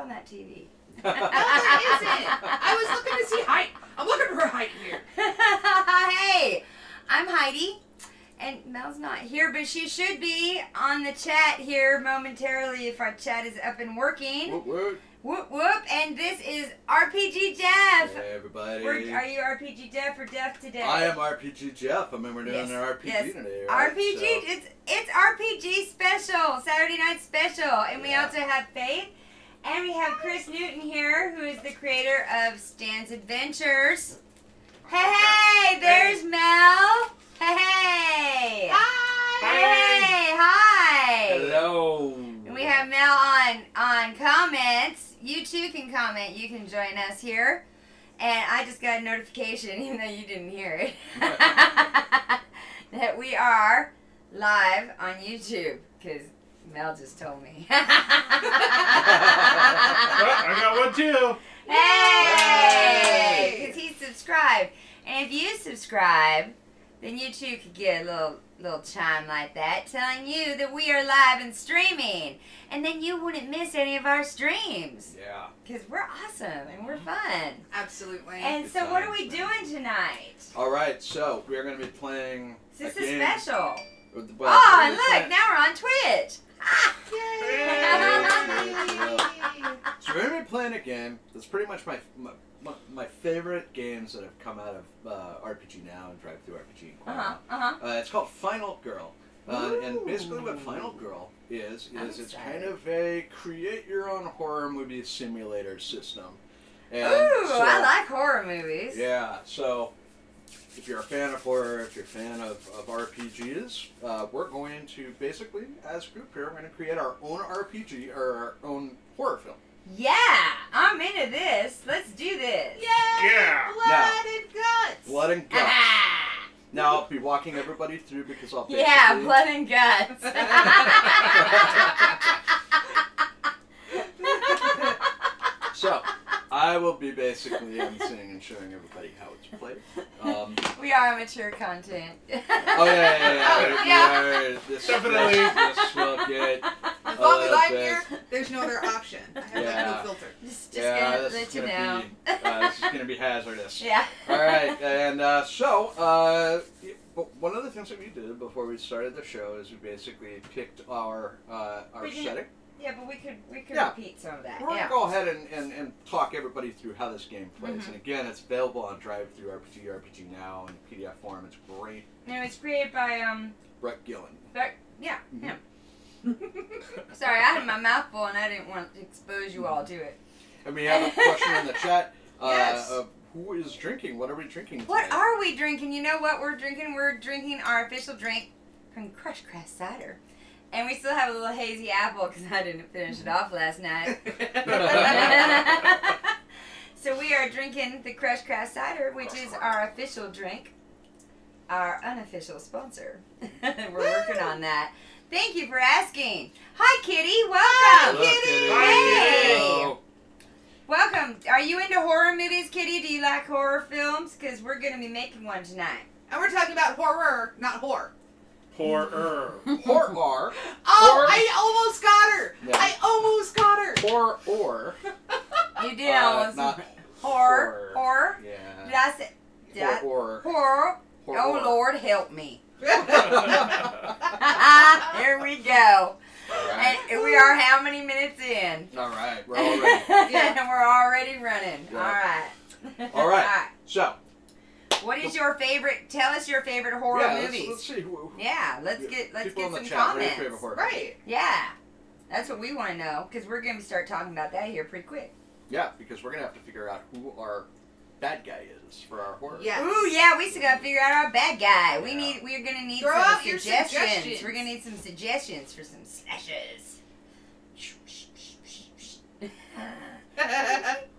on that TV. No, there isn't. I was looking to see height. I'm looking for height here. Hey, I'm Heidi. And Mel's not here, but she should be on the chat here momentarily if our chat is up and working. Whoop, whoop. Whoop, whoop. And this is RPG Jeff. Hey, everybody. Are you RPG Jeff or Jeff today? I am RPG Jeff. I mean, we're doing an RPG today, right? RPG. So. It's RPG special, Saturday night special. And we also have Fave. And we have Kris Newton here, who is the creator of Stan's Adventures. Hey, there's Mel. Hey! Hi! Hey! Hi! Hello! And we have Mel on comments. You too can comment. You can join us here. And I just got a notification, even though you didn't hear it, that we are live on YouTube. Because Mel just told me. Well, I got one too. Hey! Because he subscribed. And if you subscribe, then you too could get a little chime like that telling you that we are live and streaming. And then you wouldn't miss any of our streams. Yeah. Because we're awesome and we're fun. Absolutely. And so what are we doing tonight? Alright, so we're going to be playing This a is game. special. Well, Oh, and look, now we're on Twitch. So we're going to be playing a game that's pretty much my favorite games that have come out of RPG Now and Drive Through RPG. It's called Final Girl. And basically what Final Girl is it's kind of a create-your-own-horror movie simulator system. And Ooh, so, I like horror movies. Yeah, so if you're a fan of horror, if you're a fan of RPGs, we're going to basically, as a group here, we're going to create our own RPG or our own horror film. Yeah, I'm into this. Let's do this. Yay! Yeah. Blood and guts. Blood and guts. Now I'll be walking everybody through because I'll basically... Yeah, blood and guts. So, I will be basically emceeing and showing everybody how it's played. We are mature content. Oh yeah. Definitely. This will get As long as I'm bit. here, there's no other option. I have like, no filter. Just Yeah, gonna this let is you gonna know. be this is gonna be hazardous. Yeah. All right, and one of the things that we did before we started the show is we basically picked our setting. Yeah, but we could repeat some of that. We're gonna go ahead and talk everybody through how this game plays. And again, it's available on Drive Through RPG, RPG Now, in PDF form. It's great. No, it's created by Bret Gilan. yeah. Sorry, I had my mouth full and I didn't want to expose you all to it. And we have a question in the chat Yes. of who is drinking. What are we drinking today? What are we drinking? You know what we're drinking? We're drinking our official drink from Crush Crash Cider. And we still have a little hazy apple because I didn't finish it off last night. So we are drinking the Crush Crash Cider, which is our official drink. Our unofficial sponsor. We're working on that. Thank you for asking. Hi, Kitty. Welcome. Hello, Kitty. Hey. Hello. Welcome. Are you into horror movies, Kitty? Do you like horror films? Because we're going to be making one tonight. And we're talking about horror, not whore. Horror. Horror. Oh, I almost got her. Yeah. I almost got her. Or. You did almost. Not Horror. Horror. Yeah. Did I say? Horror. Horror. Horror. Oh, Lord, help me. Here we go. Right. And we are how many minutes in? All right. We're all ready. And we're already running. Yeah. All right. All right. So. What is your favorite? Tell us your favorite horror movies. Let's see. Yeah, let's get People in the some chat, what are your comments. favorite horror Right. Yeah, that's what we want to know because we're going to start talking about that here pretty quick. Yeah, because we're gonna have to figure out who our bad guy is for our horror. Yes. Ooh, yeah, we still got to figure out our bad guy. Yeah. We're going to need Throw some out your suggestions. suggestions. We're going to need some suggestions for some slashes.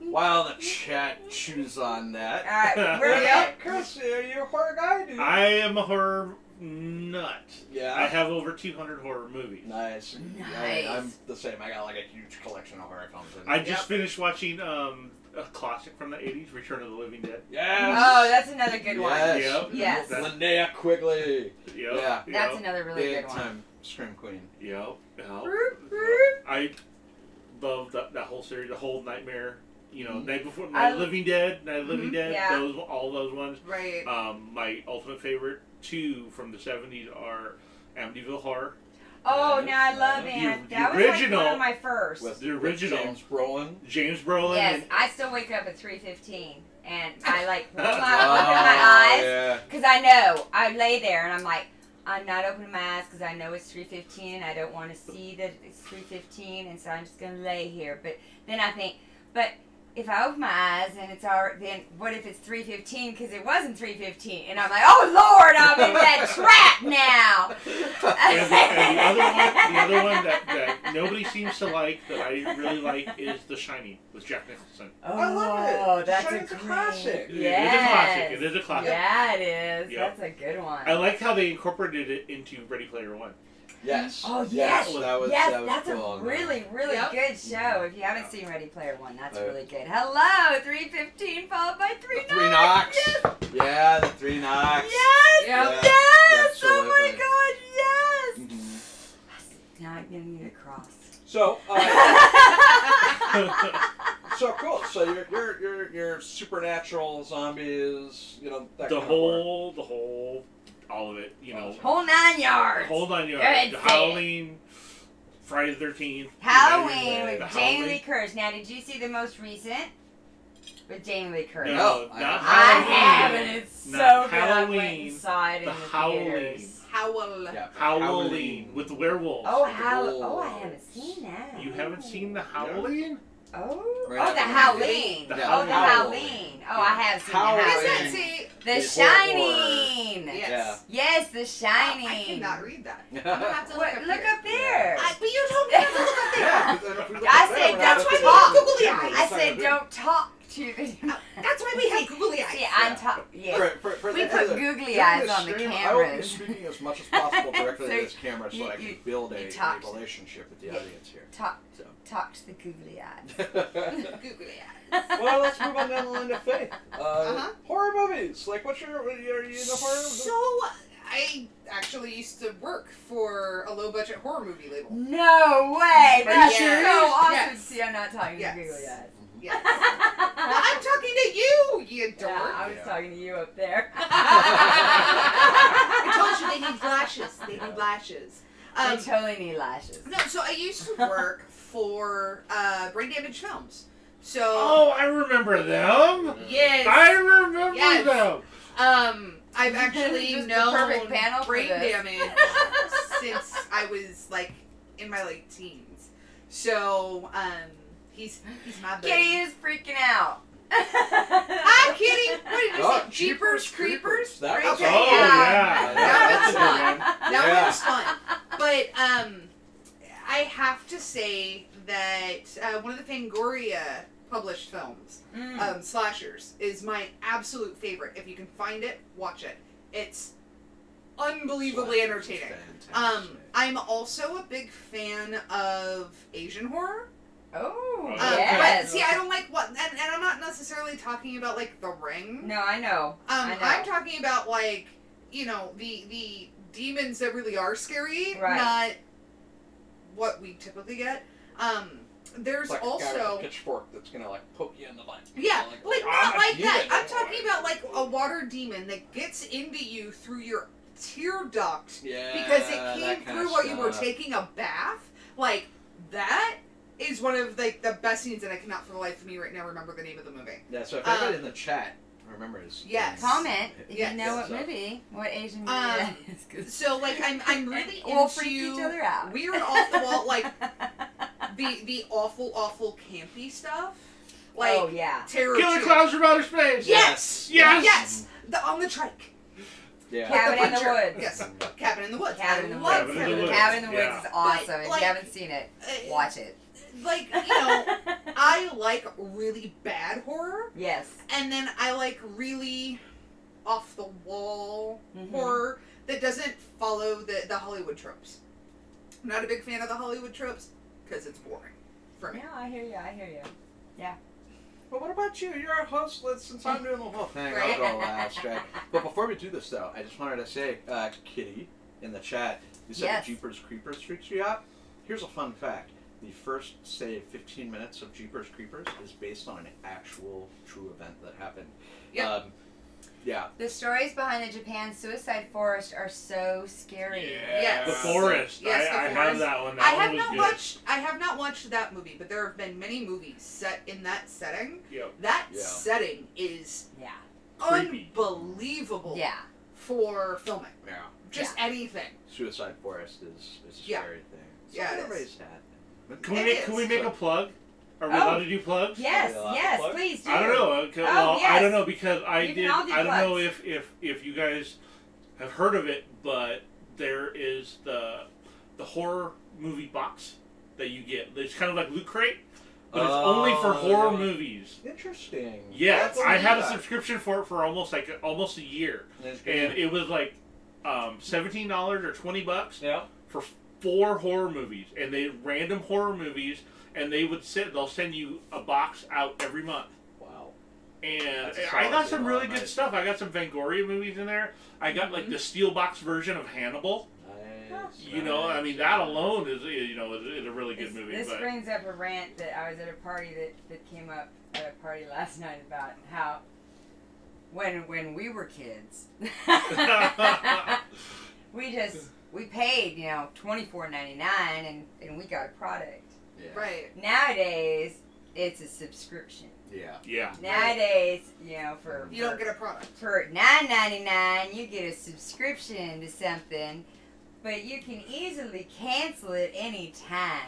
While the chat chews on that. All right, we're Yeah, Kris, are you a horror guy, dude? I am a horror nut. Yeah. I have over 200 horror movies. Nice. Nice. I'm the same. I got like a huge collection of horror films. I just finished watching a classic from the 80s, Return of the Living Dead. Yes. Oh, that's another good one. Yes. Yep. Yes. That's- Linnea Quigley. Yep. Yeah. That's Yep. another really Big good one. time scream queen. Yep. Yep. Roop, roop. I love that whole series, the whole Nightmare. You know, Night of Living Dead, Yeah. all those ones. Right. My ultimate favorite 2 from the 70s are Amityville Horror. Oh, now I love The it. That was like original one of my first. With The original. James Brolin. Yes, I still wake up at 3:15, and I like will not open my eyes because I know I lay there and I'm like, I'm not opening my eyes because I know it's 3:15 and I don't want to see that it's 3:15, and so I'm just gonna lay here. But then I think, but if I open my eyes and it's already, then what if it's 3:15 because it wasn't 3:15, and I'm like, oh Lord, I'm in that trap now. And the other one that nobody seems to like that I really like is The Shining with Jack Nicholson. Oh, I love it. That's Shining's a classic. Yes. It is a classic. Yeah, it is. Yep. That's a good one. I like how they incorporated it into Ready Player One. Yes. Oh yes, That was that's cool. a really Yep. good show. If you haven't seen Ready Player One, that's really good. Hello, 3:15 followed by 3 knocks. 3 knocks. Yes. Yeah, the 3 knocks. Yes. Yep. Yes. Oh my Absolutely. God. Yes. Mhm. Now I'm gonna need a cross. So, so cool. So you're supernatural zombies. You know that The kind of horror. whole, all of it. You know, Whole 9 yards. hold on, you Good Halloween, Friday the 13th, Halloween the with Jamie Lee Halloween. Curtis. Now, did you see the most recent with Jamie Lee Curtis? No, I not I Halloween. have, and it's so Not good. I went Halloween, and saw it in the the Halloween. theaters. Howl. Yeah, Halloween with the werewolves. Oh, Oh. I haven't seen that. You haven't seen the Halloween? Oh, Right. oh, the Halloween. The Oh, the Halloween. Halloween. Oh, I have seen Halloween. the What is that? Halloween. See? The It's horror. Shining. Yes. Yes, The Shining. I cannot read that. I'm Yeah. gonna have to What, look look here. up there. But you told me not to look up there. Yeah, but then if we look I at that, said we're not that's looking why at we have the googly camera. eyes. I It's not said gonna don't talk to the. That's why we have googly eyes. See, I'm talking. be- Yeah. For We the- put for the- googly during eyes this on the stream, I will be cameras. speaking as much as possible directly So to this camera so I you- can build a talk to- relationship with the yeah. audience here. Talk to the googly eyes. Googly eyes. Well, let's move on down the line to Faith. Uh-huh. Horror movies. Like, are you into horror? So, I actually used to work for a low-budget horror movie label. No way! That's Yes. so awesome. Yes. See, I'm not talking Yes. to googly eyes. Yes. Well, I'm talking to you, you dork. Yeah, I was Yeah. talking to you up there. I told you they need lashes. They need lashes. They totally need lashes. No, so I used to work for Brain Damage Films. So, Oh, I remember them. yes. I remember Yes. them. I've actually Just the known perfect panel for Brain this. Damage since I was like in my late teens. So, he's my buddy. Kitty is freaking out. Hi, Kitty. What did you Oh, say? Jeepers Creepers. That was Okay, Oh, yeah. That That's a was good one. That Yeah. was fun. But I have to say that one of the Fangoria published films, Slashers, is my absolute favorite. If you can find it, watch it. It's unbelievably entertaining. Fantastic. I'm also a big fan of Asian horror. Oh, But yes. But see, I don't like what, and I'm not necessarily talking about like The Ring. No, I know. I know. I'm talking about like, you know, the demons that really are scary, Right. not what we typically get. There's It's like a guy with also a pitchfork that's gonna like poke you in the butt. yeah, like "I'm not a like that. demon." I'm talking about like a water demon that gets into you through your tear duct Yeah, because it that came kinda through while you were stuff. taking a bath. Like that is one of like the best scenes, and I cannot for the life of me right now remember the name of the movie. Yeah, so if anybody in the chat remembers, Yes. Comment if Yes. you know what So- movie, what Asian movie that is. 'Cause So like I'm really into we'll freak each other out. weird off the wall like the awful campy stuff. Like oh yeah. Terror Killer 2. Clowns from Outer Space. Yes! Yes! Yes! On the trike. Yeah. Cabin in the Butcher. Woods. Yes. Cabin in the Woods. Cabin in I the love Woods. Cabin in the Woods. Cabin in the Woods Yeah. is awesome. But, If like, you haven't seen it, watch it. Like, you know, I like really bad horror, Yes. and then I like really off the wall Mhm. horror that doesn't follow the Hollywood tropes. I'm not a big fan of the Hollywood tropes because it's boring for me. Yeah, I hear you. I hear you. Well, what about you? You're our host. Since I'm doing the whole thing, Right. I'll go last, right? But before we do this, though, I just wanted to say, Kitty, in the chat, you said Yes. the Jeepers Creepers freaks you out. Here's a fun fact. the first, say, 15 minutes of Jeepers Creepers is based on an actual true event that happened. Yeah. Yeah. The stories behind the Japan suicide forest are so scary. Yeah. Yes. The Forest. Yes, I The have Forest. that one. I That have one was not good. watched. I have not watched that movie, but there have been many movies set in that setting. Yep. That Yeah. setting is Yeah. Creepy. unbelievable. Yeah. For filming, Yeah. just anything. Suicide Forest is a Yeah. scary thing. Yeah, it everybody's is. had. Can we make a plug? Are we allowed to do plugs? Yes, Are we allowed to yes, plug? please do. I don't know. Well, yes. I don't know because You can all do I don't know plugs. if you guys have heard of it, but there is the horror movie box that you get. It's kind of like Loot Crate, but it's only for horror movies. Interesting. Yeah, I had a that. subscription for it for almost a year, and it was like $17 or $20 Yeah. for 4 horror movies, and they random horror movies, and they'll send you a box out every month. Wow. And That's a I solid got some deal. really good Nice. stuff. I got some Fangoria movies in there. I got like the steel box version of Hannibal. Nice. You know, I mean that alone is a really good movie. This But brings up a rant that I was at a party that came up at a party last night about how when we were kids, we paid $24.99 and we got a product. Yeah. Right. Nowadays it's a subscription. Yeah. yeah. Nowadays, for You don't get a product. for $9.99 you get a subscription to something. But you can easily cancel it any time.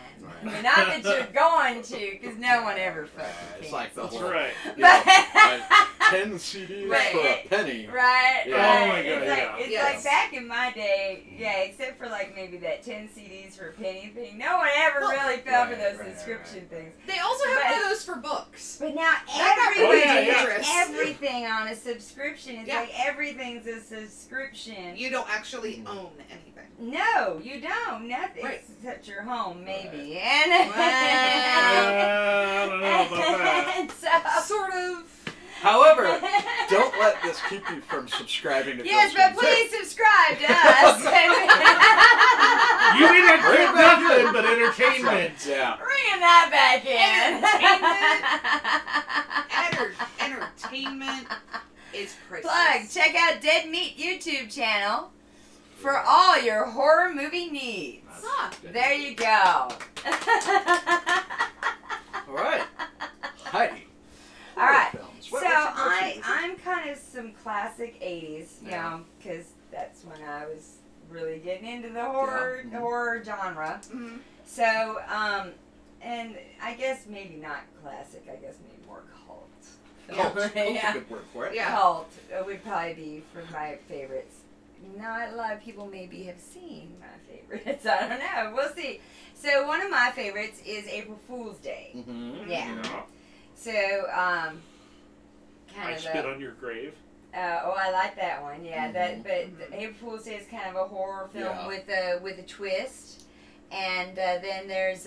Right. Not that you're going to, because no one ever fucking It's like the That's whole right. yeah, 10 CDs Right. for a penny. Right, Yeah. right. Oh my God, It's like, yeah. it's Yes. like back in my day, yeah, except for like maybe that 10 CDs for a penny thing. No one ever Well, really fell for right, those right, subscription right. things. They also have But- one of those for books. But now That got everything, really dangerous. everything on a subscription. It's Yeah. like everything's a subscription. You don't actually own anything. No, you don't. Nothing Right. except your home, maybe. Well, I don't know about that. And so, Sort of. However, don't let this keep you from subscriing to yes, but GirlzgameToo. please subscribe to us. You may not Bring get it back nothing in. but entertainment. Yeah. Bringing that back in. Entertainment is priceless. Plug. Check out Dead Meat YouTube channel for all your horror movie needs. Huh. There you go. All right. Heidi. All right. Films. So What's your- I'm kind of some classic 80s, Yeah. because that's when I was really getting into the horror Yeah. horror genre. Mhm. So and I guess maybe not classic. I guess maybe more cult. Cult. Cult's Yeah. a good word for it. Yeah. Cult would probably be for my favorites. Not a lot of people maybe have seen my favorites. I don't know. We'll see. So one of my favorites is April Fool's Day. Mm-hmm. Yeah. Yeah. So I kind of spit on your grave. I like that one. Yeah, Mhm. but April Fool's Day is kind of a horror film Yeah. with a twist, and then there's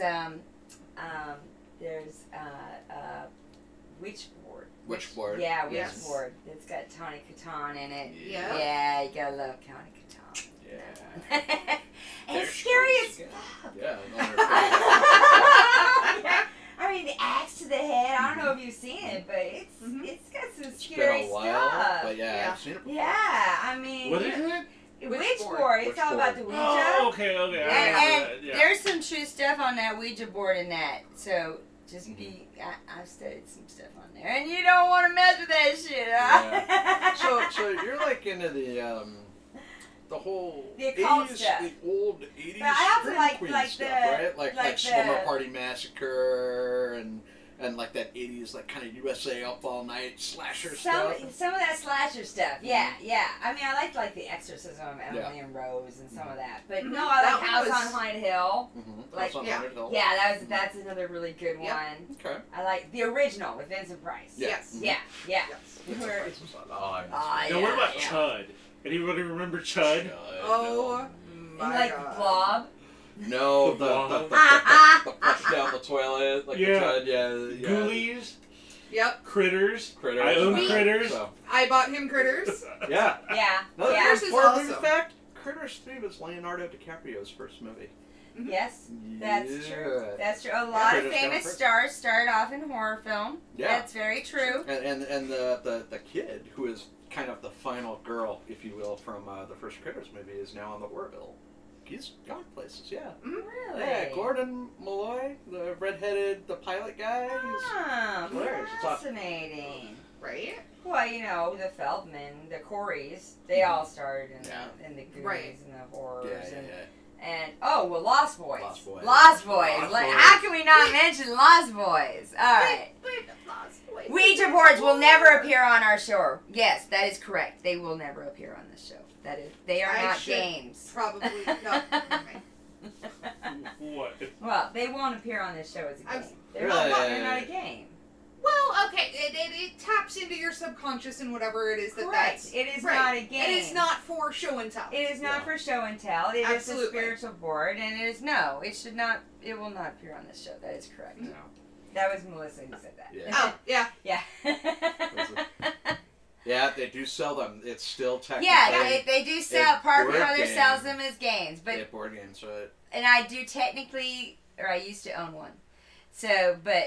Witchboard. Witchboard. Yeah, Yes. Witchboard. It's got Tawny Kitaen in it. Yeah. Yeah, you gotta love Tawny Kitaen. Yeah. And it's scary as Yeah. fuck. Yeah. Yeah. I mean, the axe to the head. I don't know if you've seen it, but it's got some It's scary been a while, stuff. but yeah, Yeah. I've seen it before. Yeah, I mean, What is it? Witchboard. It's all about the Ouija. Oh, okay. I And, remember and that, yeah. there's some true stuff on that Ouija board in that. So just be, I've studied some stuff on there, and you don't want to mess with that shit. Huh? So you're like into the whole The occult 80s, stuff. the old 80s But I also scream like- queen like stuff, the- right? Like like Slumber the- Party Massacre and like that 80s like kind of USA Up All Night slasher stuff. Some of that slasher stuff, yeah. I mean, I like The Exorcism of Emily and Rose and some of that. But no, I That like one House was- on Haunted Hill. Mm-hmm. Like, on yeah. Haunted Hill. Yeah, that's another really good Yep. one. Okay. I like the original with Vincent Price. Yeah. Yes. Yeah. Yes. Vincent Where- Price was on- Oh, I missed Ah, it. Now, what yeah, about yeah. Chud? Anybody remember Chud? Oh And my like god. Blob. No, The the Blob. flush down the toilet, like Yeah. the Chud, yeah. Ghoulies? Yep. Critters? Critters. I own We- Critters. So, I bought him Critters. yeah. Yeah. Another yeah. Critters is important awesome. fact, Critters 3 was Leonardo DiCaprio's first movie. Yes, that's Yeah. true. That's true. A lot of Critters famous Gone stars started off in horror film. Yeah. That's very true. And the kid who is kind of the final girl, if you will, from the first Critters movie is now on the horror bill. He's gone places, yeah. Really? Yeah, Gordon Malloy, the redheaded, the pilot guy. Oh, hilarious. It's awesome. fascinating. Right? Well, you know, the Feldman, the Coreys, they all started in, Yeah. in the Goonies Right. and the horrors. Yeah, and, yeah. and, oh, well, Lost Boys. Lost Boys. Lost Boys. Lost Like, Boys. how can we not mention Lost Boys? All right. But Lost Boys. Ouija boards will never appear on our show. Yes, that is correct. They will never appear on this show. That is, they are I not should games. Probably not. What? Well, they won't appear on this show as a game. They're, Really? they're not a game. Well, okay, it taps into your subconscious and whatever it is that Correct. that's... It is right. not a game. It is not for show and tell. It is not Yeah. for show and tell. It is a Absolutely. spiritual board, and it is it should not. It will not appear on this show. That is correct. No. That was Melissa who said that. Yeah. Oh, yeah. Yeah. Yeah, they do sell them. It's still technically... Yeah, they do sell. Parker board Brothers game. sells them as games, but Yeah, board games, right? and I do technically, or I used to own one. So, but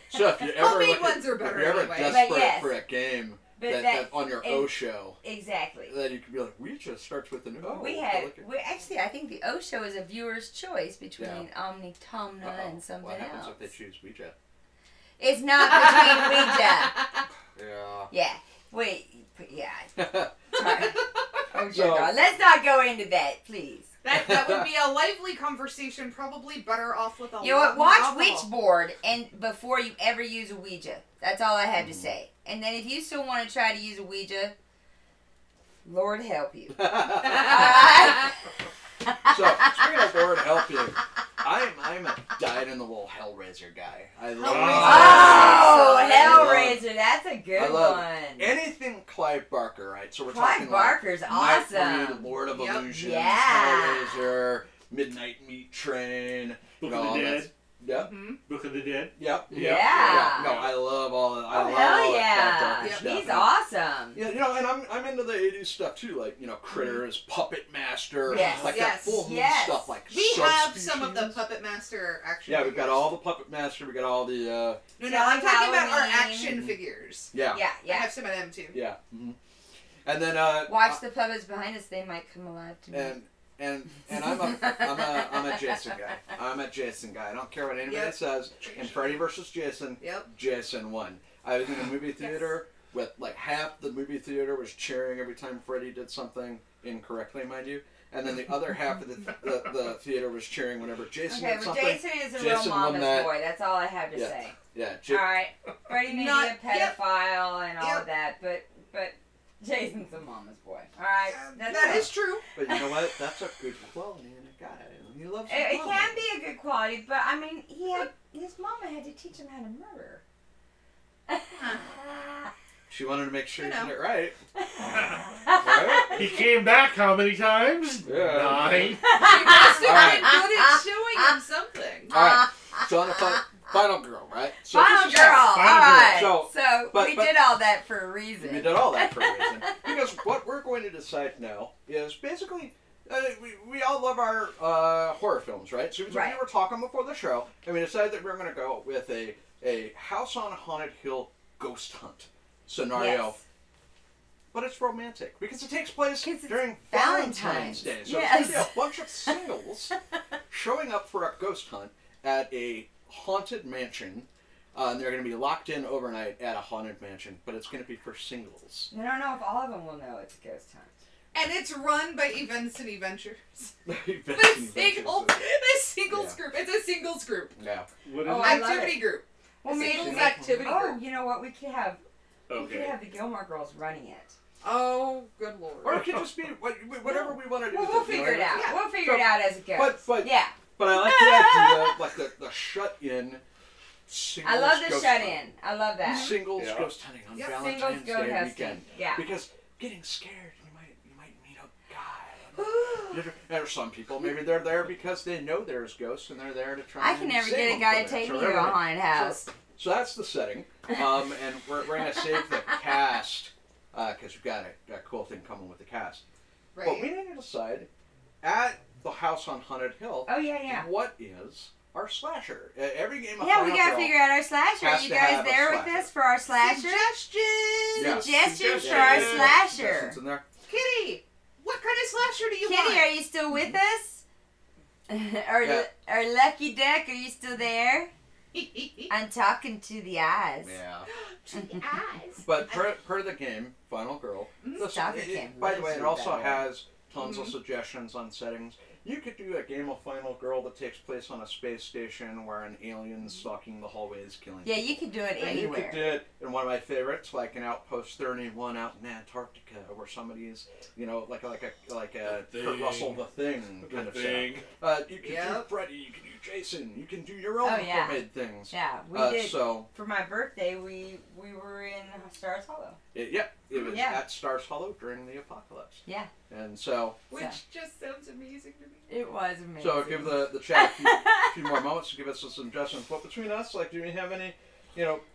So if you ever Homemade look ones are if better you're ever anyway. desperate But yes. for a game But that on your and- O show, exactly. then you could be like, Ouija starts with an O. We actually, I think the O show is a viewer's choice between Omnitomna and something What happens else. if they choose Ouija? It's not between Ouija. Yeah. Yeah. Wait. Yeah. Sorry. Oh, So- God. Let's not go into that, please. That would be a lively conversation, probably better off with a You know lot what? more Watch alcohol. Witchboard and before you ever use a Ouija. That's all I have to say. And then if you still want to try to use a Ouija, Lord help you. Alright? So speaking of Lord help you, I'm a dyed-in-the-wool Hellraiser guy. I love Oh, Hellraiser. That's a good I love one. anything Clive Barker, right? So we're Clive talking Barker's like awesome. Nightbreed, Lord of Yep. Illusions, Yeah. Hellraiser, Midnight Meat Train. Book you know, of all the that- Dead. Yep. Book of the Dead. Yep. Yeah. No, I love all. I Oh, love hell all that yeah. Clive Barker Yep. stuff. He's awesome. Yeah, you know, and I'm into the 80s stuff too, like, you know, Critters, Puppet Master, Yes. like Yes. that full moon Yes. stuff, like We have some of the Subspecies. Puppet Master action Yeah, we've figures. got all the Puppet Master, we got all the, No, I'm talking about our Halloween. action figures. yeah. Yeah, I yeah. have some of them too. Yeah. Mm-hmm. And then, Watch the puppets behind us. They might come alive tonight. and I'm a Jason guy. I'm a Jason guy. I don't care what anybody Yep. says. In Freddy vs. Jason, Yep. Jason won. I was in a movie theater with like half the movie theater was cheering every time Freddy did something incorrectly, mind you, and then the other half of the theater was cheering whenever Jason Okay, did but something. Jason is a Jason real won mama's that. boy. That's all I have to Yeah. say. Yeah, All right, Freddie may be a Not- pedophile and all Yep. of that, but Jason's a mama's boy. All right, That is true. but you know what? That's a good quality in a guy. He loves his It mama. can be a good quality, but I mean, his mama had to teach him how to murder. She wanted to make sure You he know. did it right. He came back how many times? Yeah. 9. You must have Alright. been good at showing him something. All right. So on the final girl, right? So Final this is- girl. All Final right. girl. So but- we but- did all that for a reason. We did all that for a reason. Because what we're going to decide now is basically, we all love our horror films, right? So Right. we were talking before the show, and we decided that we're going to go with a house on a haunted hill ghost hunt scenario. Yes. But it's romantic because it takes place 'Cause it's during Valentine's. Valentine's Day. So Yes. it's going to be a bunch of singles showing up for a ghost hunt at a haunted mansion. And they're going to be locked in overnight at a haunted mansion, but it's going to be for singles. I don't know if all of them will know it's a ghost hunt. And it's run by Events and Adventures. The singles group. It's a singles group. Yeah. What is Oh, it? I love Activity it. group. Well, A maybe singles we- activity Oh, group. you know what? We could have Okay. the Gilmore Girls running it. Oh, good lord. Or it could just be whatever we want to do. Well, with we'll it, you know figure it what I out. mean? Yeah. We'll figure it out as it goes. But yeah, I like the idea, like the shut-in singles I love the ghost shut hunt. in. I love that. Singles Yeah. ghost hunting on Yep. Singles Valentine's ghost Day hunting. weekend. Yeah. Because getting scared, you might meet a guy. There's some people, maybe they're there because they know there's ghosts and they're there to try I can and never save get a them guy from to it. take So me to a everybody- haunted house. So that's the setting. And we're going to save the cast because we've got a cool thing coming with the cast. Right. But we need to decide at the House on Haunted Hill. Oh yeah. What is our slasher? Every game of Yeah, we Final gotta Girl figure out our slasher. has You to guys have a there with slasher. us for our slasher? Suggestions! Yeah. Suggestions for our slasher. Suggestions in there. Kitty, what kind of slasher do you Kitty, want? are you still with us? Or Lucky Duck, are you still there? I'm talking to the eyes. Yeah. To the eyes. But per the game, Final Girl. Stalker Cam. By the way, it also Better. has tons of suggestions on settings. You could do a game of Final Girl that takes place on a space station where an alien's stalking the hallways, killing Yeah, people. you could do it And you anywhere. could do it in one of my favorites, like an Outpost 31 out in Antarctica, where somebody's, like a Kurt Russell the Thing kind of thing. setup. You can do Freddy, you can do Jason, you can do your own homemade things. Yeah, we did. So for my birthday, we were in Stars Hollow. it was at Stars Hollow during the apocalypse. Yeah. And so Which just sounds amazing to me. It was amazing. So give the chat a few more moments to give us some suggestions. But between us, do we have any,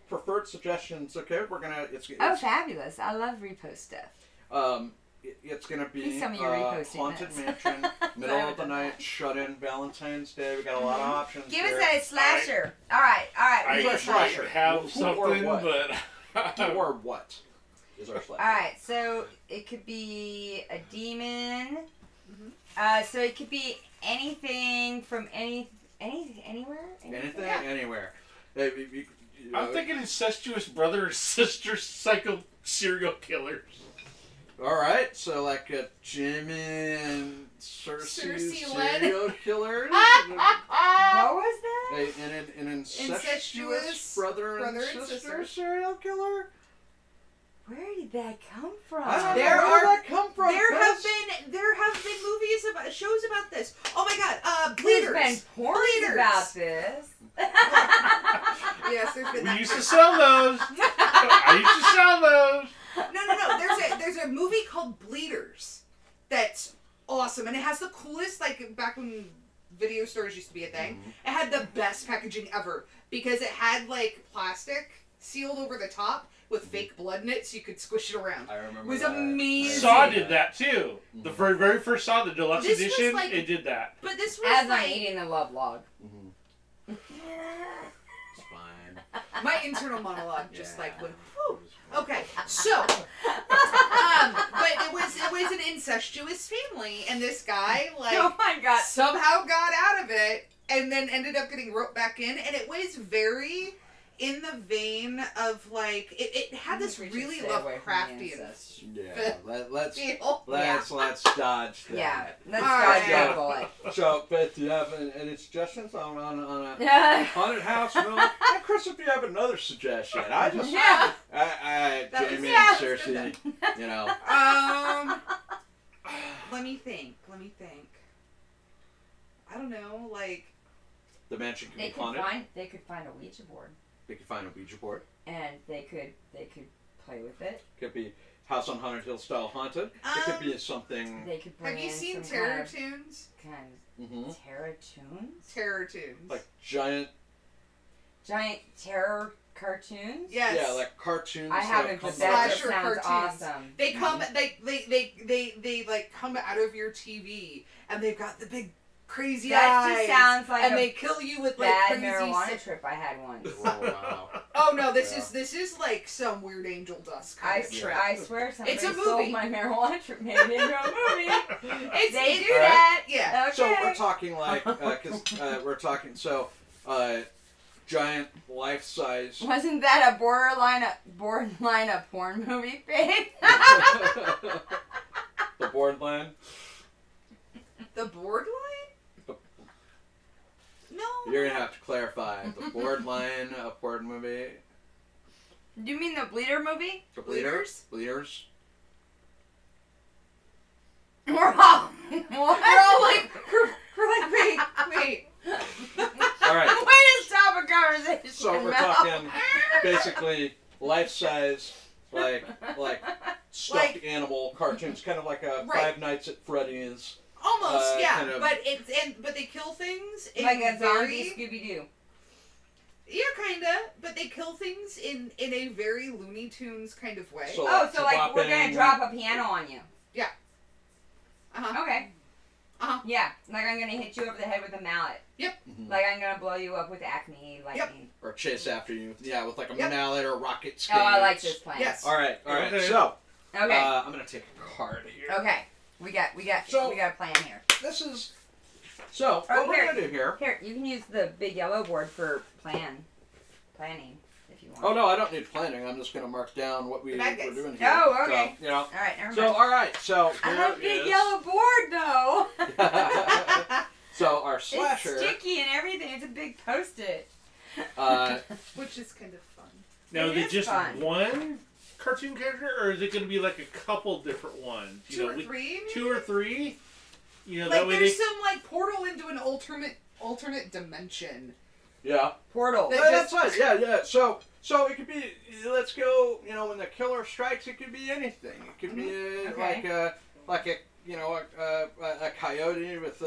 preferred suggestions? Okay, we're gonna. It's fabulous! I love repost stuff. It's gonna be Please tell me you're reposting Haunted this. Mansion, middle of the night, shut in, Valentine's Day. We got a lot of options. Give here. us a slasher. All right. I Who's our slasher? have Who or something, what? but Or what is our slasher? All right. So it could be a demon. So it could be anything from anywhere. Anything, Yeah. anywhere. I'm thinking incestuous brother and sister psycho serial killers. All right, so like a Jimmy and Cersei serial killers. What was that? An incestuous brother and sister serial killer. Where did that come from? I don't know where that come from. There Chris. have been movies about shows about this. Oh my god, There's Bleeders. been porn about this. Yes, there's been. We that used to kind. sell those. I used to sell those. No. There's a movie called Bleeders that's awesome, and it has the coolest, back when video stores used to be a thing. It had the best packaging ever because it had plastic sealed over the top with fake blood in it, so you could squish it around. I remember. It was that. amazing. Saw did that too. The very first Saw, the deluxe This was edition, like- it did that. But this was As I'm eating the love log. It's fine. my internal monologue just Yeah. went. Whew. Okay, so, but it was an incestuous family, and this guy Oh my god. somehow got out of it, and then ended up getting roped back in, and it was very in the vein of it had this really Lovecraftian Yeah, let's feel. let's dodge that. Yeah. Let's All dodge right. that bullet. So, Beth, do you have any suggestions on a Yeah. haunted house? No. And Chris, if you have another suggestion, I just Yeah. That was- Jamie yeah, and that's Cersei, Let me think. I don't know, the mansion can They be could haunted. find a Ouija board, They could find a Ouija board. and they could play with it. Could be House on Haunted Hill style haunted. It could be something. They could bring have you in seen some Terror Tunes? kind Mhm. of terror tunes, Terror Tunes. Like giant. giant terror cartoons. Yes. Yeah, like cartoons. I haven't, come but that just Slasher sounds cartoons. awesome. They come, they come out of your TV, and they've got the big crazy That eyes. just sounds like and a they kill you with bad crazy. marijuana trip I had once. Oh, wow. Oh no, this Yeah. is like some weird angel dust I kind of trip. swear somebody It's a stole movie. my marijuana trip, made it into a movie. It's They it- do Right. that. Yeah. Okay. So we're talking we're talking giant life size. Wasn't that a borderline a porn movie, babe? The Borderline. The board line? No. You're gonna have to clarify. The Borderline, a porn movie. Do you mean the Bleeder movie? The Bleeders? Bleeders. We're all We're all like, wait. All right. Way to stop a conversation. So we're Mel. talking basically life size, like stuffed Like- animal cartoons, kind of like a Right. Five Nights at Freddy's. Almost, yeah. kind of- But they kill things in like a zombie very, Scooby Doo. yeah, kinda. But they kill things in a very Looney Tunes kind of way. So- Oh, so like we're gonna dropping- drop a piano on you. Uh-huh. Okay. Yeah, like I'm gonna hit you over the head with a mallet. Yep. Like I'm gonna blow you up with acne, lightning. Or chase after you, with like a mallet or rocket skates. Oh, I like this plan. Yes. All right. Okay. So, Okay. I'm gonna take a card here. Okay. We got a plan here. This is. So what we're gonna do here. Here, you can use the big yellow board for planning, if you want. Oh no, I don't need planning. I'm just gonna mark down what we're doing here. Oh, okay. So, All right, never mind. So all right. So I have a big is- yellow board though. So our slasher. It's sticky and everything. It's a big Post-it. Which is kind of fun. Now, It is it is just fun. one cartoon character, or is it going to be like a couple different ones? Two or three? Two or three? You know, Like that way there's some like portal into an alternate dimension. Yeah. Portal. That That's fine. Yeah. So it could be. Let's go. When the killer strikes, it could be anything. It could be like a coyote with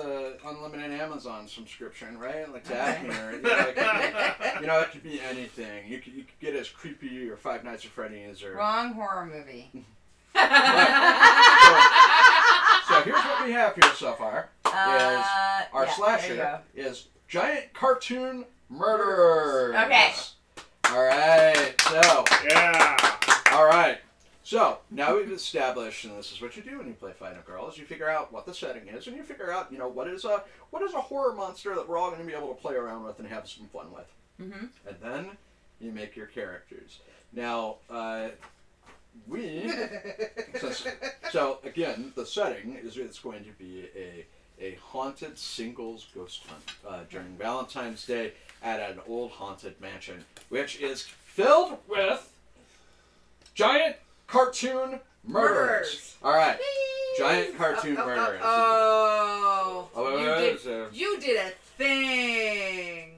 unlimited Amazon subscription, right? Like that. It could be anything. You could get as creepy or Five Nights at Freddy's or. Wrong horror movie. So here's what we have here so far. Is our slasher is giant cartoon murderers. Okay. All right. So. Yeah. All right. So now we've established, and this is what you do when you play Final Girl, is you figure out what the setting is, and you figure out, what is a horror monster that we're all going to be able to play around with and have some fun with. Mm-hmm. And then you make your characters. Now, so again, the setting is it's going to be a haunted singles ghost hunt during Valentine's Day at an old haunted mansion, which is filled with giant cartoon murderers. All right, giant cartoon murderers. You did a thing.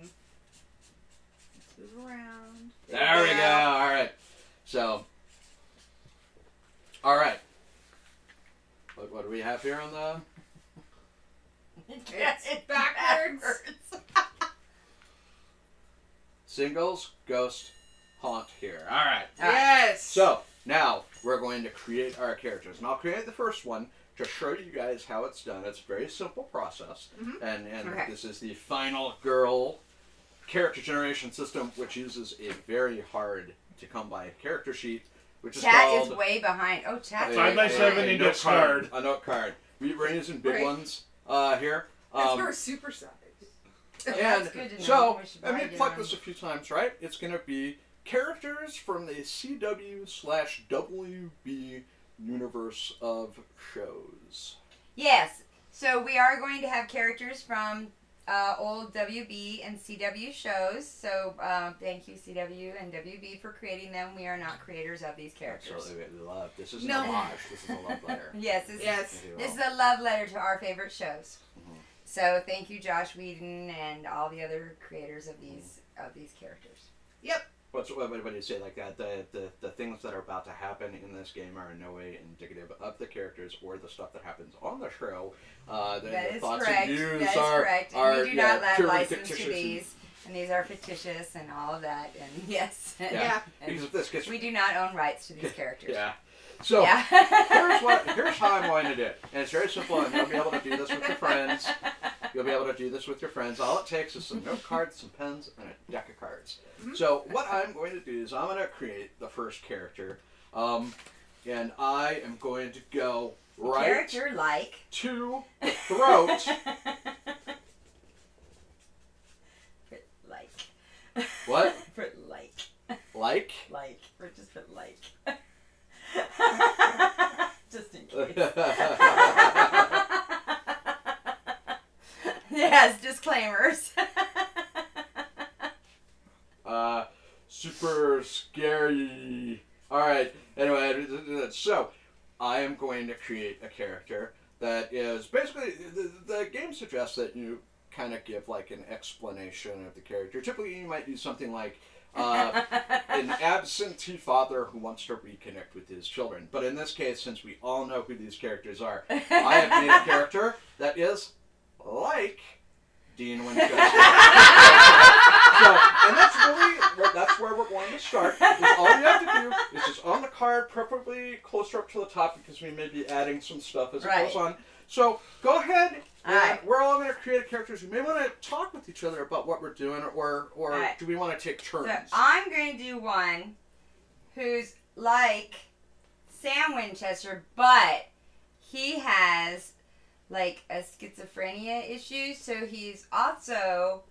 Let's move around. There we go. All right. So, all right. What do we have here on the? It's backwards. Singles ghost haunt here. All right. Yes. So now we're going to create our characters, and I'll create the first one to show you guys how it's done. It's a very simple process, and this is the Final Girl character generation system, which uses a very hard to come by character sheet, which is called. Chat is way behind. Oh, chat. 5x7 index card. A note card. We're using big ones here. That's for super size. And good to know. so, We should let me probably plug get this a few times, right? It's going to be characters from the CW/WB universe of shows. Yes. So we are going to have characters from old WB and CW shows. So thank you CW and WB for creating them. We are not creators of these characters. Absolutely, love. This is an homage. This is a love letter. Yes. This is a love letter to our favorite shows. Mm-hmm. So thank you, Josh Whedon, and all the other creators of these characters. Yep. What do you say like that? The things that are about to happen in this game are in no way indicative of the characters or the stuff that happens on the show. That is thoughts correct. and views That is correct. And we do not have purely license to fictitious these. And these are fictitious and all of that. And yes. Yeah. And Because if this gets we do not own rights to these characters. Yeah. So Yeah. here's how I'm going to do it. And it's very simple, and you'll be able to do this with your friends. You'll be able to do this with your friends. All it takes is some note cards, some pens, and a deck of cards. So what I'm going to do is I'm going to create the first character. And I am going to go right Character like. to the throat. Like. What? Put like. Like? Like. Or just put like. Just in case. Yes, disclaimers. Super scary. Alright, anyway, so I am going to create a character that is basically, the game suggests that you kind of give like an explanation of the character. Typically you might do something like an absentee father who wants to reconnect with his children. But in this case, since we all know who these characters are, I have made a character that is like Dean Winchester. And that's where we're going to start. All you have to do is just on the card, preferably closer up to the top because we may be adding some stuff as it goes on. So go ahead. Alright. We're all going to create characters. We may want to talk with each other about what we're doing, or Alright. do we want to take turns? So I'm going to do one who's like Sam Winchester, but he has like a schizophrenia issue, so he's also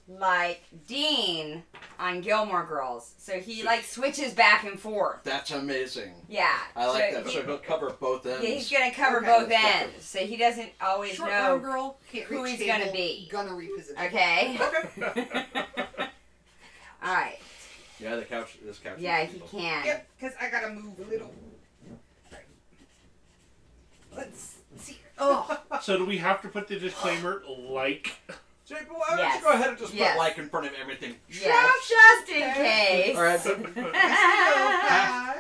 like Dean on Gilmore Girls. So he like switches back and forth. That's amazing. Yeah. I like that. He, So he'll cover both ends. yeah, he's gonna cover Okay. both ends, so he doesn't always Short know arm girl, can't who reach he's table, gonna be. Gonna reposition. Okay. Okay. All right. Yeah, the couch. This couch. Yeah, is he people. can. Yep, because I gotta move a little. Right. Let's see. Oh, So do we have to put the disclaimer like? So, why don't Yes. you go ahead and just Yes. put like in front of everything? Yeah, just in Okay. case. All right. okay.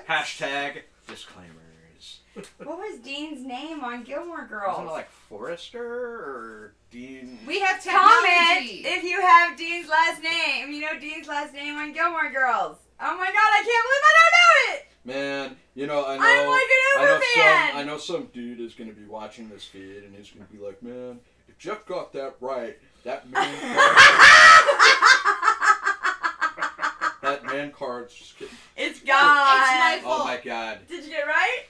Hashtag disclaimers. What was Dean's name on Gilmore Isn't Girls? it like Forrester or Dean? We have Comment technology. if you have Dean's last name. You know Dean's last name on Gilmore Girls. Oh my god, I can't believe I don't know it! Man, you know, I know. I'm like an Uber fan! I know some dude is going to be watching this feed and he's going to be like, man, if Jeff got that right, that man card's just getting. It's It's gone. my Oh my god. Did you get it right?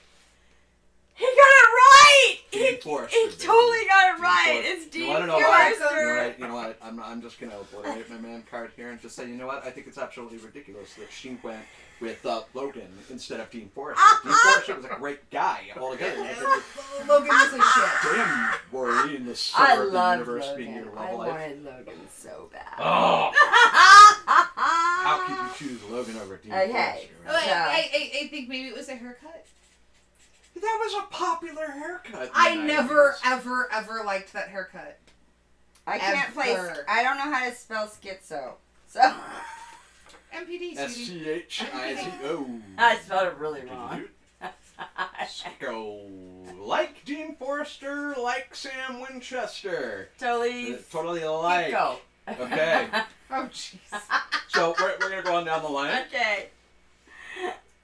He got it right! Dean Forrester, He baby. totally got it Dean right. Forrester. It's You Dean want to know why? Forrester. You know what? I'm just going to obliterate my man card here and just say, you know what? I think it's absolutely ridiculous that she went with Logan instead of Dean Forrester. Dean Forrester was a great guy altogether. Logan is a shit. Damn, Maureen, the I center of the love universe being Logan. your I love life. wanted Logan so bad. Oh, how could you choose Logan over Dean Okay. Forrester? Oh, Right? I think maybe it was a haircut. That was a popular haircut. I in the never, 90s. ever liked that haircut. I can't place. Ever. I don't know how to spell schizo. So MPD, sweetie. SCHIZO. I spelled it really wrong. Sicko. Like Dean Forrester, like Sam Winchester. Totally. Totally alike. Go. Okay. Oh, jeez. So we're going to go on down the line. Okay.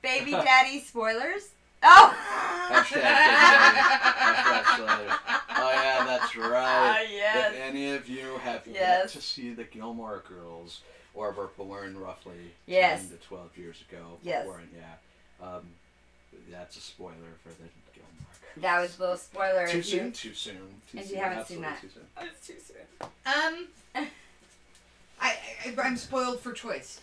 Baby daddy spoilers. Oh. Hashtag Big Daddy. Hashtag Slithers. Oh yeah, that's right. Yes. If any of you have yet Yes. to see the Gilmore Girls, or were born roughly Yes. 10 to 12 years ago, Yes. that's a spoiler for the Gilmore Girls. That was a little spoiler. Too if you- soon? Too soon. Too if you soon. haven't seen Absolutely that. Too soon. Oh, it's too soon. I'm spoiled for choice.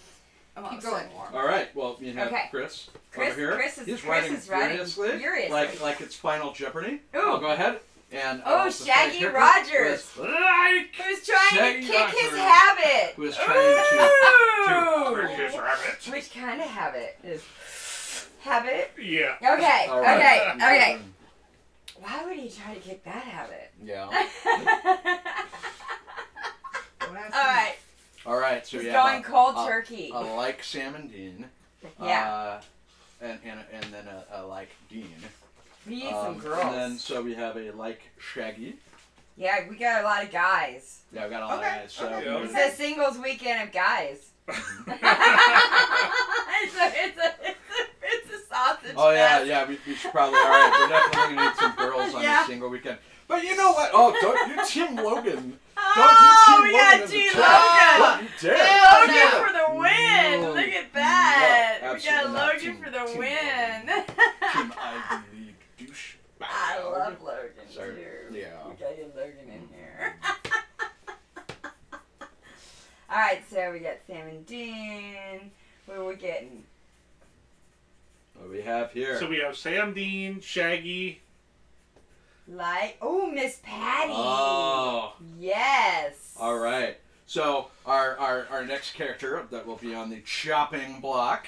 Oh, Keep so going. warm. All right. Well, you have Okay. Chris Chris- over here. Chris is- He's Chris writing is writing furiously, furiously. like it's Final Jeopardy. Ooh. I'll go ahead and Oh, just Shaggy find a Rogers. character who is like Who's trying Shaggy to kick his Rogers. habit? Who is trying Ooh. Trick his rabbit. Which kind of habit is habit? Yeah. Okay, All right. okay. Why would he try to kick that habit? Yeah. Alright, All right. So he's yeah. going cold turkey. like Sam and Dean. Yeah. And then a like Dean. We need some girls. And then so we have a like Shaggy. Yeah, we got a lot of guys. Yeah, I've got a lot Okay, of guys. So okay. Yeah. It's a singles weekend of guys. it's a sausage Oh yeah, fest. yeah. We should probably. All right, we're definitely gonna need some girls on Yeah. a single weekend. But you know what? Oh, don't you Team Logan? Oh, we Logan got as a Team team. Logan. Don't you dare! Logan Yeah. for the win! No. Look at that! No, we got absolutely not. Logan for the Team win! Team Ivy League douche. I love Logan Sorry. too. Yeah. We got you Logan in here. Alright, so we got Sam and Dean. What are we getting? What do we have here? So we have Sam, Dean, Shaggy. Like, oh, Miss Patty! Oh. Yes! All right. So our next character that will be on the chopping block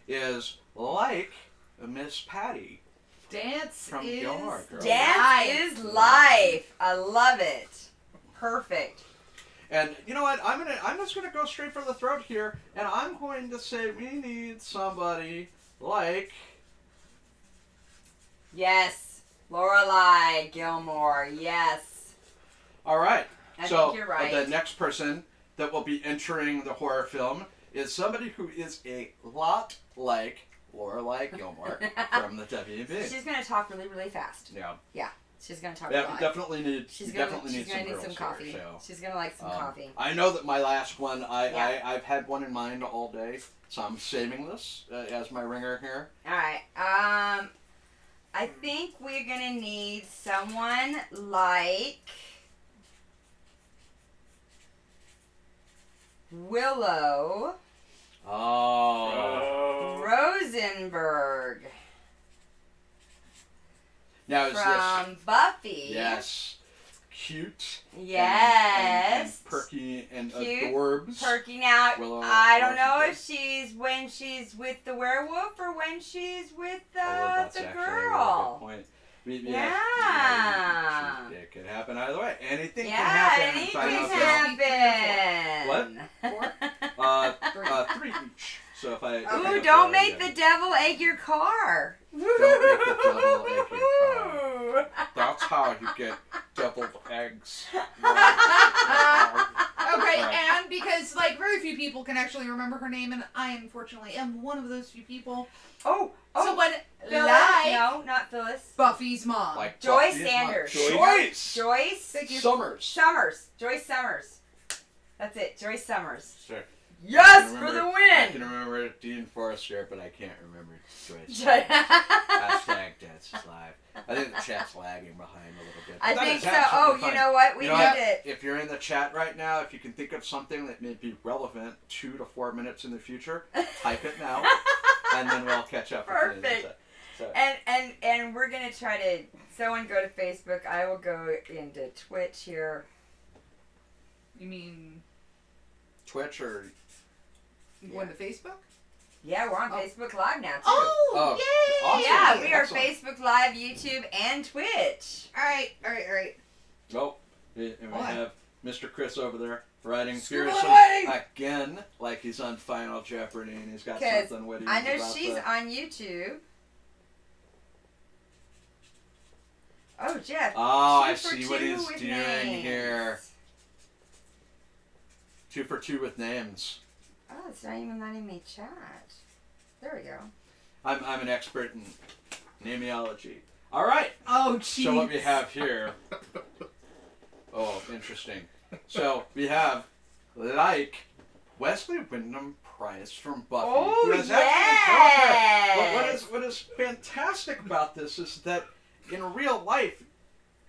is like Miss Patty. Dance From is Gilmore Girls. Dance life. is life. I love it. Perfect. And you know what? I'm just gonna go straight for the throat here, and I'm going to say we need somebody like Yes. Lorelai Gilmore. Yes. all right. I So think you're right. the next person that will be entering the horror film is somebody who is a lot like Lorelai Gilmore from the WB. She's going to talk really, really fast. Yeah. Yeah. She's gonna talk a Yeah, lot. definitely need. She's gonna gonna need need some some coffee. Here, so. She's gonna like some coffee. I know that my last one, I've had one in mind all day, so I'm saving this as my ringer here. All right. I think we're gonna need someone like Willow Rosenberg. Now is from Buffy. Yes. Cute. Yes. And perky and Cute, adorbs. Perky. Now, Willow I don't know Rosenberg. if when she's with the werewolf or when she's with that's the actually a really girl. good point. Yeah. It could happen either way. Anything can Yeah, happen. anything can happen. What? 3 each. So if I Ooh, don't make the devil egg your car. Don't make the devil egg your car. That's how you get deviled eggs. Okay, and because like very few people can actually remember her name, and I unfortunately am one of those few people. So when no, not Phyllis. Buffy's mom, Like Joyce Buffy's Sanders. mom. Joyce Summers. Joyce Summers. That's it. Joyce Summers. Sure. Yes, for the I can win. remember Dean Forrester, but I can't remember Joyce. Hashtag Dad's live. I think the chat's lagging behind a little bit. I That think is so. absolutely Oh, fine. you know what? We You know need what? it. If you're in the chat right now, if you can think of something that may be relevant 2 to 4 minutes in the future, type it now, and then we'll catch up. Perfect. So. And we're gonna try to. Someone go to Facebook. I will go into Twitch here. you mean Twitch or going to Facebook? Yeah, we're on Facebook Live now too. Oh, yay! awesome. Yeah, we are Excellent. Facebook Live, YouTube, and Twitch. All right. Oh, and we What? have Mr. Kris over there writing Scribble furiously away! again, like he's on Final Jeopardy and he's got 'Cause something witty. I know about she's the... on YouTube. Oh, Jeff. Oh, I 2 for see what 2 he's with doing names. here. 2 for 2 with names. Oh, it's not even letting me chat. There we go. I'm an expert in nameology. All right. Oh, jeez. So what we have here. Oh, interesting. So we have like Wesley Wyndham Price from Buffy. Oh, who has yes! What is fantastic about this is that in real life,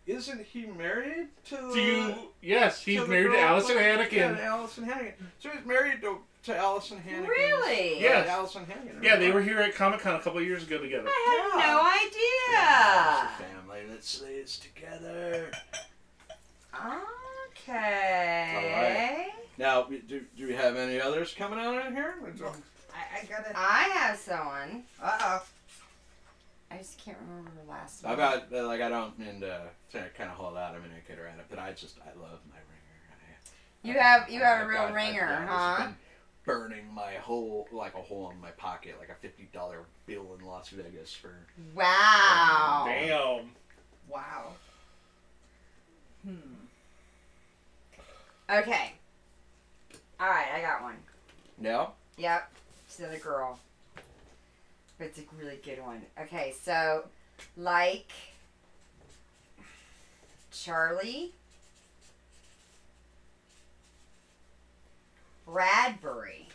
isn't he married to? Yes, he's the married to girl Allison playing- Hannigan. Yeah, Allison Hannigan. So he's married to Allison Hannigan. Really? Yes. Allison Hannigan. Yeah, they were here at Comic-Con a couple of years ago together. I had It's a family that stays together. no idea. Okay. Now, do we have any others coming out in here? I gotta. I have someone. Uh-oh. I just can't remember her last name. I got I don't mean to kind of hold out. I mean, I get her at it, but I love my ringer. You have a I've real got- ringer, I've huh? been burning my hole like a hole in my pocket, like a $50 bill in Las Vegas for. Wow. Damn. Wow. Okay. All right, I got one. No. Yep, she's a girl. But it's a really good one. Okay, so, like, Charlie Bradbury.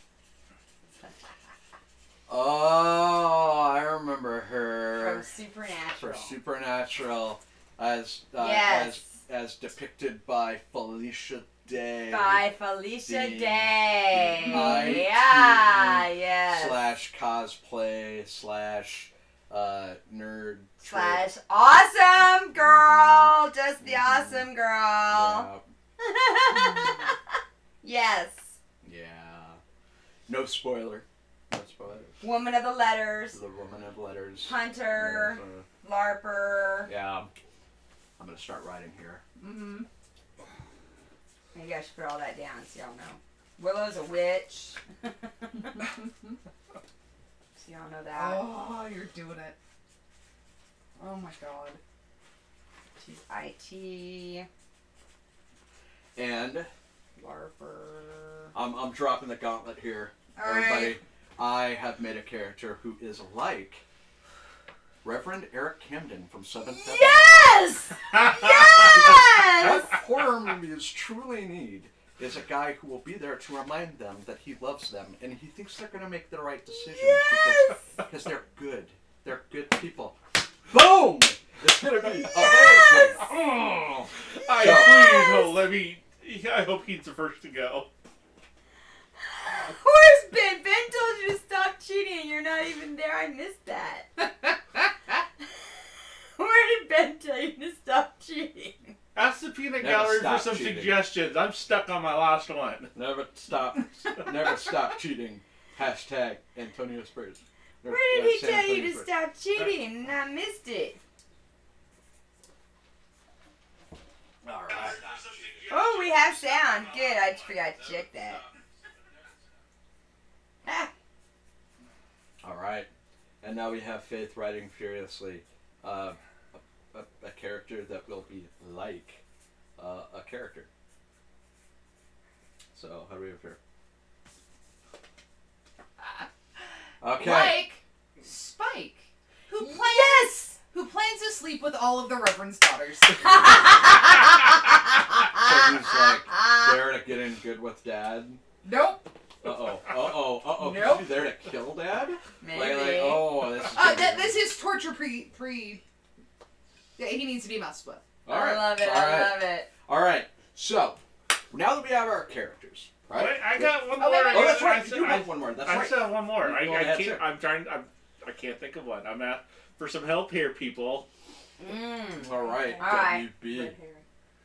Oh, I remember her From Supernatural. for Supernatural, as Yes. as depicted by Felicia Day. By Felicia The Day. Nite Yeah, yes. / cosplay / nerd / awesome girl. Just the awesome girl. Yes. Yeah. No spoiler. No spoilers. Woman of the letters. The woman of letters. Hunter. LARPer. Yeah. I'm gonna start writing here. Mm-hmm. Maybe I should put all that down so y'all know. Willow's a witch. So y'all know that. Oh, you're doing it. Oh my god. She's IT. And LARPer. I'm dropping the gauntlet here. All right. Everybody, I have made a character who is like Reverend Eric Camden from Seventh Heaven. Yes! Yes! What horror movies truly need is a guy who will be there to remind them that he loves them and he thinks they're going to make the right decisions because they're good. They're good people. Boom! It's going to be amazing. Oh, I hope he's the first to go. Where's Ben? Ben told you to stop cheating and you're not even there. I missed that. Where did Ben tell you to stop cheating? Ask the peanut Never gallery for stop some cheating. suggestions. I'm stuck on my last one. Never stop cheating. Hashtag Antonio Spurs. Where did he tell you to stop cheating and I missed it? Alright. Oh, we have sound. Good, I just forgot to check that. Ah. Alright. And now we have Faith writing furiously a character that will be like a character. So, how do we have here? Okay. Like Spike, who plans who plans to sleep with all of the Reverend's daughters. So he's like there to get in good with Dad. Nope. Uh-oh. Nope. He's there to kill Dad? Maybe. Like, oh, this is This is torture pre. Yeah, he needs to be messed with. Alright. I love it. I love it. Alright, so now that we have our characters, right? Wait, I got one Oh, more. wait, Oh, that's right. I You do have one more. That's I right. still have one more. You only had two. I can't think of one. I'm at for some help here, people. All right. All right. WB.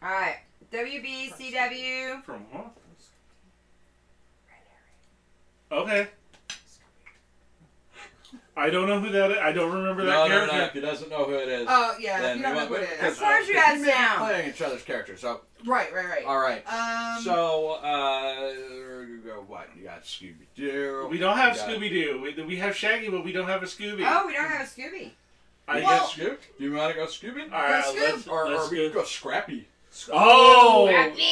Alright. WB, CW. From what? Okay. I don't know who that is. I don't remember that character. No. If he doesn't know who it is. Oh yeah, then if you don't know we who it because is. Of course you have we may be sound. playing each other's characters. So. Right. All right. So, what? You got Scooby Doo. We don't have Scooby Doo. We have Shaggy, but we don't have a Scooby. Oh, we don't have a Scooby. I You got guess. Scoop? Do you want to go Scooby? All right, Let's Or we go. could go Scrappy. Oh, Scrappy.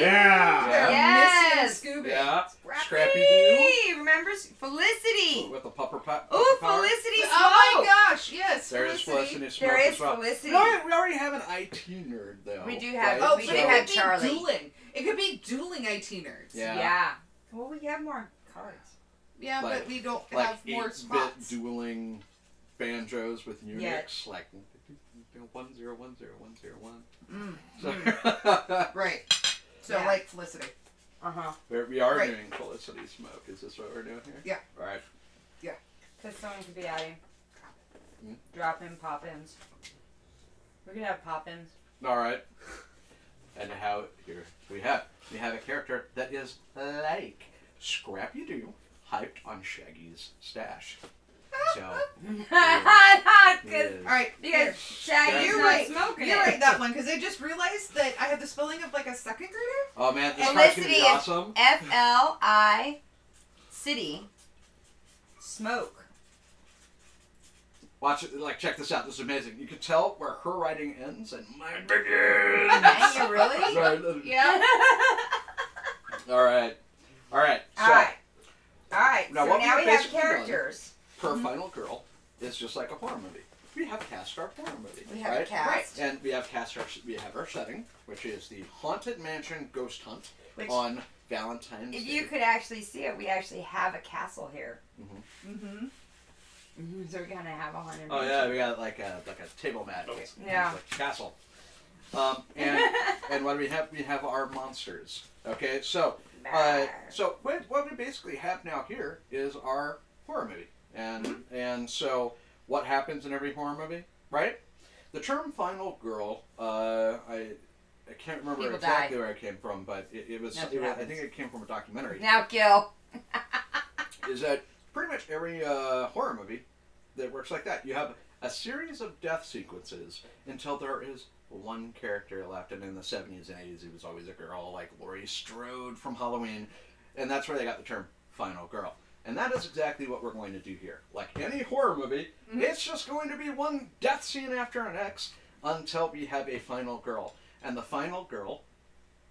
yeah. They're Yes. missing Scooby. Yeah. Scrappy. Scrappy Doo. Remember Felicity? With the pupper pot. Ooh, Felicity Smoke. Oh my gosh, yes. There is Felicity Smoke There is as well. Felicity. No, we already have an IT nerd, though. We do have- right? Oh, We but did it have could be Charlie. dueling. It could be dueling IT nerds. Yeah. Well, we have more cards. Yeah, Like- but we don't Like have more 8-bit spots. dueling banjos with Unix, Yeah. like 1010101. So Right. So Yeah. like Felicity. Uh-huh. we are Right. doing Felicity Smoke. Is this what we're doing here? Yeah. All right. Because someone could be adding. Hmm? Drop-in, pop-ins. We could have pop-ins. All right. And how here we have a character that is like Scrappy Doo, hyped on Shaggy's stash. So Because Alright, because Shaggy's you're not right. smoking You're it. right, that one, because I just realized that I have the spelling of like a second grader. oh man, this card's gonna Felicity be is awesome. F-L-I City Smoke. Watch it. Like, check this out. This is amazing. You can tell where her writing ends and mine begins. Dang, you really? Sorry. Yeah. All right. So, Alright, Now, so what now we've we have basically done- characters. per Final Girl is just like a horror movie. We have cast our horror movie. We have right? a cast. And we have we have our setting, which is the Haunted Mansion Ghost Hunt Which, on Valentine's if Day. you could actually see it, we actually have a castle here. Mm-hmm. So we're going to have a haunted Oh mansion. yeah, we got like a table mat. Yeah. Like a castle. And what do we have? We have our monsters. Okay, so what we basically have now here is our horror movie, and so what happens in every horror movie, right? The term "final girl," I can't remember People exactly die. where it came from, but it was. Nothing I happens. think it came from a documentary. Now kill. Is that pretty much every horror movie that works like that? You have a series of death sequences until there is one character left, and in the 70s and 80s it was always a girl like Laurie Strode from Halloween, and that's where they got the term final girl. And that is exactly what we're going to do here. Like any horror movie, it's just going to be one death scene after the next until we have a final girl. And the final girl,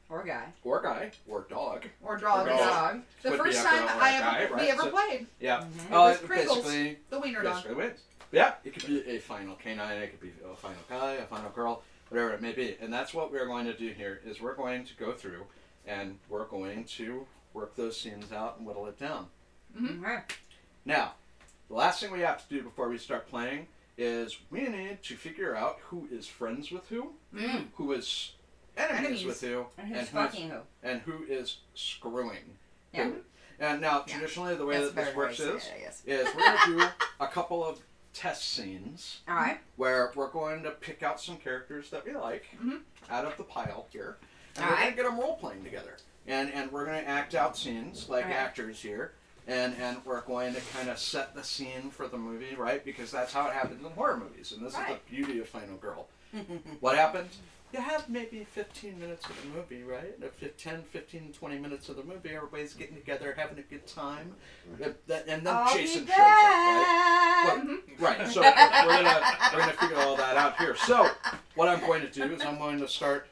Or guy. or guy, or dog. Or dog. Or dog. Dog. The Could be first a time girl or a we guy, right? ever So- played. Yeah. Mhm. It was Pringles. Basically, The wiener dog. basically wins. Yeah, it could be a final canine, it could be a final guy, a final girl, whatever it may be. And that's what we're going to do here, is we're going to go through and we're going to work those scenes out and whittle it down. Mm-hmm. Now, the last thing we have to do before we start playing is we need to figure out who is friends with who is enemies with who, and who's fucking who. And who is screwing Yeah. who. And now, traditionally, the way That's that this works it, is we're going to do a couple of test scenes. All right. Where we're going to pick out some characters that we like out of the pile here. And All we're right. going to get them role-playing together. And we're going to act out scenes like Okay. actors here. And we're going to kind of set the scene for the movie, right? Because that's how it happens in horror movies. And this is the beauty of Final Girl. What happens? You have maybe 15 minutes of the movie, right? 10, 15, 20 minutes of the movie, everybody's getting together, having a good time. And then Jason shows up, right? Well, right, so we're gonna figure all that out here. So, what I'm going to do is I'm going to start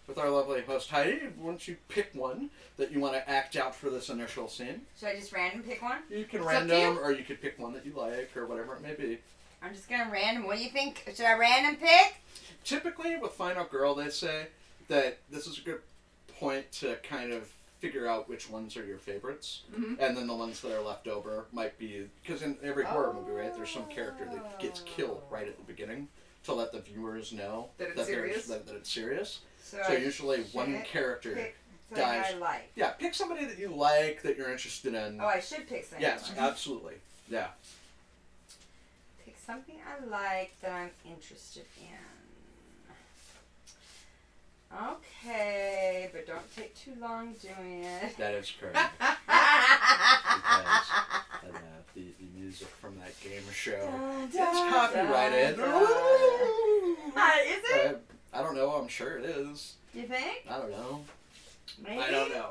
with our lovely host, Heidi. Once you pick one that you want to act out for this initial scene. Should I just random pick one? You can It's up to random, you. or you could pick one that you like, or whatever it may be. I'm just gonna random. What do you think? Should I random pick? Typically, with Final Girl, they say that this is a good point to kind of figure out which ones are your favorites, and then the ones that are left over might be, because in every horror movie, right, there's some character that gets killed right at the beginning to let the viewers know That it's serious? that it's serious. So So usually one character pick dies. something I like. Yeah, pick somebody that you like, that you're interested in. Oh, I should pick something. Yes, absolutely. Yeah. Pick something I like that I'm interested in. Okay, but don't take too long doing it. That is correct. Because the music from that game show is copyrighted. Is it? I don't know. I'm sure it is. You think? I don't know. Maybe? I don't know.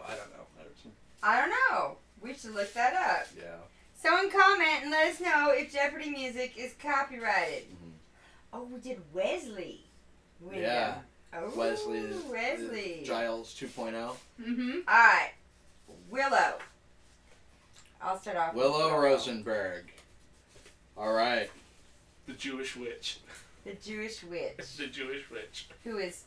I don't know. We should look that up. Yeah. Someone comment and let us know if Jeopardy music is copyrighted. Oh, we did Wesley. Yeah. Oh, Wesley. Giles 2.0. Alright. Willow. I'll start off Willow with Rosenberg. All right. The Jewish witch. The Jewish witch. The Jewish witch. Who is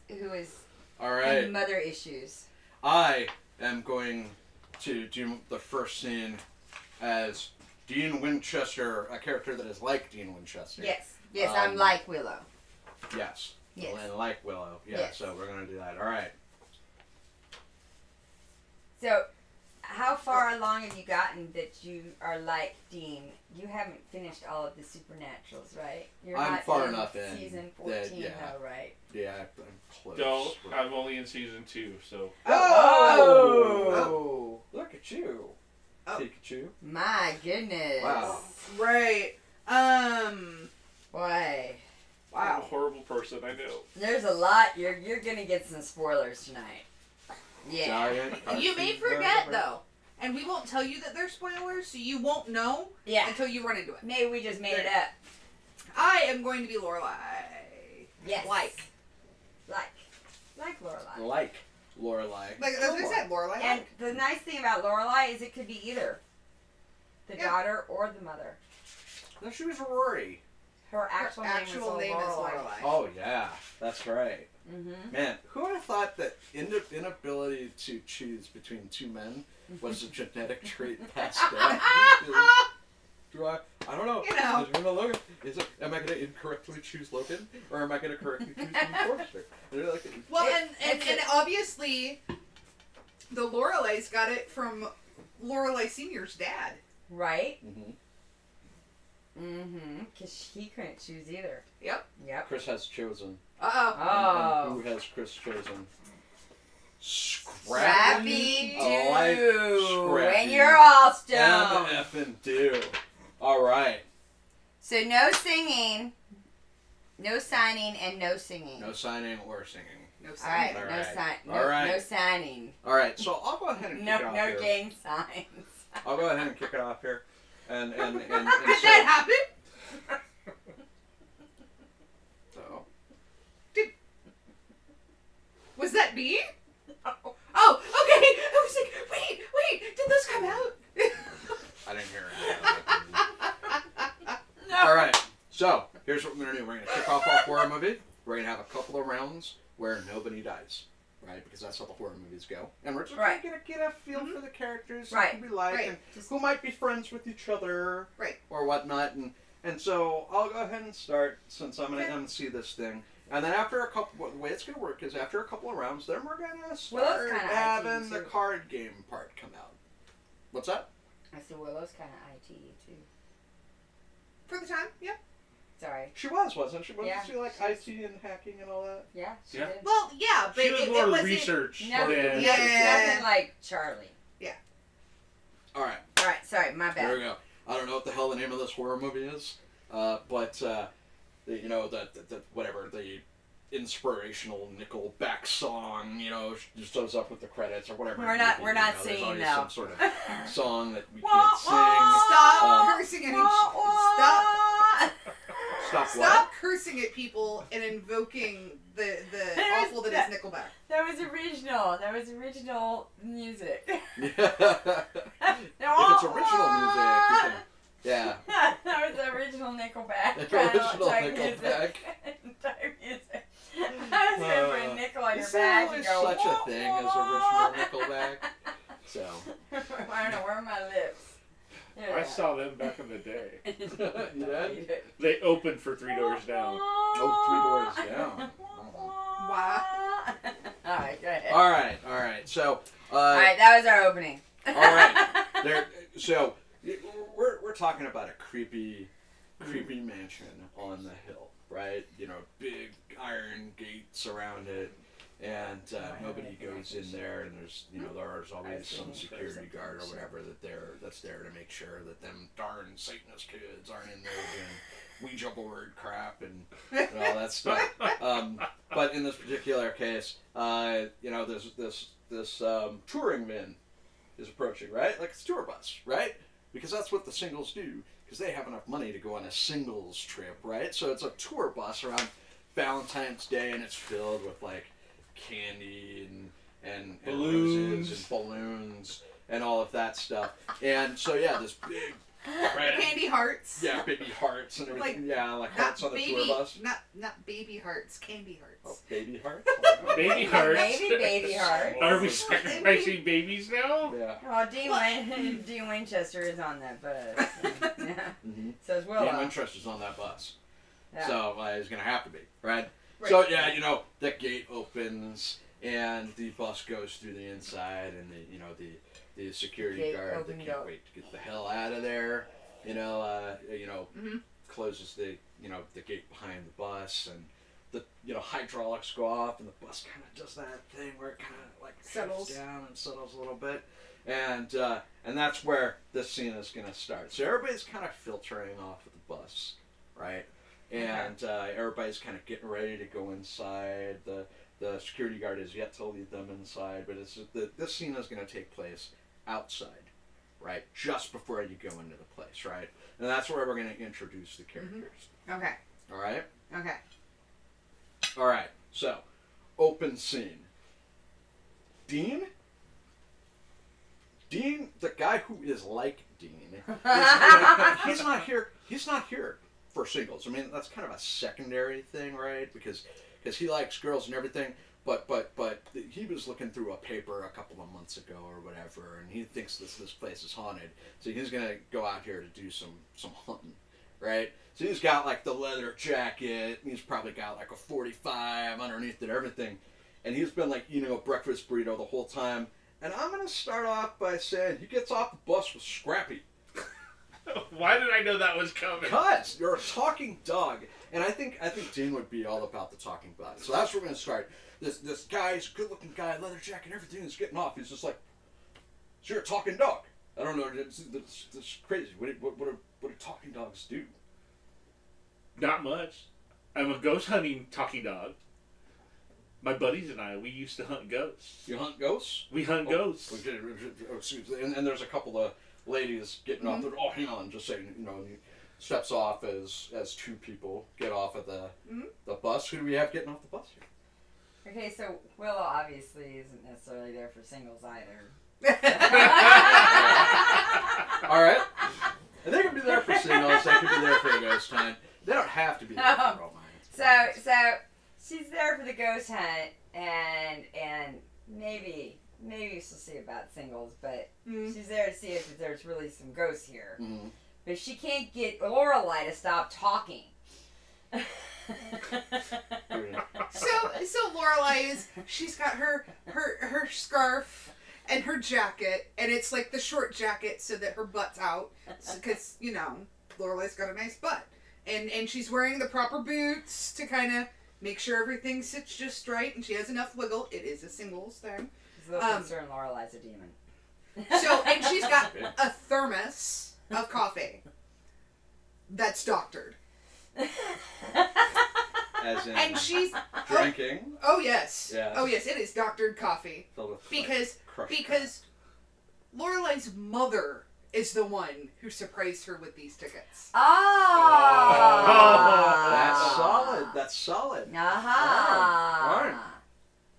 All right. in mother issues. I am going to do the first scene as Dean Winchester, a character that is like Dean Winchester. Yes. Yes, I'm like Willow. Yes. Yes. And like Willow. Yeah, Yes. so we're going to do that. All right. So, how far along have you gotten that you are like Dean? You haven't finished all of the Supernaturals, right? You're I'm not far enough in season that, 14 though, right? Yeah, I'm close. No, I'm only in season 2, so. Oh! Look at you. Oh. Pikachu. My goodness. Wow. Right. Boy. I'm a horrible person, I know. There's a lot. You're gonna get some spoilers tonight. Yeah. Giant You may forget, though. And we won't tell you that they're spoilers, so you won't know Yeah. until you run into it. Maybe we just made it up. I am going to be Lorelai. Yes. Like Lorelai. Like Lorelai. Like, that's what I said, Lorelai. And the nice thing about Lorelai is it could be either the Yeah. daughter or the mother. No, she was Rory. Her actual, name is Lorelai. Oh, yeah. That's right. Mm-hmm. Man, who would have thought that inability to choose between two men was a genetic trait passed down? I don't know. You know. Is it Logan? Am I going to incorrectly choose Logan? Or am I going to correctly choose Dean Forrester? Well, and obviously, the Lorelai's got it from Lorelai Sr.'s dad. Right? Mm-hmm. Mm-hmm. Because he couldn't choose either. Yep. Chris has chosen. Uh-oh. Oh. Who has Chris chosen? Scrappy I like Doo. Scrappy. And you're all stoned. effing do. All right. So no singing, no signing, and no singing. No signing or singing. No All right. All No right. sign. All right. No signing. All right. So I'll go ahead and kick it off No here. gang signs. I'll go ahead and kick it off here. And Did so, that happen? so Was that me? Oh, okay. I was like, wait, did those come out? I didn't hear it. All right. So here's here's what we're going to do. We're going to kick off our horror movie. We're going to have a couple of rounds where nobody dies. Right? Because that's how the horror movies go. And we're just going to get a feel for the characters. Right. Who we like. And who might be friends with each other. Right. Or whatnot. And so I'll go ahead and start since I'm going to MC this thing. And then after a couple, the way it's going to work is after a couple of rounds, then we're going to start having the card game part come out. What's that? I said Willow's kind of ITE too. For the time, yeah. Sorry. She wasn't she? Wasn't Yeah, she like IT and hacking and all that? Yeah, she Yeah. did. Well, yeah, but She was more it wasn't research. Nothing, than- nothing like Charlie. All right. All right, sorry, my bad. There we go. I don't know what the hell the name of this horror movie is, but you know the whatever the inspirational Nickelback song, you know, just shows up with the credits or whatever. We're not singing now. Some sort of song that we can't sing. Stop cursing at each. Stop what? Stop cursing at people and invoking the awful that is Nickelback. That was original. That was original music. Yeah. If it's original music, you can, yeah. That was the original Nickelback. Original type Nickelback. Type music. I was going to put a nickel on your Is back there and go, such a thing as original Nickelback? So. I don't know, where are my lips? I saw them back in the day. You did? They opened for Three Doors Down. Oh, 3 Doors Down. Wow. Alright, go ahead. Alright. So, Alright, that was our opening. alright. So, we're talking about a creepy mansion on the hill, right? You know, big iron gates around it. And nobody goes in there, and there's there's always some security guard or whatever that's there to make sure that them darn Satanist kids aren't in there doing Ouija board crap and all that stuff. But in this particular case, this touring man is approaching, right? Like it's a tour bus, right? Because that's what the singles do, because they have enough money to go on a singles trip, right? So it's a tour bus around Valentine's Day, and it's filled with like candy and balloons. roses and balloons and all of that stuff. And so this big Candy hearts. Yeah, baby hearts and everything. Like hearts on the baby, tour bus. Not baby hearts, candy hearts. Oh, baby hearts? Baby hearts. Maybe baby hearts. Are we sacrificing babies now? Yeah. Well, Dean Winchester is on that bus. Yeah. Mm-hmm. So is Willow. Dean Winchester's on that bus. Yeah. So he's going to have to be, right? Right. So, the gate opens and the bus goes through the inside, and the security Gate guard that opened can't up. wait to get the hell out of there, closes the gate behind the bus, and the hydraulics go off, and the bus kind of does that thing where it kind of like Settles down and settles a little bit, and that's where this scene is going to start. So everybody's kind of filtering off of the bus, right? And everybody's kind of getting ready to go inside. The security guard is yet to lead them inside, but this scene is going to take place outside, right? Just before you go into the place, right? And that's where we're going to introduce the characters. Okay. All right? Okay. All right. So, open scene. Dean, the guy who is like Dean, he's not here. He's not here for singles. I mean, that's kind of a secondary thing, right? Because he likes girls and everything, but he was looking through a paper a couple of months ago or whatever, and he thinks this place is haunted. So he's gonna go out here to do some hunting, right? So he's got like the leather jacket, and he's probably got like a 45 underneath it, everything, and he's been like eating a breakfast burrito the whole time. And I'm gonna start off by saying he gets off the bus with Scrappy. Why did I know that was coming? Because you're a talking dog, and I think Dean would be all about the talking dog. So that's where we're gonna start. This guy's a good-looking guy, leather jacket, everything is getting off. He's just like, so you're a talking dog. I don't know. It's crazy. What do talking dogs do? Not much. I'm a ghost hunting talking dog. My buddies and I, we used to hunt ghosts. You hunt ghosts? We hunt ghosts. Okay. And there's a couple of ladies getting off. Oh, hang on, just saying. He steps off as two people get off of the bus. Who do we have getting off the bus here? Okay, so Willow obviously isn't necessarily there for singles either. All right. And they can be there for singles. They can be there for a ghost time. They don't have to be there about singles, but she's there to see if there's really some ghosts here. Mm-hmm. But she can't get Lorelai to stop talking. So Lorelai she's got her scarf and her jacket, and it's like the short jacket so that her butt's out, because Lorelai's got a nice butt, and she's wearing the proper boots to kind of make sure everything sits just right, and she has enough wiggle. It is a singles thing. She's a little concerned Lorelai's a demon. And she's got a thermos of coffee that's doctored. As in And she's drinking. Oh yes. Yes. Oh yes, it is doctored coffee. Filled with, Because like, crushed Lorelai's mother is the one who surprised her with these tickets. That's solid. That's solid. Aha. Right.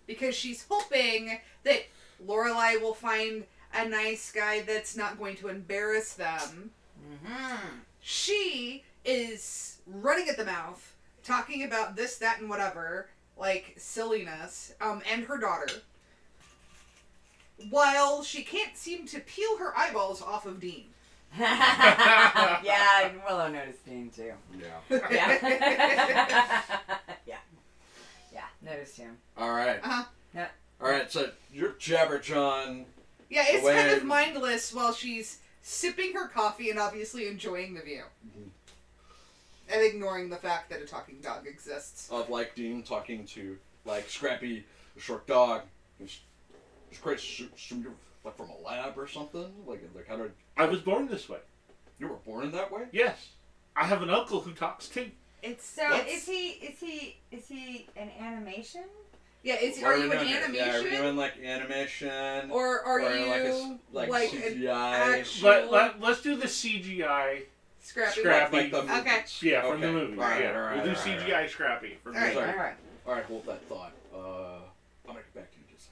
Because she's hoping that Lorelai will find a nice guy that's not going to embarrass them. She is running at the mouth, talking about this, that, and whatever, like silliness, and her daughter, while she can't seem to peel her eyeballs off of Dean. Yeah, Willow noticed Dean too. Yeah. Yeah, noticed him. All right. Yeah. All right. So you're Jabberjawn. Yeah, it's kind of mindless while she's sipping her coffee and obviously enjoying the view. And ignoring the fact that a talking dog exists. Of like Dean talking to like Scrappy, the short dog. It's great. Like from a lab or something. Like how did I was born this way. you were born that way? Yes, I have an uncle who talks too. Is he an animation? Yeah, are you an animation? Yeah, are you doing like animation? Or are you like an CGI? actual Let's do the CGI. Scrappy? Like the movies. Okay. Yeah, from the movie. All right, yeah. all right, We'll do all right, CGI Scrappy from the All movie. right. All right, hold that thought. I'll make it back to you just a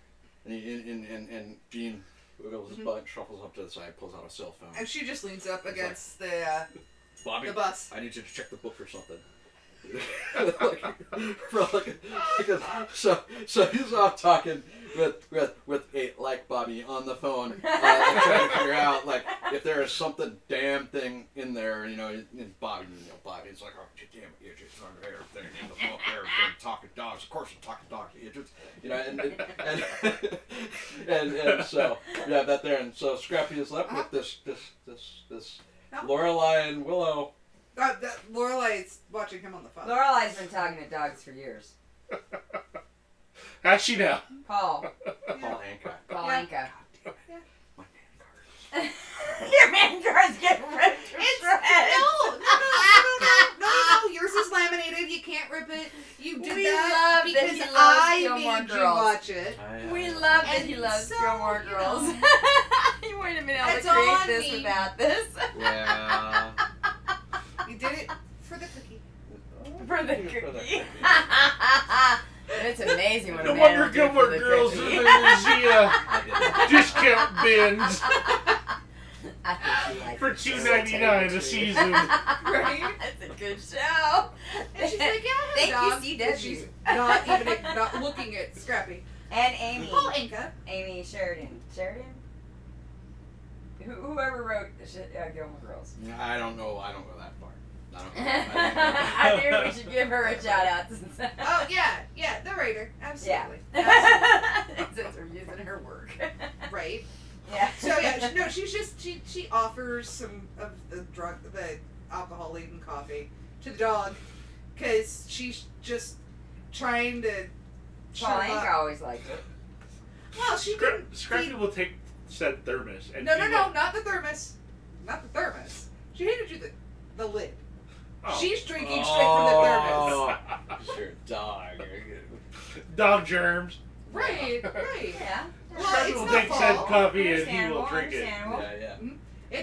second. And Dean wiggles his butt, shuffles up to the side, pulls out a cell phone. And she just leans up against the Bobby, bus. I need you to check the book or something. So he's off talking with a like Bobby on the phone, trying to figure out like if there is something damn thing in there, and Bobby's like, oh damn it, idiots on everything in the book, everything talking dogs, of course I'm talking dogs, idiots, and so yeah, that there, and so Scrappy is left with this Lorelai and Willow. Lorelai's watching him on the phone. Lorelai's been talking to dogs for years. How's she now? Paul Anka. Anka. Yeah. My man card. Your man card's getting ripped to shreds. No. Yours is laminated. You can't rip it. You did We that love that because he loves I Gilmore made Girls. you watch it. We love that And he loves so, Gilmore you Girls. know. You wouldn't have been able That's to create on this me. without this. Yeah. You did it for the cookie. For the cookie. It's amazing when No a man wonder will do Gilmore for the Girls is cookie. in the discount bins I think you like for it, so $2.99 a take season. Right? It's a good show. And she's like, yeah, Thank dog. you, And CW. she's not looking at Scrappy. And Amy. Paul Anka. Amy Sheridan. Whoever wrote Gilmore Girls. I don't go that far. I knew we should give her a shout out. Oh yeah, the writer, absolutely. Since we're using her work. Right. Yeah. So yeah, she offers some of the alcohol laden coffee to the dog, because she's just trying to. Paul Anka always liked it. Well, she didn't. Scrappy will take said thermos and No, not the thermos, not the thermos. She handed you the lid. Oh. She's drinking straight from the thermos. You're a dog. Dog germs. Right. Yeah. Well, Scrappy it's will not take said fall. coffee and he will Understandable, drink it. understandable. Yeah.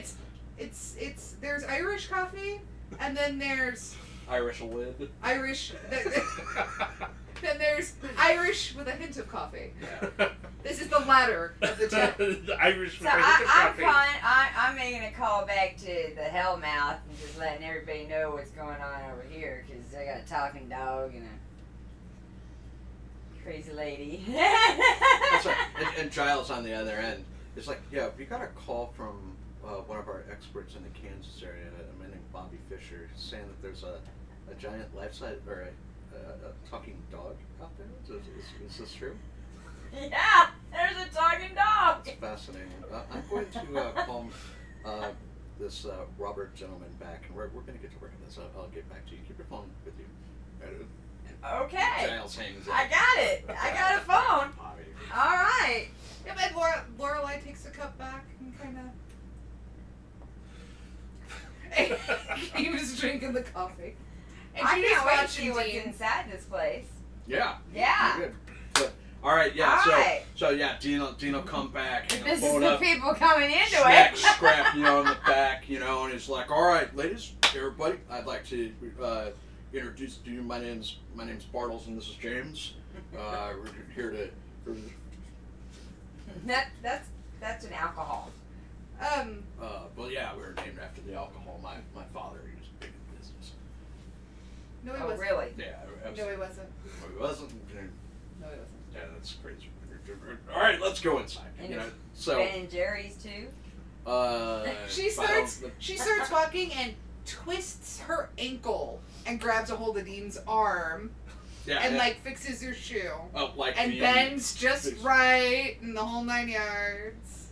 It's there's Irish coffee, and then there's Irish lid. Irish. Then there's Irish with a hint of coffee. Yeah. This is the latter of the two. The Irish So with a hint of coffee. I'm making a call back to the Hellmouth and just letting everybody know what's going on over here, because I got a talking dog and a crazy lady. That's right. And Giles on the other end It's like, yeah, we got a call from one of our experts in the Kansas area, a man named Bobby Fisher, saying that there's a giant life-size, or a talking dog out there. Is this true? Yeah, there's a talking dog. It's fascinating. I'm going to call this Robert gentleman back, and we're going to get to work on this. I'll get back to you. Keep your phone with you. Okay. Giles hangs I got it. I got a phone. All right. Yeah, but Lorelai takes the cup back and kind of. He was drinking the coffee. And I she just can't wait to watching see what's Dean. inside this place. Yeah. Yeah. Good. But, all right. Yeah. All right. So yeah, Dean will come back. This is phone the up, people coming into smack it. Scrap, in the back, and he's like, "All right, ladies, everybody, I'd like to introduce to you. My name's Bartles, and this is James. We're here to." That's an alcohol. Well, yeah, we were named after the alcohol. My father, he was big in business. No, he Oh, wasn't. really? Yeah, No, absolutely. he wasn't. No, he wasn't. No, he wasn't. Yeah, that's crazy. All right, let's go inside. And So Ben and Jerry's too. She starts walking and twists her ankle and grabs a hold of Dean's arm and like fixes her shoe. Oh, like and bends just right and the whole 9 yards.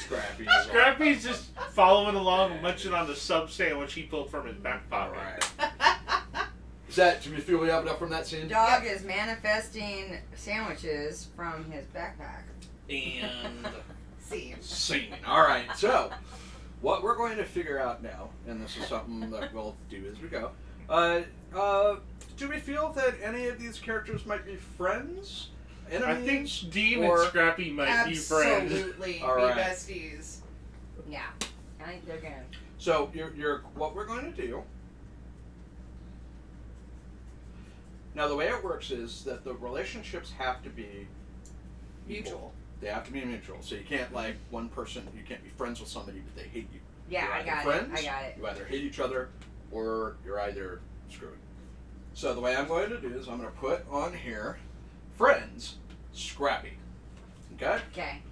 Scrappy's just following along, munching on the sub sandwich he pulled from his back pocket. Is that, do you feel we have enough from that scene? Dog is manifesting sandwiches from his backpack. And scene. All right, so what we're going to figure out now, and this is something that we'll do as we go. Do we feel that any of these characters might be friends? Enemies? I think Dean and Scrappy might be friends. Absolutely, be besties. Yeah, I think they're gonna. So what we're going to do. Now, the way it works is that the relationships have to be mutual. They have to be mutual. So you can't, like, one person, you can't be friends with somebody, but they hate you. Yeah, I got it. You either hate each other, or you're either screwed. So the way I'm going to do is I'm going to put on here, friends, Scrappy. Okay? Okay.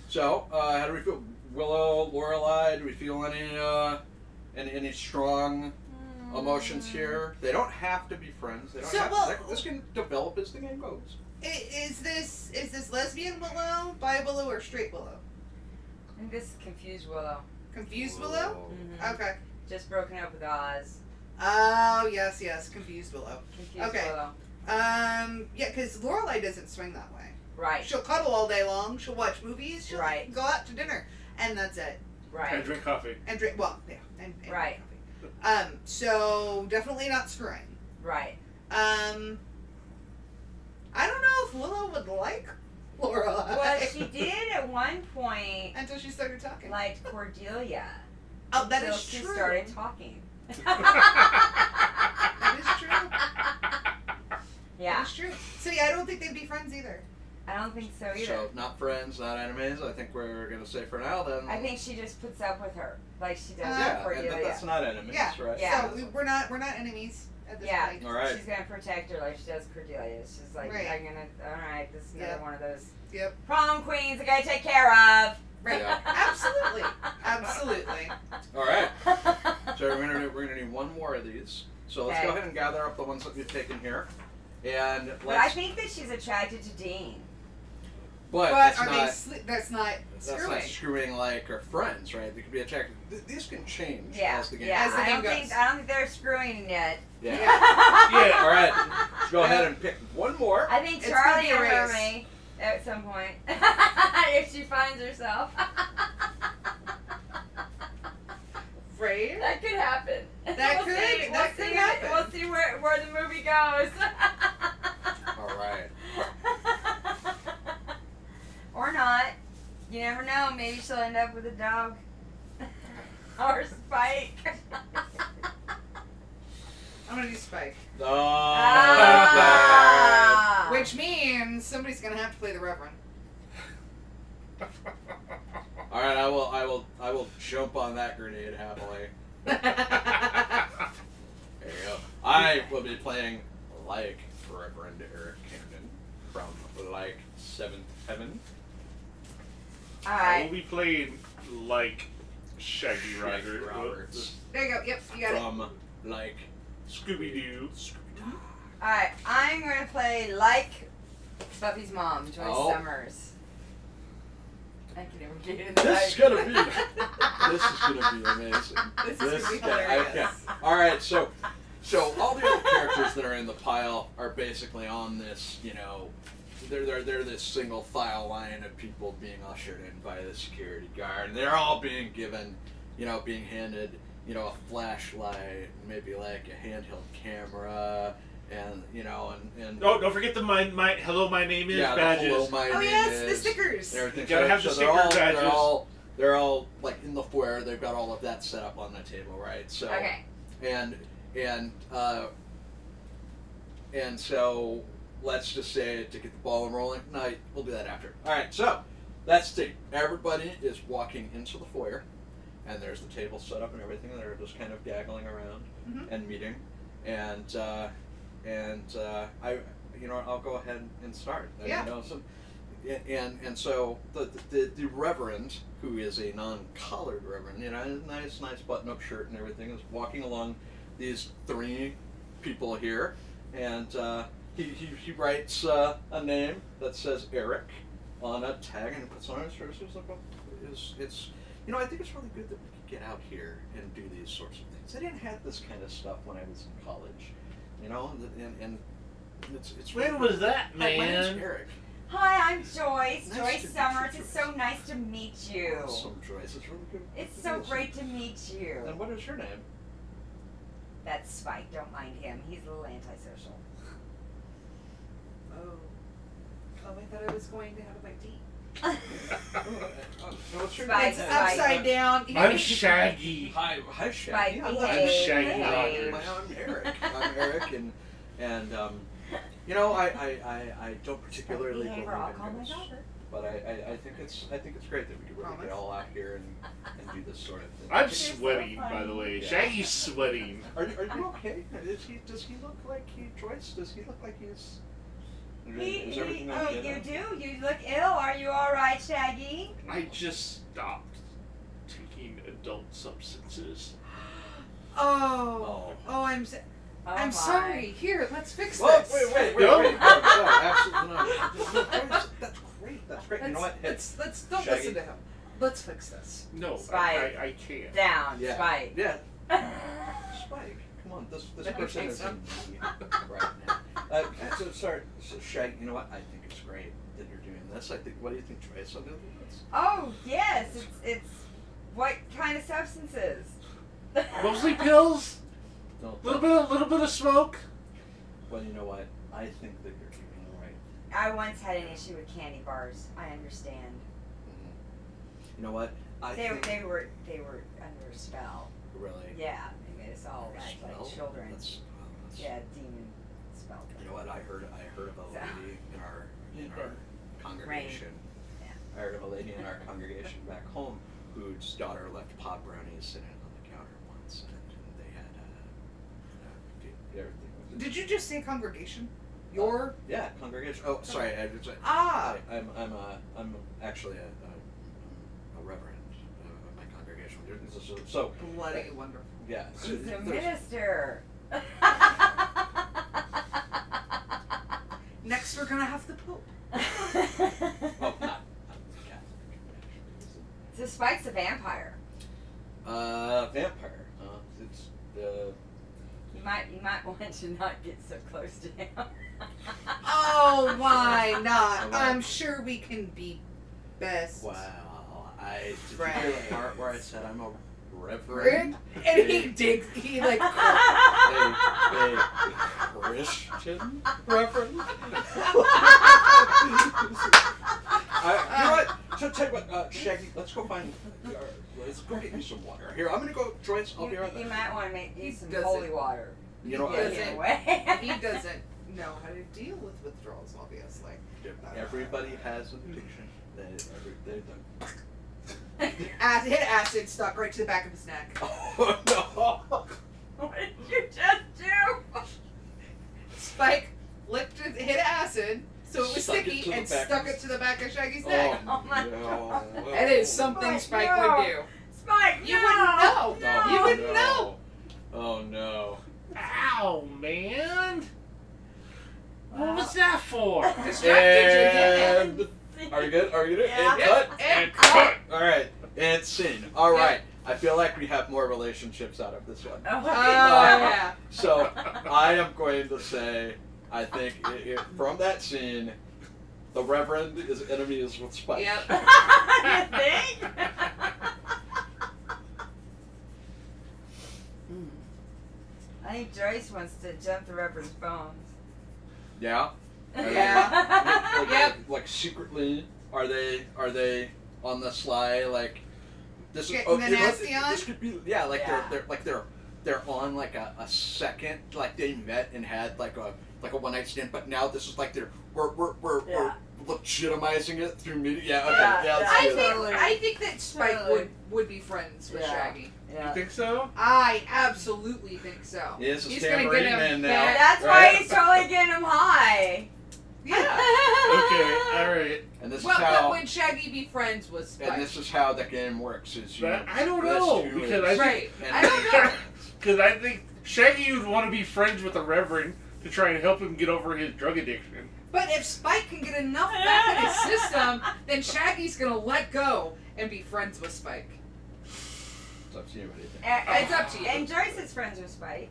So, how do we feel? Willow, Lorelai, do we feel any strong emotions here? They don't have to be friends. They don't have to. This can develop as the game goes. Is this lesbian Willow, bi Willow, or straight Willow? I think this is confused Willow. Confused Willow? Mm-hmm. Okay. Just broken up with Oz. Oh, yes, confused Willow. Confused Willow. Yeah, because Lorelai doesn't swing that way. Right. She'll cuddle all day long. She'll watch movies. She'll go out to dinner, and that's it. Right. And drink coffee. And drink and right. Drink coffee. So definitely not screwing. Right. I don't know if Willow would like Lorelai. Well, she did at one point. Until she started talking. Liked Cordelia. Oh, that is she true. Started talking. That is true. Yeah. That's true. So yeah, I don't think they'd be friends either. I don't think so either. So not friends, not enemies. I think we're gonna say for now then. I think she just puts up with her like she does with Cordelia. And that's not enemies, right? Yeah. So we're not enemies at this point. All right. She's gonna protect her like she does Cordelia. She's like, I'm gonna. All right, this is another one of those. Yep. Prom queens I gotta take care of. Right. Yeah. Absolutely. Absolutely. All right. So we're gonna do one more of these. So let's go ahead and gather up the ones that we've taken here, and let's. But I think that she's attracted to Dean. But that's not screwing. That's not screwing like our friends, right? They could be attracted. These can change as the game goes. As the game goes. I don't think they're screwing yet. Yeah. Yeah. All right. Let's go ahead and pick one more. I think Charlie and her may at some point if she finds herself. Right? That could happen. That could happen. We'll see where the movie goes. All right. Or not. You never know. Maybe she'll end up with a dog. Or Spike. I'm gonna do Spike. Oh. Which means somebody's gonna have to play the Reverend. All right, I will jump on that grenade happily. There you go. I will be playing like Reverend Eric Camden from like Seventh Heaven. All I right. will be playing like Shaggy Ryder. Roberts. There you go. Yep, you got it. From, like, Scooby-Doo. All right. I'm going to play like Buffy's mom, Joyce Summers. I can never get it in the This is gonna be. This is gonna be amazing. This is gonna be I hilarious. can't. All right, so all the other characters that are in the pile are basically on this. You know, they're this single file line of people being ushered in by the security guard, and they're all being given, you know, being handed, you know, a flashlight, maybe like a handheld camera. And you know, and Oh, don't forget the my hello, my name is badges. Hello, my Oh name yes, the is, stickers. everything. You gotta have the sticker badges. They're all like in the foyer. They've got all of that set up on the table, right? So Okay. and so let's just say to get the ball rolling. No, we'll do that after. All right. So that's the everybody is walking into the foyer, and there's the table set up and everything. And they're just kind of gaggling around and meeting, and I, you know, I'll go ahead and start. Yeah. You know, and so the reverend, who is a non-collared reverend, you know, nice button-up shirt and everything, is walking along these three people here, and he writes a name that says Eric on a tag and he puts on his shirt. So it's like, well, it's you know, I think it's really good that we could get out here and do these sorts of things. I didn't have this kind of stuff when I was in college. You know, and it's When really was that, Hi, my name's man? Eric. Hi, I'm Joyce. Nice to Joyce meet Summers. you, It's Joyce. so nice to meet you. Awesome, Joyce. It's really good. It's to so meet you. great to meet you. And what is your name? That's Spike. Don't mind him. He's a little antisocial. Oh, I thought I was going to have my tea. What's your Spike, name? It's upside down. I'm Shaggy. Hi, Spike, Shaggy. I'm behave. Shaggy behave. Rogers. I'm Eric. I'm Eric, and you know, I don't particularly Behave believe or I'll in call my ghosts, daughter. but I think it's great that we could really get all out here and do this sort of thing. I'm so sweating, funny. by the way. Yeah. Shaggy's sweating. Are you okay? Does he look like Joyce? Does he look like he's? Is everything Oh, okay you now? do? You look ill. Are you all right, Shaggy? I just stopped taking adult substances. Oh, I'm Oh, I'm my. sorry. Here, let's fix Whoa, this. wait. No. No, absolutely not. That's great. You know what? Let's don't Shaggy. listen to him. Let's fix this. No, Spike. I can't. Down, Yeah. Spike. Yeah. Spike, come on. This Let me person take is in some. need right now. So sorry, so Shaggy. You know what? I think it's great that you're doing this. I think. What do you think, Trace? I'll do this. Oh, yes. It's what kind of substances? Mostly pills. No, Little bit of smoke. well, you know what? I think that you're doing it right. I once had an issue with candy bars. I understand. You know what? They were under a spell. Really. Yeah, they made us all act Spell? like children. That's Yeah, demon spell. You know what? I heard of a lady in our congregation. Yeah. I heard of a lady in our congregation back home whose daughter left pot brownies sitting on the counter once, and they had everything. Did you just say congregation? Yeah, congregation. Oh, sorry. I'm actually a reverend of my congregation. So Bloody wonderful. yeah. So He's a there's- minister. Next, we're gonna have the Pope. Oh, not Catholic. So Spike's a vampire. Vampire. It's You might want to not get so close to him. Oh, why not? I'm sure we can be best. wow. Did you hear Right. the part where I said I'm a reverend? And he digs. He like. A Christian reverend? You know what? So tell you what, Shaggy, let's go find. Let's go get you some water. Here, I'm gonna go. Joyce, I'll be right You back. might want to make He use some doesn't. holy water. You know, He Get doesn't. it away. He doesn't know how to deal with withdrawals, obviously. everybody has an addiction. They don't. Hit acid stuck right to the back of his neck. Oh no! What did you just do? Spike hit acid, So it was Stuck it sticky to the and back stuck of it his- to the back of Shaggy's neck. Oh my no. That is something Spike, Spike no. would do. Spike, You wouldn't know. No, You wouldn't no. know. Oh no. Ow, man. What was that for? Distracted you, didn't it? And are you good? Are you good? Yeah. And cut. And cut. All right. And scene. All right. I feel like we have more relationships out of this one. Oh, yeah. So I am going to say, I think from that scene, the Reverend is enemies with Spike. Yep. You think? I think Joyce wants to jump the Reverend's bones. Yeah. Yeah. Like, Yep. like secretly, are they on the sly? Like this Getting is the okay, nasty on? This could be like Yeah. they're on like a second, like they met and had like a one night stand, but now this is like we're Yeah. legitimizing it through media. Yeah, okay, Yeah, yeah, let's I do think that. Totally. I think that Spike Totally. would be friends with Yeah. Shaggy. You Yeah. think so? I absolutely think so. He is a He's gonna get tambourine him man now. back. That's why Right. he's totally getting him high. Yeah. Okay, alright. And this Well, is but how when Shaggy be friends with Spike. and this is how the game works. Is you But I don't this know, two because is I think- Right. and I don't know. Because I think Shaggy would want to be friends with the Reverend to try and help him get over his drug addiction. But if Spike can get enough back in his system, then Shaggy's gonna let go and be friends with Spike. It's up to you. What do you think? It's up to you. And Joyce is friends with Spike.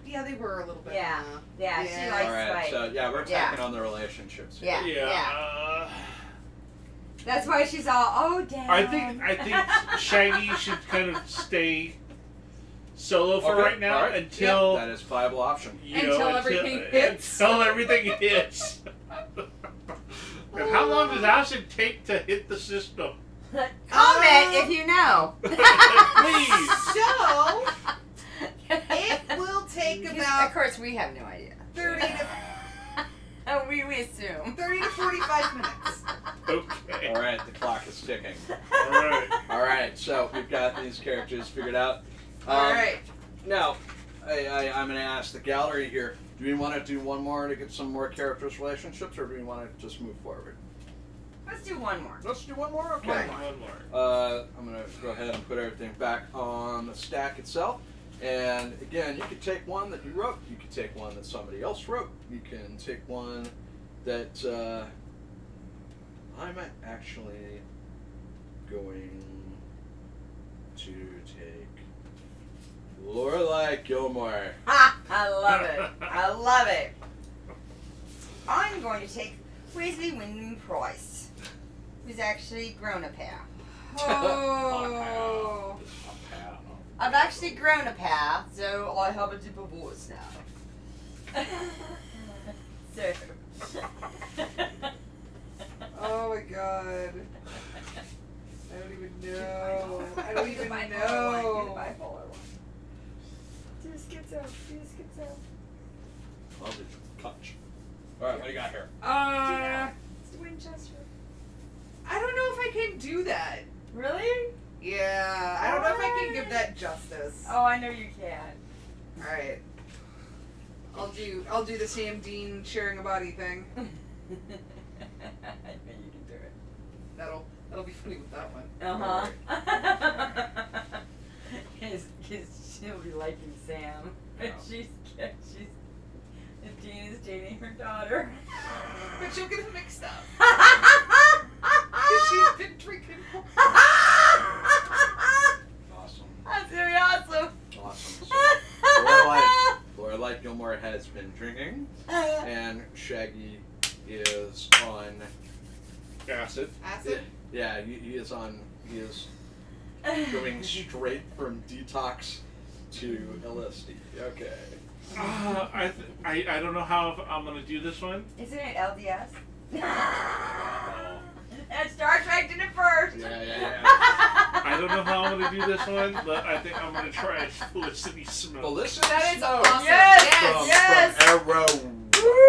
Yeah, they were a little bit. Yeah. Yeah, she Yeah. likes All right, Spike. so yeah, we're Yeah. taking on the relationships. Yeah. Yeah. That's why she's all, oh damn. I think Shaggy should kind of stay solo for Okay, right now all right. until That is a viable option. you Until know, everything hits. Until everything hits. And how long does acid take to hit the system? Comment if you know. Please. So it will take Of about course, we have no idea. 30 to we assume. 30 to 45 minutes. Okay. All right, the clock is ticking. All right. All right, so we've got these characters figured out. All right. Now, I'm going to ask the gallery here. Do we want to do one more to get some more characters' relationships, or do we want to just move forward? Let's do one more. Let's do one more. Okay. One more. I'm going to go ahead and put everything back on the stack itself. And again, you could take one that you wrote. You could take one that somebody else wrote. You can take one that I'm actually going to take Lorelai Gilmore. Ha! I love it. I love it. I'm going to take Weasley Wyndham Price, who's actually grown a pair. Oh. I've actually grown a pair, so I have a divorce now. So. Oh my god. I don't even know. I don't even Do the know. bipolar one. Do schizo. Do schizo. I'll do Clutch. All right, what do you got here? It's Winchester. I don't know if I can do that. Really? Yeah, I don't know if I can give that justice. Oh, I know you can. All right. I'll do the Sam Dean sharing a body thing. I think you can do it. That'll be funny with that one. Uh-huh. Because she'll be liking Sam. But she's if Dean is dating her daughter. But she'll get them mixed up. Because she's been drinking. Awesome. That's very awesome. Awesome. So, Lorelai Gilmore has been drinking, and Shaggy is on Acid. Acid? Yeah, he is going straight from detox to LSD. Okay. I don't know how I'm gonna do this one. Isn't it LDS? And Star Trek did it first. Yeah. I don't know how I'm gonna do this one, but I think I'm gonna try Felicity Smoke. Felicity That is Smoke awesome. Yes, from Arrow.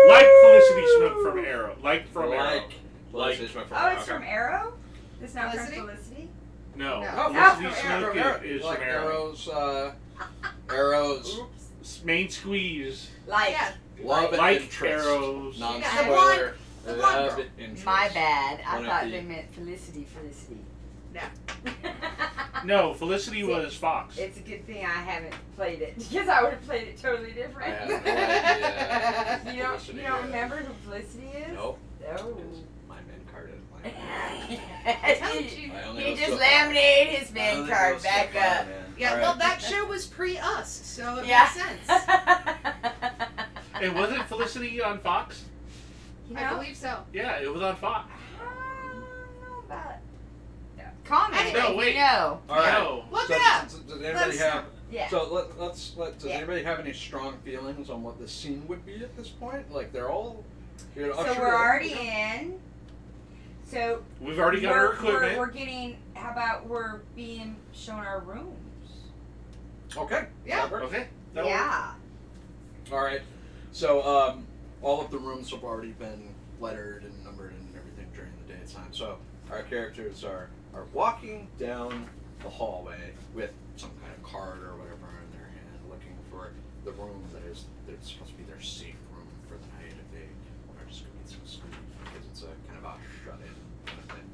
Like Felicity Smoke from Arrow. Like from Arrow. Felicity Smoke from Oh, Arrow. it's from Arrow? It's not Felicity? from Felicity? No. No. Felicity Oh, Smoke Arrow. is Like from Arrow. Arrow's. Main squeeze. Like. Yeah. Love Like interest. arrows. Non-spoiler. The blonde Love girl. interest. My bad. I One of thought the- they meant Felicity. No. No, Felicity was Fox. It's a good thing I haven't played it because I would have played it totally I different. have no idea. You Felicity, don't remember who Felicity is? Nope. No. My men card is my he I only he know just so far. laminated his I man only card know so back far, up. man. Yeah, All well, right. that show was pre-us, so it Yeah. makes sense. And wasn't Felicity on Fox? You I know? believe so. Yeah, it was on Fox. I don't know about it. Comment Anyway, if wait. you know. All right. No. Look So it up. Does anybody Let's- have? Yeah. So let's does Yeah. anybody have any strong feelings on what the scene would be at this point? Like they're all. So we're already in. So We've already got our equipment. We're getting. How about we're being shown our rooms? Okay. Yeah. that works. Okay. That works. Yeah. All right. So all of the rooms have already been lettered and numbered and everything during the daytime. So our characters are walking down the hallway with some kind of card or whatever in their hand, looking for the room that's supposed to be their safe room for the night if they are just going to get some sleep because it's a kind of a shut-in kind of thing.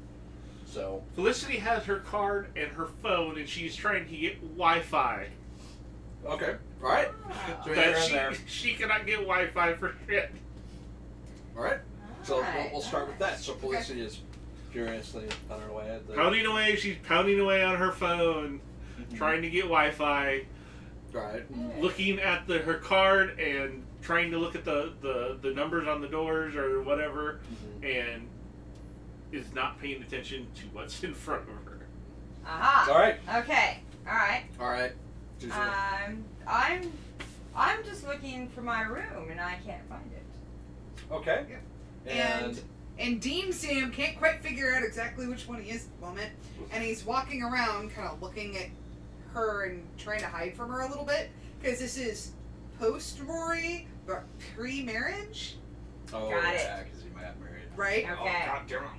So Felicity has her card and her phone, and she's trying to get Wi-Fi. okay, all right. So That you're in there. she cannot get Wi-Fi for shit. All right. So Alright, we'll start with that. alright. So Felicity is furiously pounding away at the. Pounding away, she's pounding away on her phone, trying to get Wi-Fi, Right. looking at her card and trying to look at the numbers on the doors or whatever, and is not paying attention to what's in front of her. Aha. All right. Okay. All right. All right. I'm just looking for my room and I can't find it. Okay. And Dean Sam can't quite figure out exactly which one he is at the moment, and he's walking around kind of looking at her and trying to hide from her a little bit, because this is post-Rory, but pre-marriage, Oh, Got it. yeah, because he might have married. right? Okay. Oh, God damn it.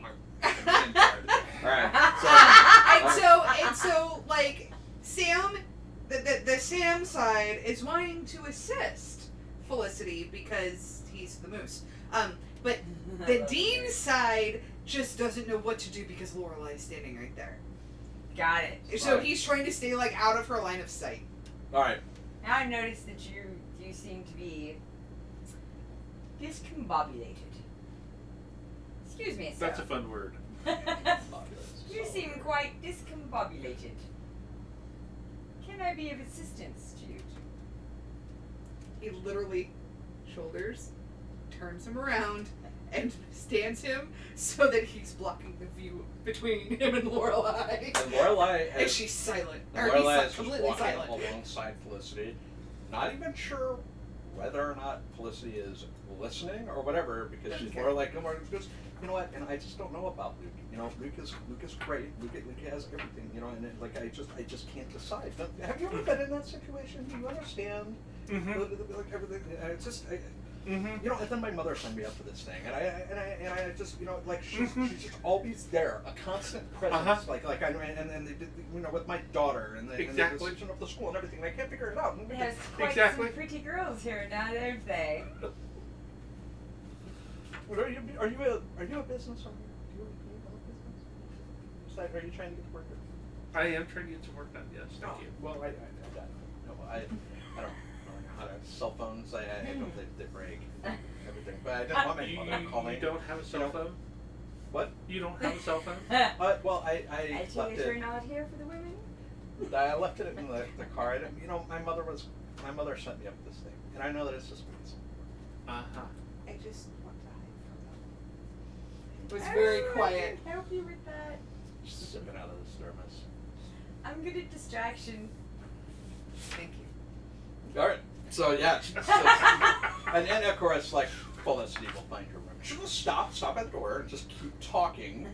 All right. And so, like, Sam, the Sam side is wanting to assist Felicity because he's the moose. But the Dean side just doesn't know what to do because Lorelai is standing right there. Got it. So Right. he's trying to stay, like, out of her line of sight. All right. Now I noticed that you seem to be discombobulated. Excuse me, sir. That's a fun word. You seem quite discombobulated. Can I be of assistance to you? He literally shoulders, turns him around, and stands him so that he's blocking the view between him and Lorelai. And Lorelai And has. she's silent. And Or he's Lorelai is just completely walking silent. alongside Felicity, not even sure whether or not Felicity is listening or whatever, because she's Okay. more like, just, you know what? And I just don't know about Luke. You know, Luke is great. Luke has everything. You know, and like I just can't decide. Have you ever been in that situation? Do you understand? Mm-hmm. Like everything. It's just. Mm-hmm. You know, and then my mother signed me up for this thing, and I just, you know, like she's just always there, a constant presence, Uh-huh. like I know, and they did, you know, with my daughter and the Exactly. decision of the school and everything, and I can't figure it out. There's quite Exactly. some pretty girls here now, there's they. Are you a business owner? Do you own a business? Are you trying to get to work? I am trying to get some work done. Yes, thank you. Well, I don't know how to cell phones. I know they break everything, but I didn't want my mother to call me. You don't have a cell phone? What? You don't have a cell phone? Well, I I take left it you're it. not here for the women? I left it in the car. I didn't, you know, my mother sent me up this thing, and I know that it's just me. Uh-huh. I just want to hide from them. It was very quiet. I can help you with that. Just sipping out of this thermos. I'm good at distraction. Thank you. All right. So yeah, and of course, like Felicity will find her room. She will stop at the door, and just keep talking,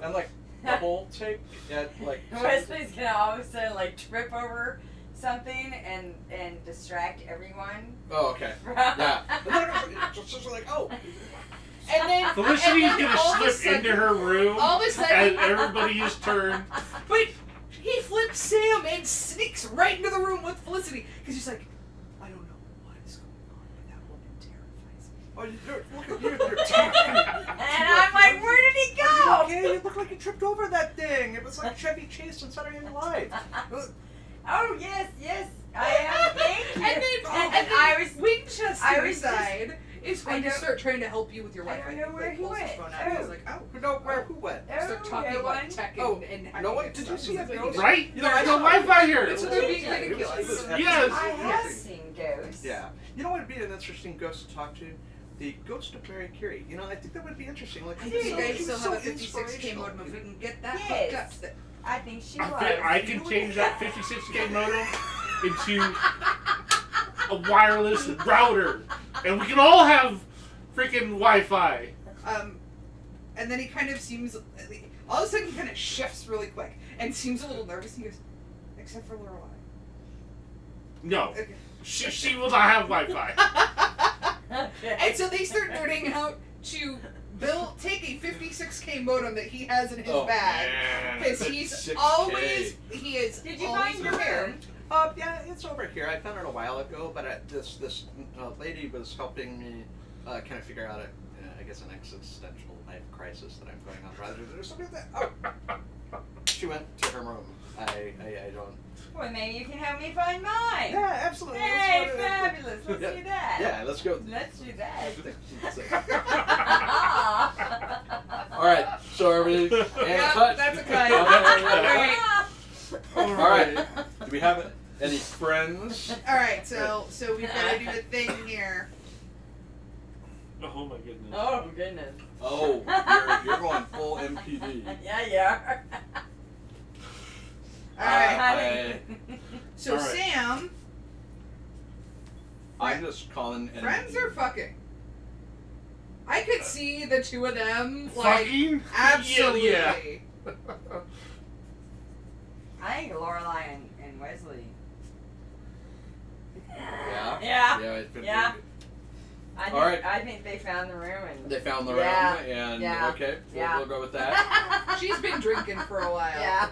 and like double take at like. Wesley's gonna all of a sudden like trip over something and distract everyone. Oh, okay. Yeah. Just like, oh. And then Felicity's and then gonna all of a slip sudden- into her room all of a as sudden- everybody is turned. But he flips Sam and sneaks right into the room with Felicity because he's like, I don't know what is going on, but that woman Oh, look at you. And I'm like, where did he go? Okay, you look like you tripped over that thing. It was like Chevy Chase on Saturday Night Live. Oh, yes, I am. Thank you. And then I was Winchester side is going to don't- start trying to help you with your I Wi-Fi. don't know where Like, he pulls his went. phone out and he's like, oh. Who went? Start talking no about one. tech and hacking No one? and Did you stuff. see a video? Right? You know, There's no Wi-Fi here. It's They're being yeah, it was- ridiculous. Yes. I have seen ghosts. Yeah. You know what would be an interesting ghost to talk to? The ghost of Mary Curie. You know, I think that would be interesting. Like, I think you guys she was still have so a 56K inspirational. modem if we can get that Yes. hooked up. I think she I was. bet I can change that 56K modem into a wireless router, and we can all have freaking Wi-Fi. And then he kind of seems, all of a sudden he kind of shifts really quick and seems a little nervous. He goes, except for Lorelai. No, Okay. she will not have Wi-Fi. And so they start nerding out to take a 56K modem that he has in his bag. Because he's 56K. always, Did you always find your prepared. room? Yeah, it's over here. I found it a while ago, but this lady was helping me kind of figure out I guess an existential life crisis that I'm going on. Rather than there's something that she went to her room. I don't. Well, maybe you can help me find mine. Yeah, absolutely. Hey, Let's go to- fabulous. Let's yeah. do that. Yeah, let's go. Let's do that. All right, so are we? And Yep, cut. that's a cut. Okay. Alright. All right. Do we have any friends? Alright, so we've got to do a thing here. Oh my goodness. Oh, goodness. Oh, you're going full MPD. Yeah, you are. Alright. So All right. Sam, I'm just calling. friends are fucking. I could see the two of them, Fucking? absolutely. Yeah. I think Lorelai and Wesley. Yeah. Yeah. Yeah. It could Yeah. be. All right. I think they found the room and. They found the Yeah. room, and Yeah. okay, Yeah. we'll go with that. She's been drinking for a while. Yeah.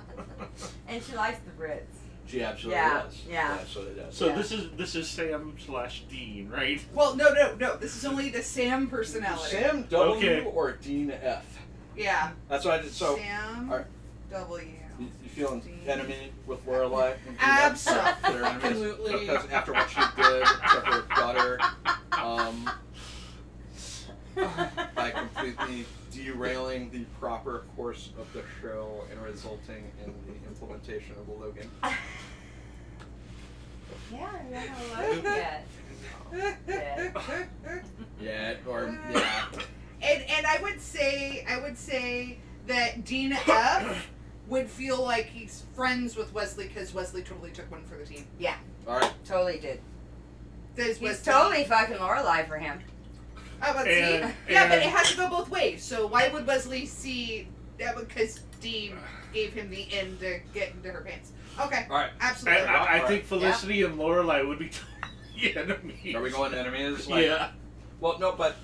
And she likes the Brits. She absolutely Yeah, does. yeah. She absolutely does. So Yeah. this is Sam/Dean, right? Well, no. This is only the Sam personality. Sam W Okay. or Dean F. Yeah. That's what I did. So, Sam are- W. you feeling Dean. enemy with Lorelai? and Dean F? They're enemies? Absolutely. Because after what she did to her daughter, by completely derailing the proper course of the show and resulting in the implementation of Logan. Yeah, we haven't looked yet. Yeah, or yeah. And I would say that Dean F would feel like he's friends with Wesley because Wesley totally took one for the team. Yeah, All right. totally did. Does He's Wesley? totally fucking Lorelai for him. Oh, but And- see, yeah, but and- it has to go both ways. So why would Wesley see that? Because Dean gave him the end to get into her pants. Okay, All right. absolutely. And I Alright. think Felicity and Lorelai would be enemies. Are we going enemies? Like, Yeah. Well, no, but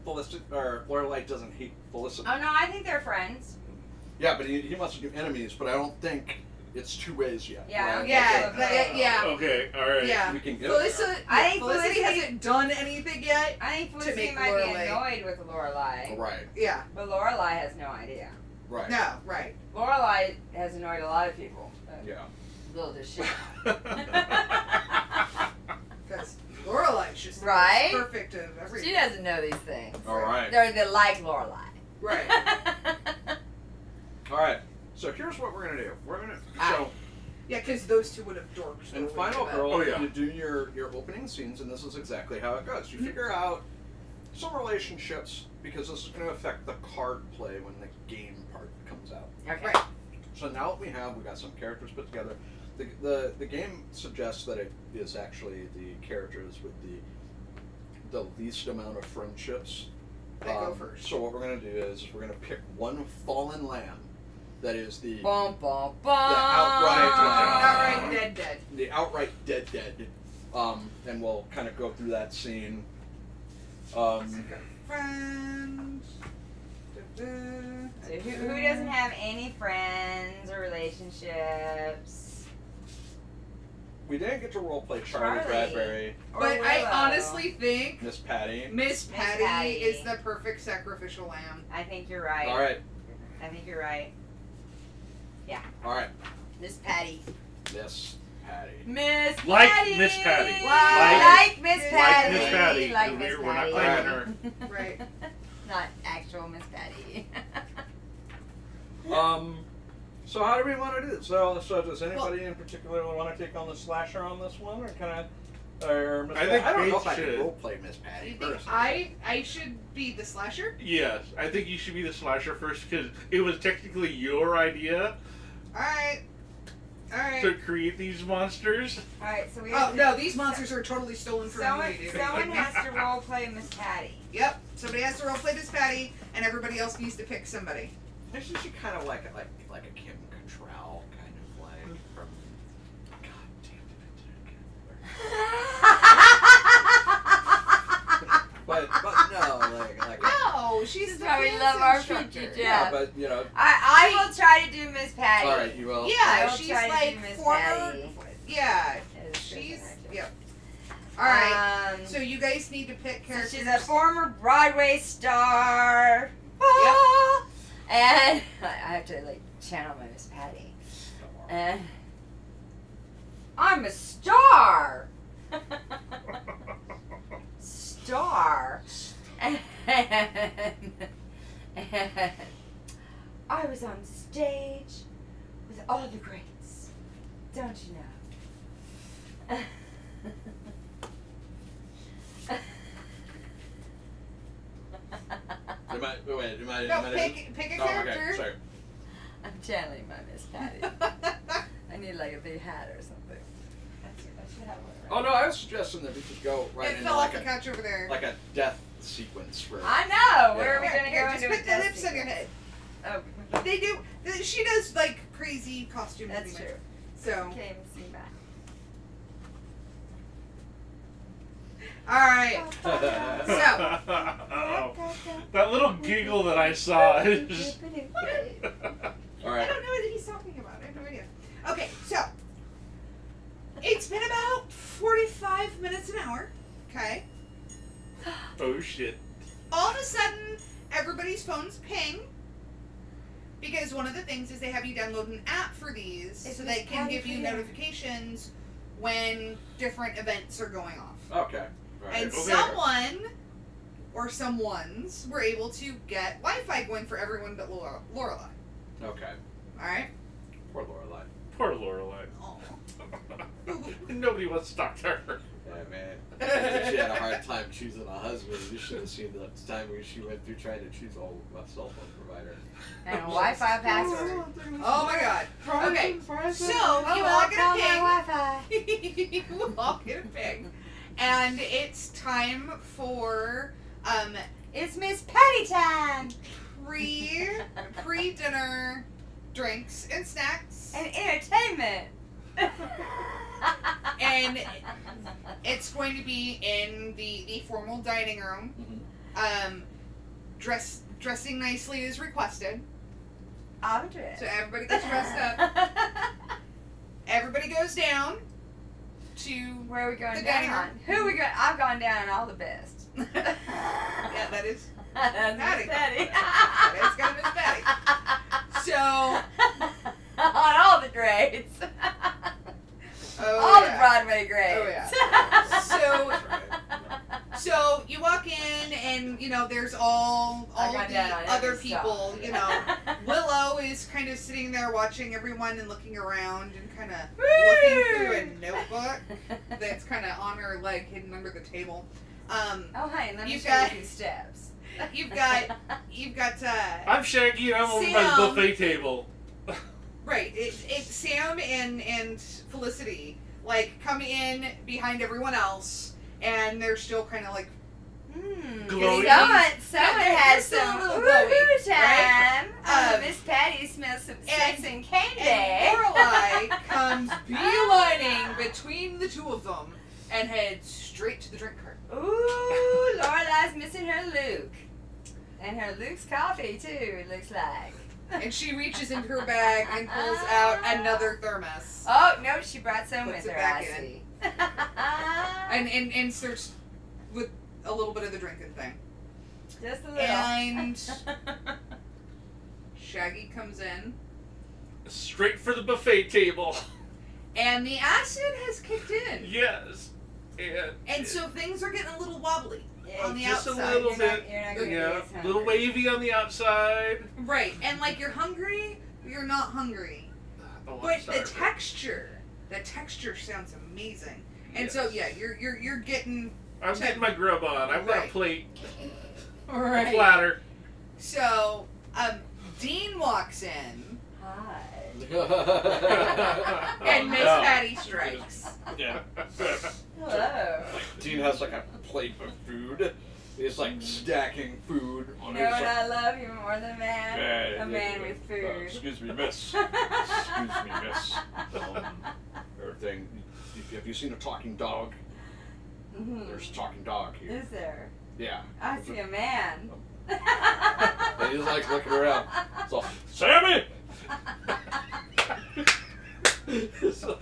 Felicity or Lorelai doesn't hate Felicity. Oh no, I think they're friends. Yeah, but he wants to do enemies, but I don't think it's two ways yet. Yeah, right? Yeah, Okay. yeah, Okay. All right. yeah. We can get Felicity, I think Felicity Felicity- hasn't done anything yet. I think To Felicity make might Lorelai- be annoyed with Lorelai, Right. Yeah, but Lorelai has no idea. Right. no, right. Lorelai has annoyed a lot of people. Yeah. Little does she. Because Lorelai's just Right? perfect of everything. She doesn't know these things. All right. They're like Lorelai. Right. All right. So here's what we're gonna do. We're gonna so Yeah, because those two would have dorked. in totally Final into that. Girl, Oh, yeah. you do your opening scenes, and this is exactly how it goes. You figure out some relationships because this is going to affect the card play when the game part comes out. Okay. Right. So now what we got some characters put together. The game suggests that it is actually the characters with the least amount of friendships. They go first. So what we're going to do is we're going to pick one fallen lamb that is the Bum, bum, bum. Outright dead. the outright dead, and we'll kind of go through that scene. Friends. So who doesn't have any friends or relationships? we didn't get to roleplay Charlie Bradbury. Or But I Willow. honestly think Miss Patty. Miss Patty Patty. is the perfect sacrificial lamb. I think you're right. All right. I think you're right. All right. Miss Patty. Miss Patty. Miss Like Patty. Miss Patty. Like Miss Patty. Miss Patty. Like Miss We're not Patty. claiming her. Right. Not actual Miss Patty. So how do we want to do this? So does anybody in particular want to take on the slasher on this one, or can I? Or Miss I Patty? think I don't know Faith if I can should. roleplay Miss Patty You think personally. I should be the slasher? Yes, I think you should be the slasher first because it was technically your idea Alright. Alright. to create these monsters. Alright, so we Oh, have no, these monsters are totally stolen from someone, me, dude. someone has to role play Miss Patty. Yep. Somebody has to roleplay Miss Patty, and everybody else needs to pick somebody. This is kind of like a Kim Cattrall kind of like from. God damn it! But no, like No, she's This is the why we dance love our instructor. future yeah, Jeff. but you know. I will try to do Miss Patty. All right, you will. I Yeah, will she's try to like do Miss former. Patty. Yeah, As she's. Kristen Yep. All right. Um, So you guys need to pick so characters. she's a former Broadway star. Ah! And I have to like channel my Miss Patty. And I'm a star. Star. And I was on stage with all the greats. Don't you know? No, pick a character. Okay, sorry. I'm channeling my Miss Patty. I need like a big hat or something. I should have one. Oh no, I was suggesting that we could go right It into fell off like the couch over there. a death sequence for. I know. Yeah. Where are we Here, gonna here, go just into put a the death lips on your head. sequence? Oh, They do. She does like crazy costumes. that's anyway. true. So, Can't even see that. all right. That little giggle that I saw is. All I right. don't know what he's talking about. I have no idea. Okay, so it's been about 45 minutes an hour. Okay. Oh shit. All of a sudden, everybody's phones ping. Because one of the things is they have you download an app for these It's so Miss they can Patty give you Freer. notifications when different events are going off. Okay. Right. And Okay. someone or someones were able to get Wi-Fi going for everyone but Lorelai. Okay. Alright? Poor Lorelai. Poor Lorelai. Oh. Nobody wants to talk to her. Yeah, man. She had a hard time choosing a husband. You should have seen the time when she went through trying to choose a cell phone provider. And a Wi-Fi password. Oh my god. Okay, so you all get a ping. You all get a ping. And it's time for It's Miss Patty time. pre-dinner drinks and snacks. And entertainment. And it's going to be in the formal dining room. Mm-hmm. Dressing nicely is requested. I'm dressed. So everybody gets dressed up. Everybody goes down to Where are we going the down dining on? room. Who are we going? I've gone down on all the best. Yeah, that is That's Patty. Miss Patty. That is gonna Miss Patty. So on all the grades. oh, all yeah. the Broadway grades. Oh, yeah. So so you walk in and you know there's all I've of gone the down on other every people, song. you know. Willow is kind of sitting there watching everyone and looking around and kind of Woo! looking through a notebook that's kind of on her leg hidden under the table. Oh, hey, let me You've show got- you a few steps. You've got I'm Shaggy and I'm over by the Sam. buffet table. right. It's Sam and Felicity like come in behind everyone else, and they're still kind of like Glowy. Someone they're has still a some little woohoo glowy, time. right? Miss Patty smells some sex and candy. and Lorelai comes beelining between the two of them and heads straight to the drink cart. Ooh, Lorelai's missing her Luke. And her Luke's coffee, too, it looks like. And she reaches into her bag and pulls out another thermos. Oh, no, she brought some Puts with it her, back I in. see. And starts with a little bit of the drinking thing. Just a little. And Shaggy comes in. Straight for the buffet table. And the acid has kicked in. Yes. And so things are getting a little wobbly on the just outside. a little You're not bit. gonna be Yeah, as a little hungry. wavy on the outside. Right. And like you're hungry, you're not hungry. Oh, I'm But sorry. the texture sounds amazing. And so Yes. yeah, you're getting I'm getting my grub on. I've got a Right. plate, right. platter. So Dean walks in Hi. and Miss No. Patty strikes. Yeah. Hello. Dean has like a plate of food. He's like stacking food You on know his what I love you more than a man? Yeah, A man with food. excuse me, miss. Excuse me, miss. Everything. Have you seen a talking dog? Mhm. There's a talking dog here. Is there? Yeah. I see a man. And he's like looking around. So, Sammy! Sam!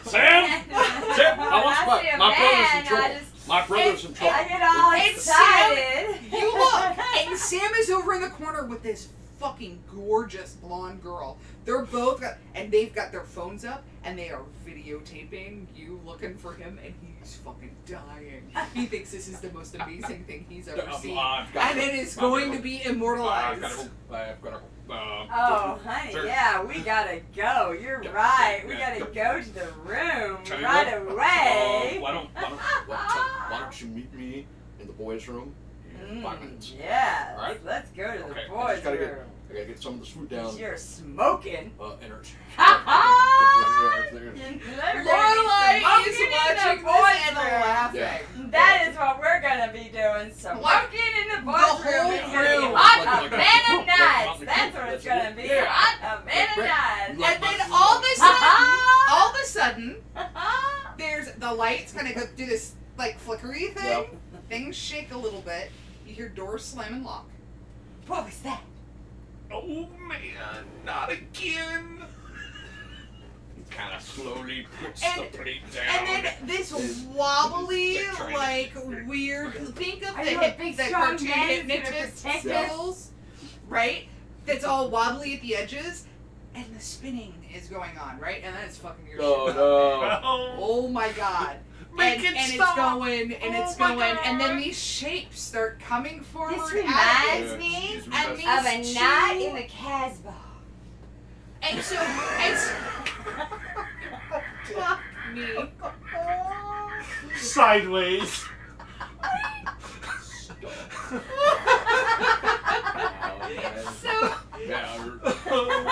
Sam! I want I see a my brother's in man, trouble. I just- My brother's in trouble. I get all And excited. You look, and Sam is over in the corner with this fucking gorgeous blonde girl. They're both they've got their phones up, and they are videotaping you looking for him, and he's fucking dying. He thinks this is the most amazing thing he's ever seen, and it is going to be immortalized. I've got to Oh, honey, yeah, we gotta go. You're right. We gotta go to the room right away. Why don't you meet me in the boys' room in 5 minutes? Yes. All right? Let's go to the Okay, I boys' just gotta room. I gotta get some of this food down. You're smoking. Energy. Lorelai is watching this and laughing. Yeah. That is what we're gonna be doing. Smoking in the boys' the room. whole It's gonna be room. hot Like- Havana nights. That's what it's gonna be. Yeah. Hot Havana nights. And then all of a sudden, there's the lights kind of go do this like flickery thing. Yep. Things shake a little bit. You hear doors slam and lock. What was that? Oh man, not again. Kind of slowly puts And- the plate down. And then this wobbly, Just trying to- like weird. Think of Are the you a big, the strong cartoon man who's gonna hypnotist protect us? skills, right? That's all wobbly at the edges, and the spinning is going on, right? And that's fucking your Oh shit. no. Oh my god. Make and it and stop. it's going, and it's Oh my going, and then God. these shapes start coming forward. This out of reminds it. me And of these a night two- in the Casbah. And so, it's fuck me. Sideways.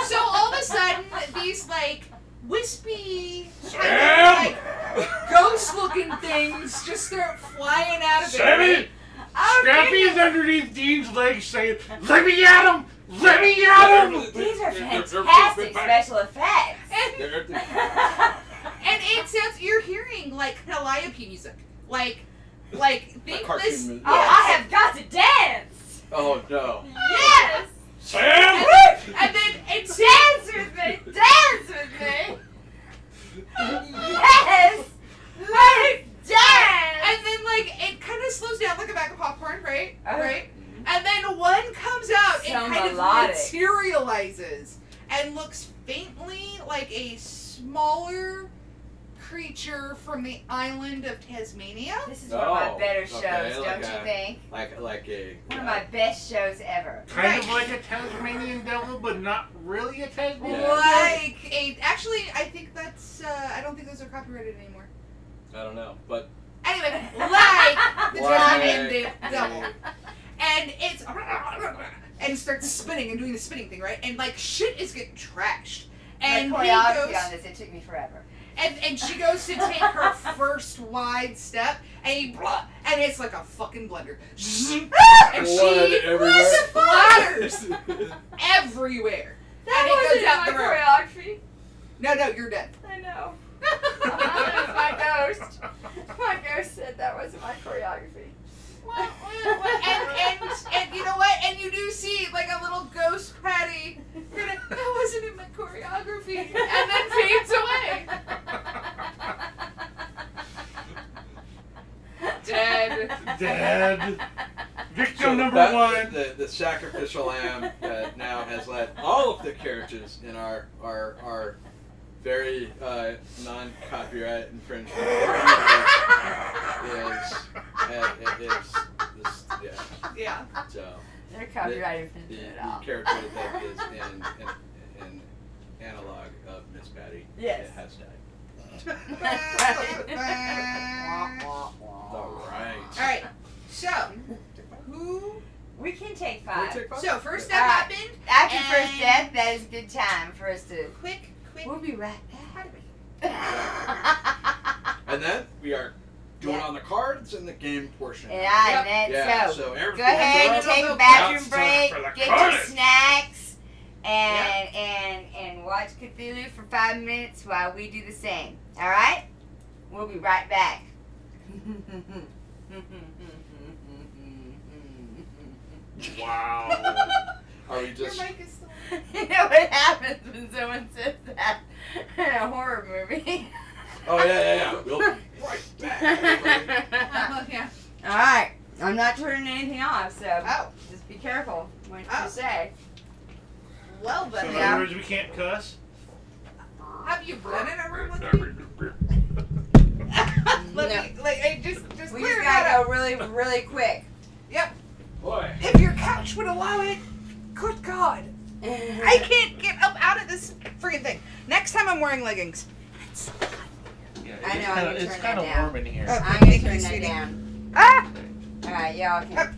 So all of a sudden, these like wispy, Sam! like ghost-looking things just start flying out of it. Sammy! Oh, Scrappy's underneath Dean's legs saying, "Let me at him! Let me at him!" These are They're fantastic special effects. And it sounds you're hearing like Calliope music, like think cartoon this. music. Oh, I have got to dance. Oh no. Yes. Sam! And then it's Dance with me. Dance with me. Yes. Let's dance. and then like it kind of slows down like a bag of popcorn, right? Uh-huh. Right. And then one comes out So and kind melodic. of materializes and looks faintly like a smaller creature from the island of Tasmania. This is one of my Oh, better shows, okay, don't like you a- think? Like a. One of my best shows ever. Kind of like a Tasmanian devil, but not really a Tasmanian devil. Like actually, I think that's I don't think those are copyrighted anymore. I don't know, but. Anyway, like the Tasmanian Like- devil, and it's and starts spinning and doing the spinning thing, right? And like shit is getting trashed. And My he choreography goes, on this, it took me forever. and she goes to take her first wide step, and and it's like a fucking blender. And Blood she everywhere. splatters everywhere. That And it wasn't goes out my the room. choreography. No, you're dead. I know. That was my ghost. My ghost said that wasn't my choreography. and you know what? And you do see like a little ghost Patty That wasn't in my choreography. And then fades away. Dead. Victim So number that- one. The sacrificial lamb that now has led all of the characters in our very non-copyright infringement is Yeah. So They're copyrighted. the character that is in analog of Miss Patty Yes. has died. All All right. All right. So, who? We can take Can we 5. take 5? So first step All right. happened. After and first death, that is a good time for us to. Quick. We'll be right How do we? back. And then we are doing Yeah. on the cards in the game portion. Yeah, Yep. let's So go. everything. Go ahead and Go, take go, a go. bathroom Now it's break, time for the get your carnage. snacks, and watch Cthulhu for 5 minutes while we do the same. All right? We'll be right back. Wow. Are we Your just? mic is still. You know what happens when someone says that in a horror movie? Oh yeah. We'll be right back. Yeah. All right. I'm not turning anything off, so Oh. just be careful what Oh. you say. Well, So then. in Yeah. other words, we can't cuss. Have you been in a room with me? Let No. me, I just We clear just that gotta up. go really quick. Yep. Boy. If your couch would allow it, good God. I can't get up out of this freaking thing. Next time I'm wearing leggings. Yeah, I know, I'm gonna it's turn kind that of down. warm in here. Oh. I'm gonna Thank you, turn that sweetie. down. Ah! All right, y'all can.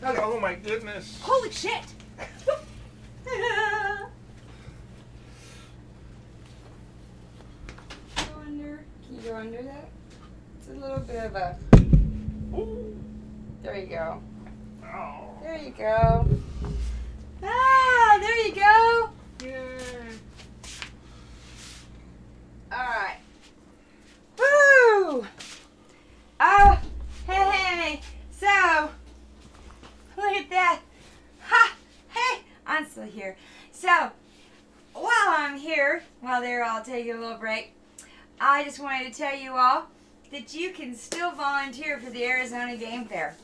Okay. Oh my goodness. Holy shit. Go under. Can you go under that? It's a little bit of a. Ooh. There you go. Oh. There you go. Ah, there you go. Yay. All right. Woo! Oh, hey. So, look at that. Ha! Hey, I'm still here. So, while I'm here, while they're all taking a little break, I just wanted to tell you all that you can still volunteer for the Arizona Game Fair.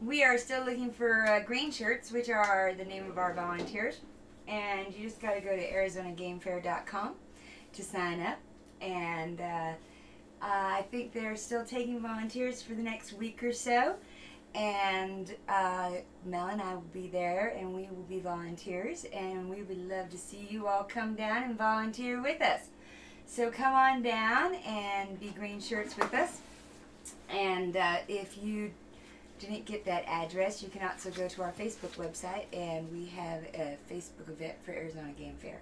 We are still looking for green shirts, which are the name of our volunteers. And you just got to go to ArizonaGameFair.com to sign up. And I think they're still taking volunteers for the next week or so. And Mel and I will be there, and we will be volunteers. And we would love to see you all come down and volunteer with us. So come on down and be green shirts with us. And if you didn't get that address, you can also go to our Facebook website, and we have a Facebook event for Arizona Game Fair.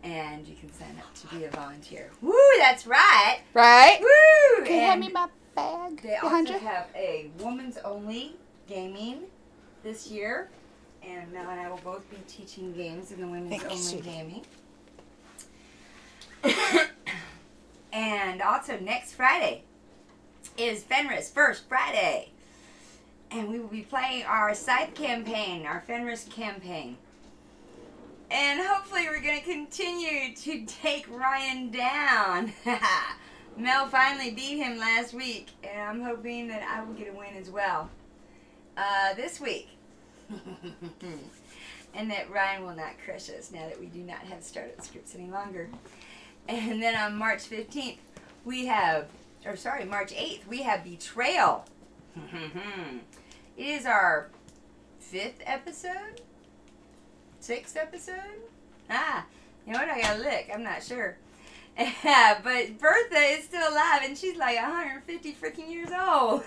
And you can sign up to be a volunteer. Woo, that's right. Right? Woo! Can you hand me And my bag? they behind also you? have a woman's only gaming this year. And Mel and I will both be teaching games in the women's Thank you, only sweetie. gaming. And also next Friday is Fenris First Friday. And we will be playing our Scythe campaign, our Fenris campaign. And hopefully we're going to continue to take Ryan down. Mel finally beat him last week, and I'm hoping that I will get a win as well this week. And that Ryan will not crush us now that we do not have startup scripts any longer. And then on March 15th, we have, or sorry, March 8th, we have Betrayal. It is our 5th episode? 6th episode? You know what? I gotta look. I'm not sure. But Bertha is still alive, and she's like 150 freaking years old.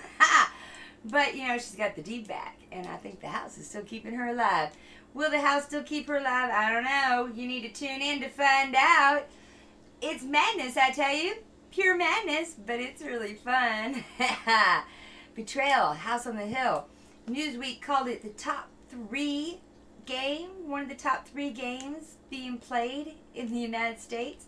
But, you know, she's got the deed back, and I think the house is still keeping her alive. Will the house still keep her alive? I don't know. You need to tune in to find out. It's madness, I tell you. Pure madness, but it's really fun. Betrayal, House on the Hill. Newsweek called it the top 3 game, one of the top 3 games being played in the United States.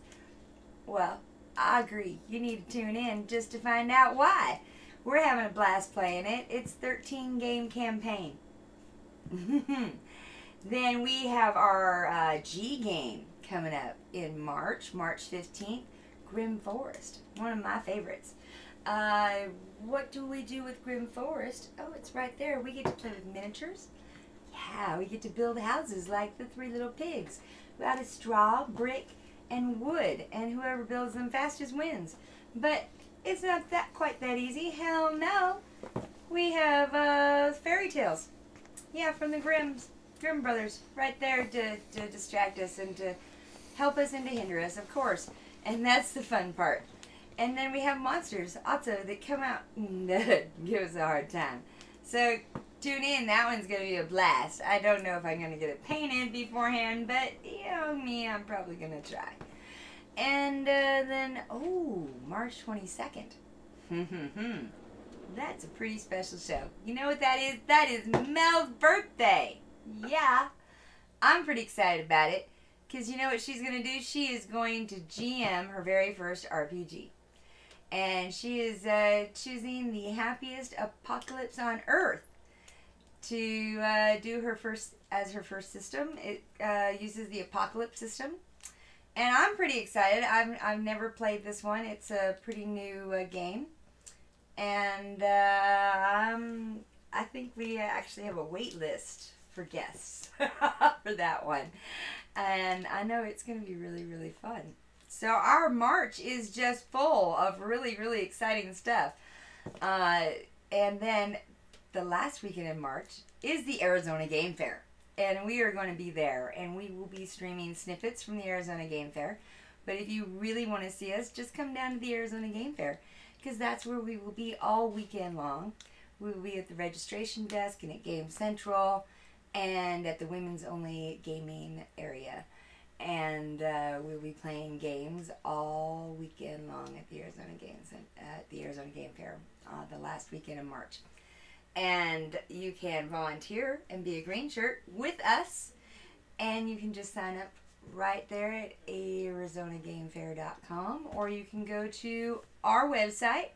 Well, I agree. You need to tune in just to find out why. We're having a blast playing it. It's a 13-game campaign. Then we have our G game coming up in March 15th. Grim Forest, one of my favorites. What do we do with Grim Forest? Oh, it's right there. We get to play with miniatures. Yeah, we get to build houses like the Three Little Pigs out of straw, brick, and wood. And whoever builds them fastest wins. But it's not quite that easy. Hell no. We have fairy tales. Yeah, from the Grimm brothers. Right there to distract us and to help us and to hinder us, of course. And that's the fun part. And then we have monsters also that come out and give us a hard time. So tune in. That one's going to be a blast. I don't know if I'm going to get it painted beforehand, but you know me, I'm probably going to try. And then, oh, March 22nd. That's a pretty special show. You know what that is? That is Mel's birthday. Yeah. I'm pretty excited about it. Because you know what she's going to do? She is going to GM her very first RPG. And she is choosing the happiest apocalypse on Earth to do her first system. It uses the apocalypse system. And I'm pretty excited. I've never played this one. It's a pretty new game. And I think we actually have a wait list for guests for that one. And I know it's going to be really, really fun. So our March is just full of really, really exciting stuff. And then the last weekend in March is the Arizona Game Fair. And we are going to be there. And we will be streaming snippets from the Arizona Game Fair. But if you really want to see us, just come down to the Arizona Game Fair. Because that's where we will be all weekend long. We will be at the registration desk and at Game Central. And at the women's only gaming area. And we'll be playing games all weekend long at the Arizona Game Fair, the last weekend of March. And you can volunteer and be a green shirt with us, and you can just sign up right there at ArizonaGameFair.com, or you can go to our website,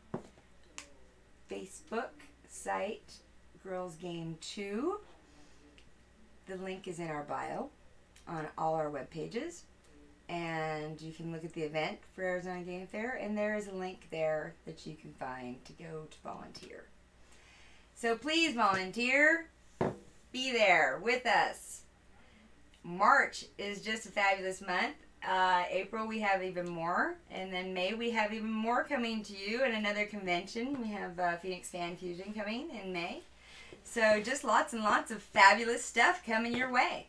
Facebook site, GirlzgameToo. The link is in our bio on all our web pages, and you can look at the event for Arizona Game Fair, and there is a link there that you can find to go to volunteer. So please volunteer, be there with us. March is just a fabulous month. April we have even more, and then May we have even more coming to you at another convention. We have Phoenix Fan Fusion coming in May. So just lots and lots of fabulous stuff coming your way.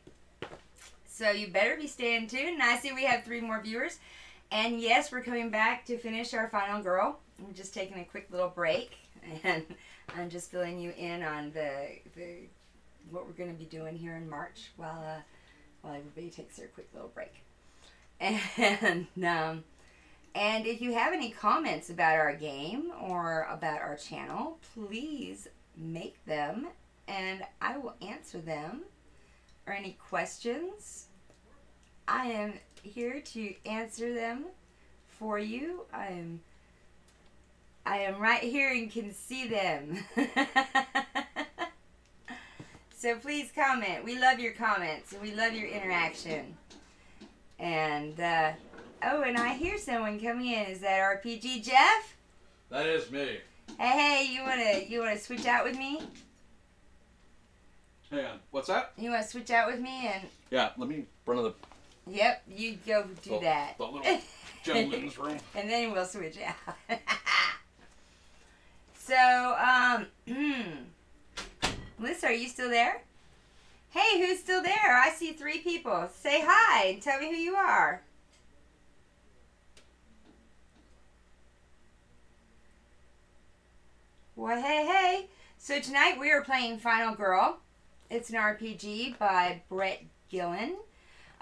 So you better be staying tuned. And I see we have 3 more viewers. And yes, we're coming back to finish our final girl. I'm just taking a quick little break. And I'm just filling you in on what we're going to be doing here in March while everybody takes their quick little break. And if you have any comments about our game or about our channel, please make them and I will answer them. Or any questions, I am here to answer them for you. I am right here and can see them. So please comment. We love your comments and we love your interaction. And oh, and I hear someone coming in. Is that RPG Jeff? That is me. Hey, you wanna switch out with me? Hang on. What's that? You want to switch out with me and? Yeah, let me run to the. Yep, you go do that. The little gentleman's room. And then we'll switch out. So, Melissa, are you still there? Hey, who's still there? I see 3 people. Say hi and tell me who you are. Well, hey. So tonight we are playing Final Girl. It's an RPG by Bret Gilan.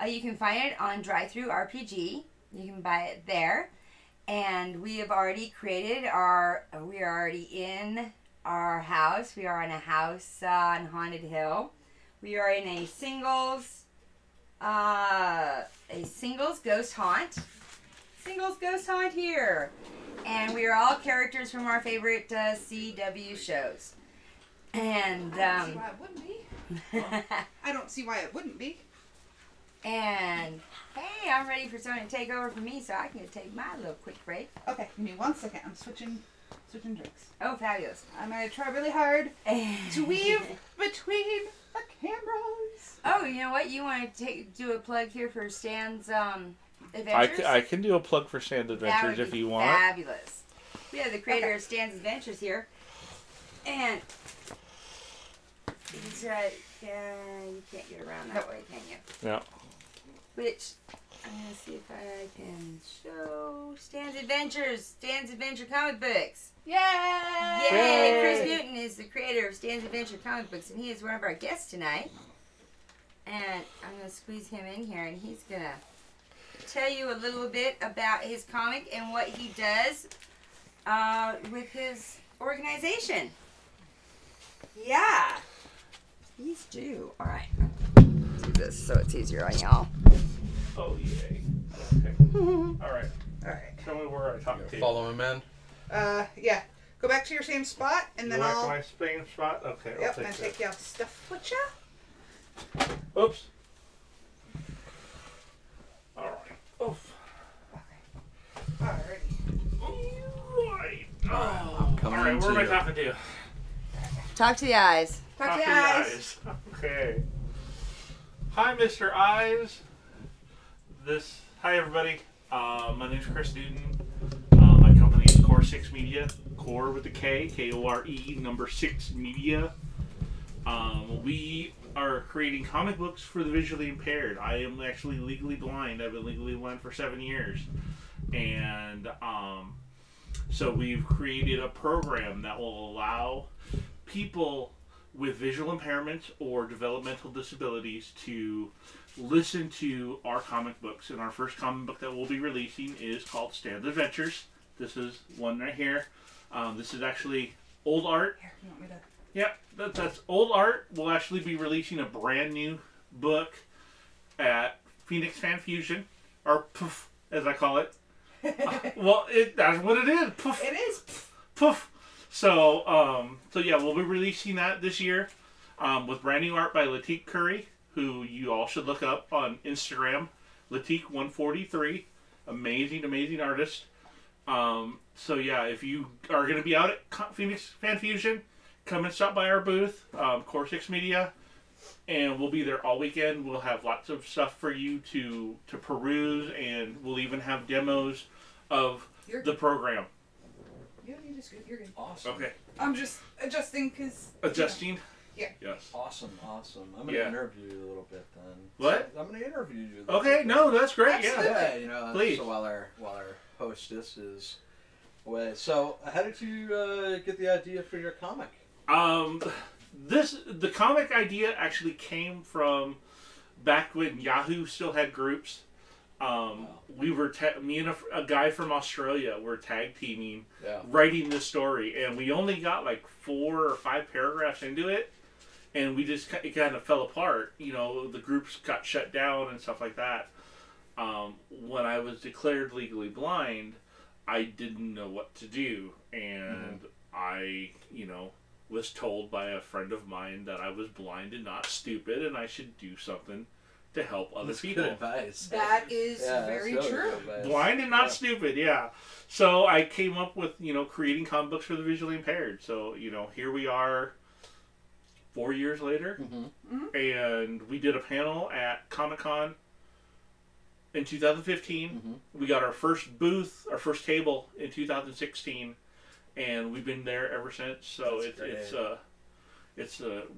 You can find it on Drive-Thru RPG. You can buy it there. And we have already created we are already in our house. We are in a house on Haunted Hill. We are in a singles ghost haunt. Singles ghost haunt here. And we are all characters from our favorite CW shows. And Why it wouldn't be. I don't see why it wouldn't be. And hey, I'm ready for someone to take over for me, so I can take my little quick break. Okay, give me 1 second. I'm switching drinks. Oh, fabulous! I'm gonna try really hard to weave between the cameras. Oh, you know what? You want to do a plug here for Stan's Adventures? I can do a plug for Stan's Adventures if you want. Fabulous. We have the creator of Stan's Adventures here, and he's right. You can't get around that way, can you? Yeah. Which I'm gonna see if I can show Stan's Adventures, Stan's Adventure comic books. Yay! Yay! Kris Newton is the creator of Stan's Adventure comic books, and he is one of our guests tonight. And I'm gonna squeeze him in here, and he's gonna tell you a little bit about his comic and what he does with his organization. Yeah. Please do. All right. Do this so it's easier on y'all. Oh, yay. Okay. All right. All right. Tell me where I talk to you. Follow him in. Yeah. Go back to your same spot, and then I'll. my same spot? Okay. Yep, and take your stuff with ya. Oops. All right. Oof. Alrighty. Right. I'm coming All right. into Where am I you. talking to? Talk to the eyes. Talk to your eyes. Okay. Hi, Mr. Eyes. Hi, everybody. My name's Kris Newton. My company is Core 6 Media. Core with a K. K-O-R-E, number 6 Media. We are creating comic books for the visually impaired. I am actually legally blind. I've been legally blind for 7 years. And so we've created a program that will allow people with visual impairments or developmental disabilities to listen to our comic books. And our first comic book that we'll be releasing is called Stan's Adventures. This is one right here. This is actually old art. Here, you want me to? Yep, that's old art. We'll actually be releasing a brand new book at Phoenix Fan Fusion, or Poof, as I call it. Well, that's what it is. Poof. It is. Poof. So yeah, we'll be releasing that this year with brand new art by Latique Curry, who you all should look up on Instagram. Latique143, amazing artist. So yeah, if you are going to be out at Phoenix Fan Fusion, come and stop by our booth, Core 6 Media, and we'll be there all weekend. We'll have lots of stuff for you to peruse, and we'll even have demos of the program. You don't need to scoot. You're good. Awesome. Okay. I'm just adjusting because. Adjusting? Yeah. Yes. Awesome. I'm going to interview you a little bit then. What? I'm going to interview you. Okay, no, that's great. Absolutely. Yeah, you know, Please. So while our hostess is away. So how did you get the idea for your comic? The comic idea actually came from back when Yahoo still had groups. We were me and a guy from Australia were tag teaming, writing this story, and we only got like 4 or 5 paragraphs into it, and it kind of fell apart. You know, the groups got shut down and stuff like that. When I was declared legally blind, I didn't know what to do, and I, was told by a friend of mine that I was blind and not stupid, and I should do something to help other people. Good advice. That is very that's true. Blind and not stupid, yeah. So I came up with, creating comic books for the visually impaired. So, here we are 4 years later, and we did a panel at Comic-Con in 2015. We got our first booth, our first table in 2016, and we've been there ever since. So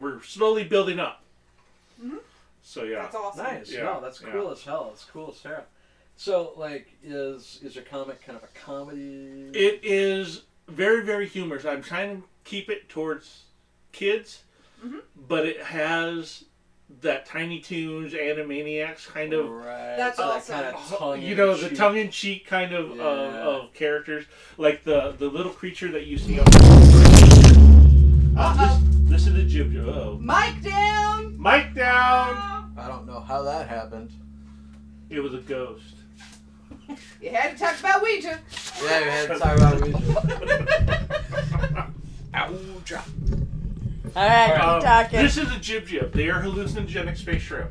we're slowly building up. So yeah, that's awesome. Nice. Yeah. No, that's cool as hell. It's cool as hell. So, like, is your comic kind of a comedy? It is very, very humorous. I'm trying to keep it towards kids, but it has that Tiny Toons, Animaniacs kind of. Right. That's so awesome. That kind of tongue-in-cheek. The tongue-in-cheek kind of characters, like the little creature that you see on. This is a jib. Oh. Mic down. Mic down. I don't know how that happened. It was a ghost. You had to talk about Ouija. Yeah, we had to talk about Ouija. Ouija. Alright, keep talking. This is a Jib Jib. They are hallucinogenic space shrimp.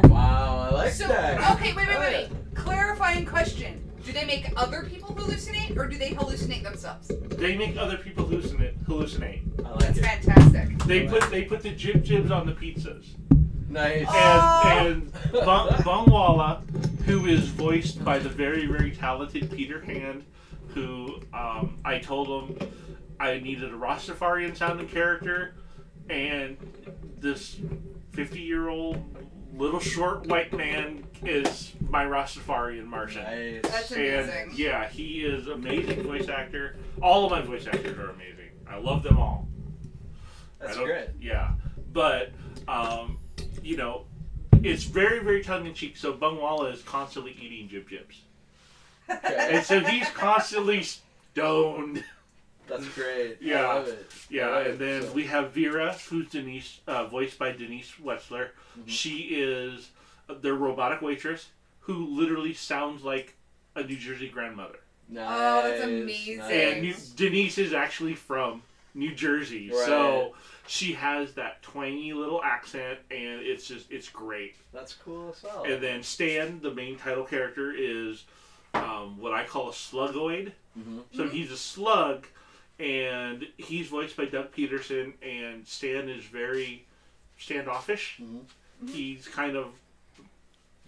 Wow, I like that. Okay, wait. Clarifying question. Do they make other people hallucinate, or do they hallucinate themselves? They make other people hallucinate. I like That's it. fantastic. They put the Jib Jibs on the pizzas. Nice. And Bungwala, who is voiced by the very, very talented Peter Hand, who I told him I needed a Rastafarian sounding character, and this 50-year-old little short white man is my Rastafarian Martian. Nice. That's amazing. And yeah, he is amazing voice actor. All of my voice actors are amazing. I love them all. That's great. Yeah, but you know, it's very, very tongue-in-cheek. So Bungwala is constantly eating Jib Jibs, and so he's constantly stoned. That's great. Yeah. I love it. Yeah, Right, and then so- we have Vera, who's Denise, voiced by Denise Wetzler. Mm-hmm. She is their robotic waitress, who literally sounds like a New Jersey grandmother. Nice. Oh, that's amazing. Nice. And Denise is actually from New Jersey, Right. so she has that twangy little accent, and it's great. That's cool as well. And then Stan, the main title character, is what I call a slugoid. Mm-hmm. So he's a slug, and he's voiced by Doug Peterson, and Stan is very standoffish. Mm-hmm. He's kind of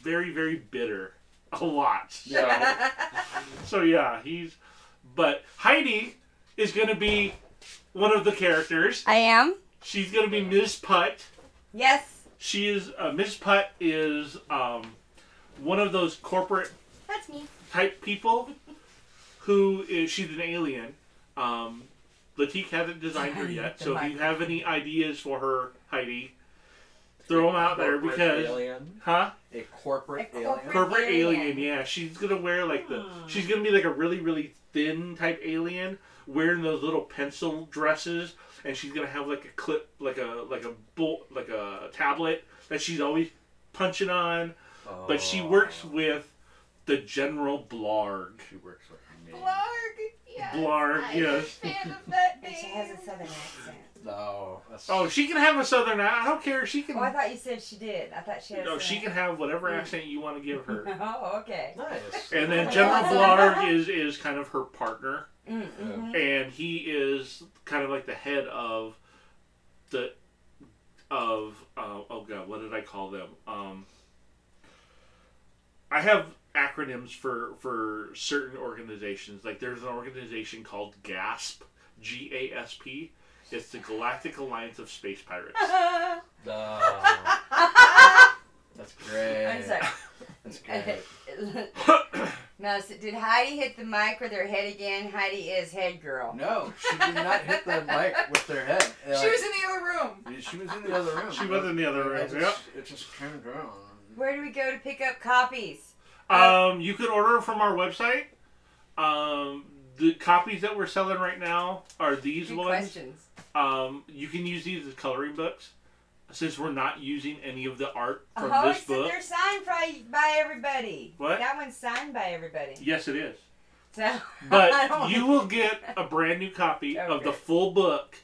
very, very bitter. A lot. Yeah. So yeah, but Heidi is going to be one of the characters. I am. She's going to be Ms. Putt. Yes. She is, Ms. Putt is one of those corporate That's me. type people she's an alien. Latique hasn't designed her yet, so if you have any ideas for her, Heidi, throw them out there Corporate because... alien. Huh? A corporate A alien. Corporate alien, alien. yeah. She's gonna wear like she's gonna be like a really, really thin type alien, wearing those little pencil dresses, and she's gonna have like a clip, like a tablet that she's always punching on. Oh. But she works with the General Blarg. She works with me. Blarg, yes. Blarg, I'm yes. a fan of that And name. she has a southern accent. No. That's... Oh, she can have a southern accent. I don't care. She can. Oh, I thought you said she did. I thought she had a No, she can have whatever accent you want to give her. Oh, okay. Nice. And then General Blarg is kind of her partner. Mm-hmm. And he is kind of like the head of oh god, what did I call them? I have acronyms for certain organizations. Like there's an organization called GASP, GASP. It's the Galactic Alliance of Space Pirates. That's great. I'm sorry. That's great. Now, so did Heidi hit the mic with her head again? Heidi is head girl. No, she did not hit the mic with her head. She was in the other room. She was in the other room. She was in the other room, yep. It just came down. Where do we go to pick up copies? You could order them from our website. The copies that we're selling right now are these Good ones. questions. You can use these as coloring books, since we're not using any of the art from Oh, this it's book. they're signed by everybody. What? That one's signed by everybody. Yes, it is. So, I don't But want you will get a brand new copy of Okay. the full book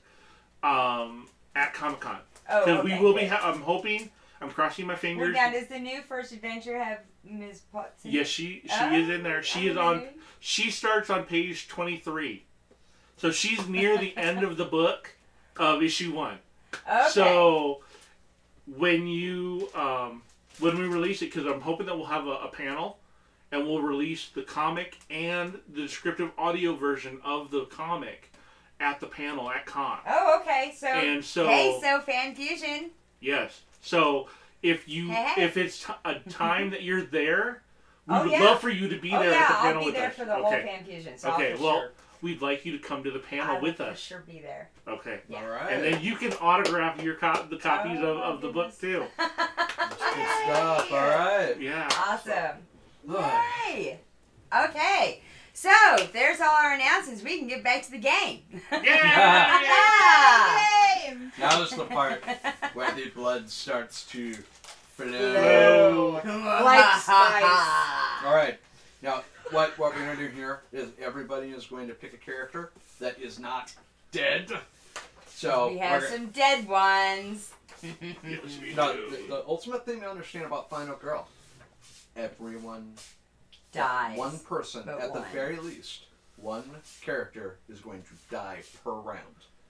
at Comic-Con. Oh, Because okay, we will be, good. I'm hoping, I'm crossing my Well, fingers. now, does the new First Adventure have Ms. Potts in it? Yes, she is in there. She is on. She starts on page 23, so she's near the end of the book of issue 1. Okay. So when when we release it, because I'm hoping that we'll have a panel, and we'll release the comic and the descriptive audio version of the comic at the panel at Con. Oh, okay. So, And so- hey, so Fan Fusion. Yes. So if Hey. if it's a time that you're there, we Oh, would yeah. love for you to be Oh there yeah, at the panel I'll be with there us. for the whole Fan Fusion. So Okay, I'll for well, sure. we'd like you to come to the I panel will with for us. sure be there. Okay. Yeah. All right. And then you can autograph the copies Oh, of the book too. Good stuff. All right. Yeah. Awesome. Ugh. Yay! Okay, so there's all our announcements. We can get back to the game. Yeah. Game. Now is the part where the blood starts to flow. Hello. Like spice. All right. Now, what we're going to do here is everybody is going to pick a character that is not dead. So we have some dead ones. Yes, we No, do. the ultimate thing to understand about Final Girl, everyone Dies. one person, but at one. the very least, one character is going to die per round.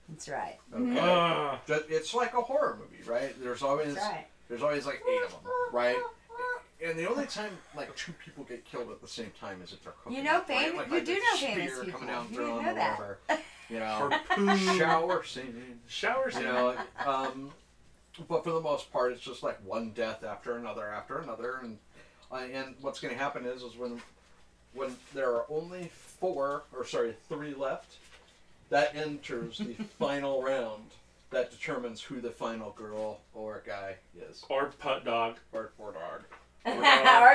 That's right. Okay, it's like a horror movie, right? There's always like 8 of them, right? And the only time like 2 people get killed at the same time is if they're cooking. You know, right? you do a know famous spear people. coming down You through didn't them know or that. whatever. You know, Harpoon. shower scene. Shower You scene. know, but for the most part, it's just like one death after another, and what's going to happen is when there are only 3 left, that enters the final round. That determines who the final girl or guy is. Or putt dog. Or dog. Or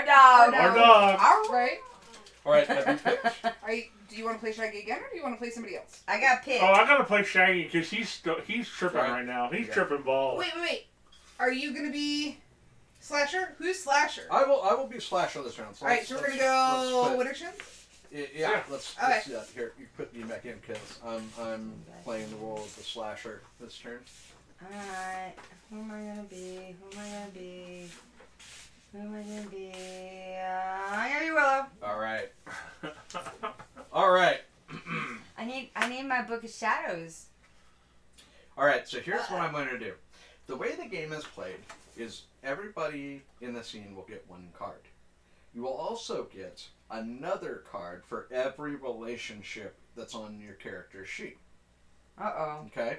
dog. Or dog. All right. All right, have you picked? Do you want to play Shaggy again, or do you want to play somebody else? I got picked. Oh, I gotta play Shaggy because he's tripping Right. right now. He's Yeah. tripping balls. Wait. Are you gonna be Slasher? Who's Slasher? I will be Slasher this round. All right, so we're gonna go Winter Chin. Yeah, let's Okay. do that. Here, you put me back in because I'm playing the role of the Slasher this turn. Alright. Who am I gonna be? I'm gonna be Willow. All right. All right. I need my Book of Shadows. All right. So here's what I'm going to do. The way the game is played is everybody in the scene will get 1 card. You will also get another card for every relationship that's on your character sheet. Uh-oh. Okay?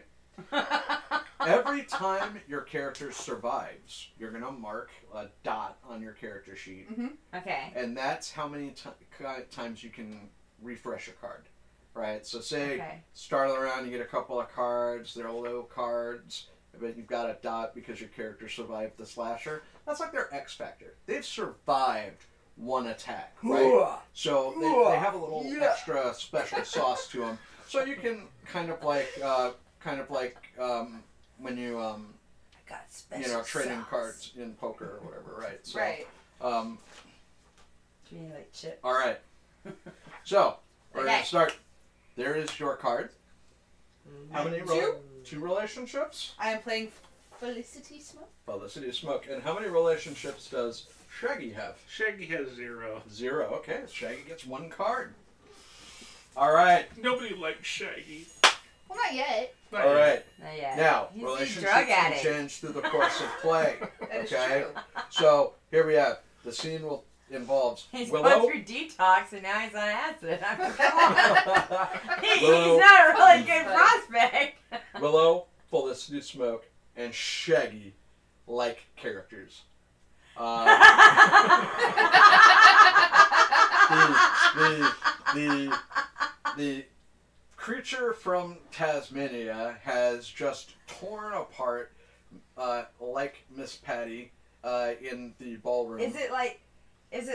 Every time your character survives, you're going to mark a dot on your character sheet. Mm-hmm. Okay. And that's how many times you can refresh a card. Right? So say, start of the round, you get a couple of cards. They're low cards. But you've got a dot because your character survived the Slasher. That's like their X Factor. They've survived 1 attack, right? So they have a little extra special sauce to them. So you can kind of like when you I got special trading sauce. cards in poker or whatever, right? So, Right. Do you like chips? All right. So we're Okay. gonna start. There is your card. How many? 2? 2 relationships. I am playing Felicity Smoke. Felicity Smoke. And how many relationships does Shaggy have? Shaggy has 0. 0. Okay, Shaggy gets 1 card. All right. Nobody likes Shaggy. Well, not yet. Not All yet. right. Not yet. Now, He's a relationships drug can addict. change through the course of play. That is Okay. true. So here we have the scene involves He's Willow. going through detox and now he's on acid. He's Willow, not a really good prospect. Willow, Felicity Smoke, and Shaggy like characters. The creature from Tasmania has just torn apart, like Miss Patty, in the ballroom. Is it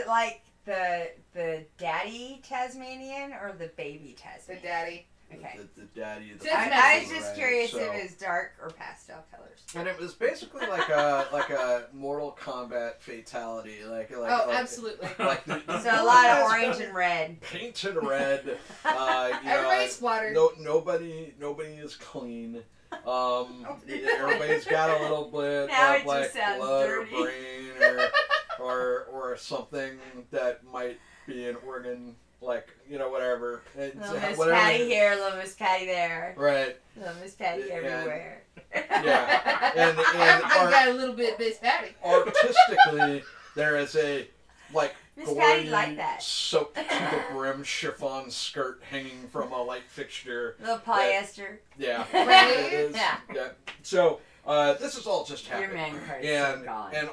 like the daddy Tasmanian or the baby The Tasmanian? daddy. Okay. The daddy. The I was father, just right? curious So- if it was dark or pastel colors. And it was basically like a Mortal Kombat fatality, Absolutely. like So a lot of orange and red. painted red. Everybody's splattered. Nobody is clean. Everybody's got a little bit Now it of just like sounds blood dirty. or brain or something that might be an organ, like whatever. Little Miss whatever. Patty here, little Miss Patty there. Right. Little Miss Patty And- everywhere. Yeah. And Everybody got a little bit Miss Patty. artistically, there is a Miss gory, Patty like that. soaked to the brim chiffon skirt hanging from a light fixture. Little polyester. Yeah. Right. It is, Yeah. yeah. So this is all just Your happening. man card is And gone. and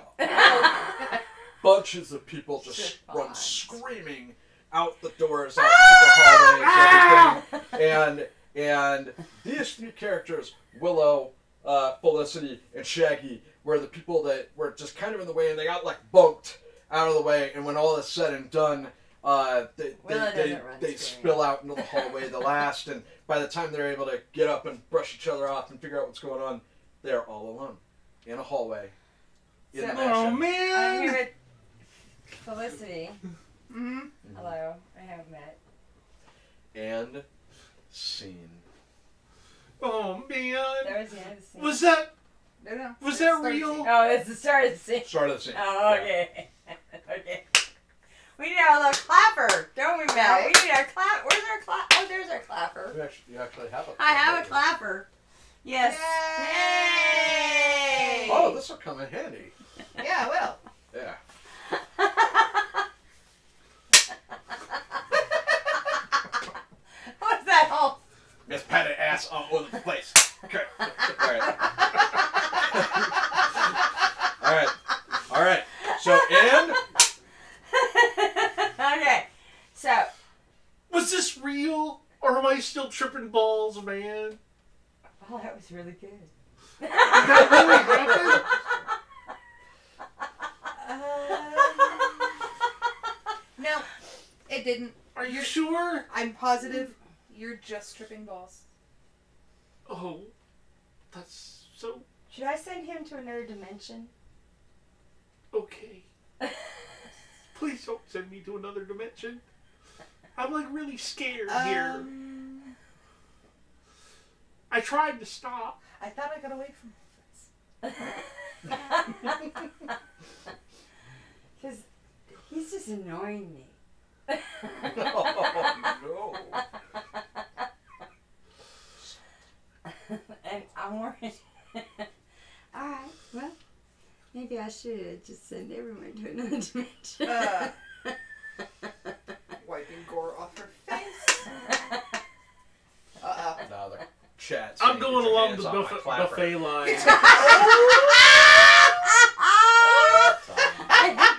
bunches of people just Chiffon. run screaming out the doors, out to the hallways, everything. And these 3 characters, Willow, Felicity, and Shaggy, were the people that were just kind of in the way, and they got bunked out of the way. And when all is said and done, they screaming. spill out into the hallway the last. And by the time they're able to get up and brush each other off and figure out what's going on, they're all alone in a hallway. In the So- mansion. Oh I'm man! here with Felicity. Mm-hmm. Hello. I haven't met. And scene. Oh man. That was the end of the scene. Was that? No. Was that real? Oh, that's the start of the scene. Start of the scene. Oh, okay. Okay. We need our little clapper, don't we, Mel? We need our clap. Where's our clap? Oh, there's our clapper. You actually have a. I have a clapper. Yes. Yay! Oh, this will come in handy. Yeah, it will. Yeah. What's that all? Miss Patty ass all over the place. Okay. All right. So, and? Okay. So. Was this real? Or am I still tripping balls, man? Oh, that was really good. That really happened? No, it didn't. Are you sure? I'm positive you're just tripping balls. Oh, that's so Should I send him to another dimension? okay. Please don't send me to another dimension. I'm like really scared here. I tried to stop. I thought I got away from this. Because he's just annoying me. Oh, no. And I'm worried. Alright, well, maybe I should just send everyone to another dimension. Wiping gore off her face. Now the chat. I'm going along the buffet line.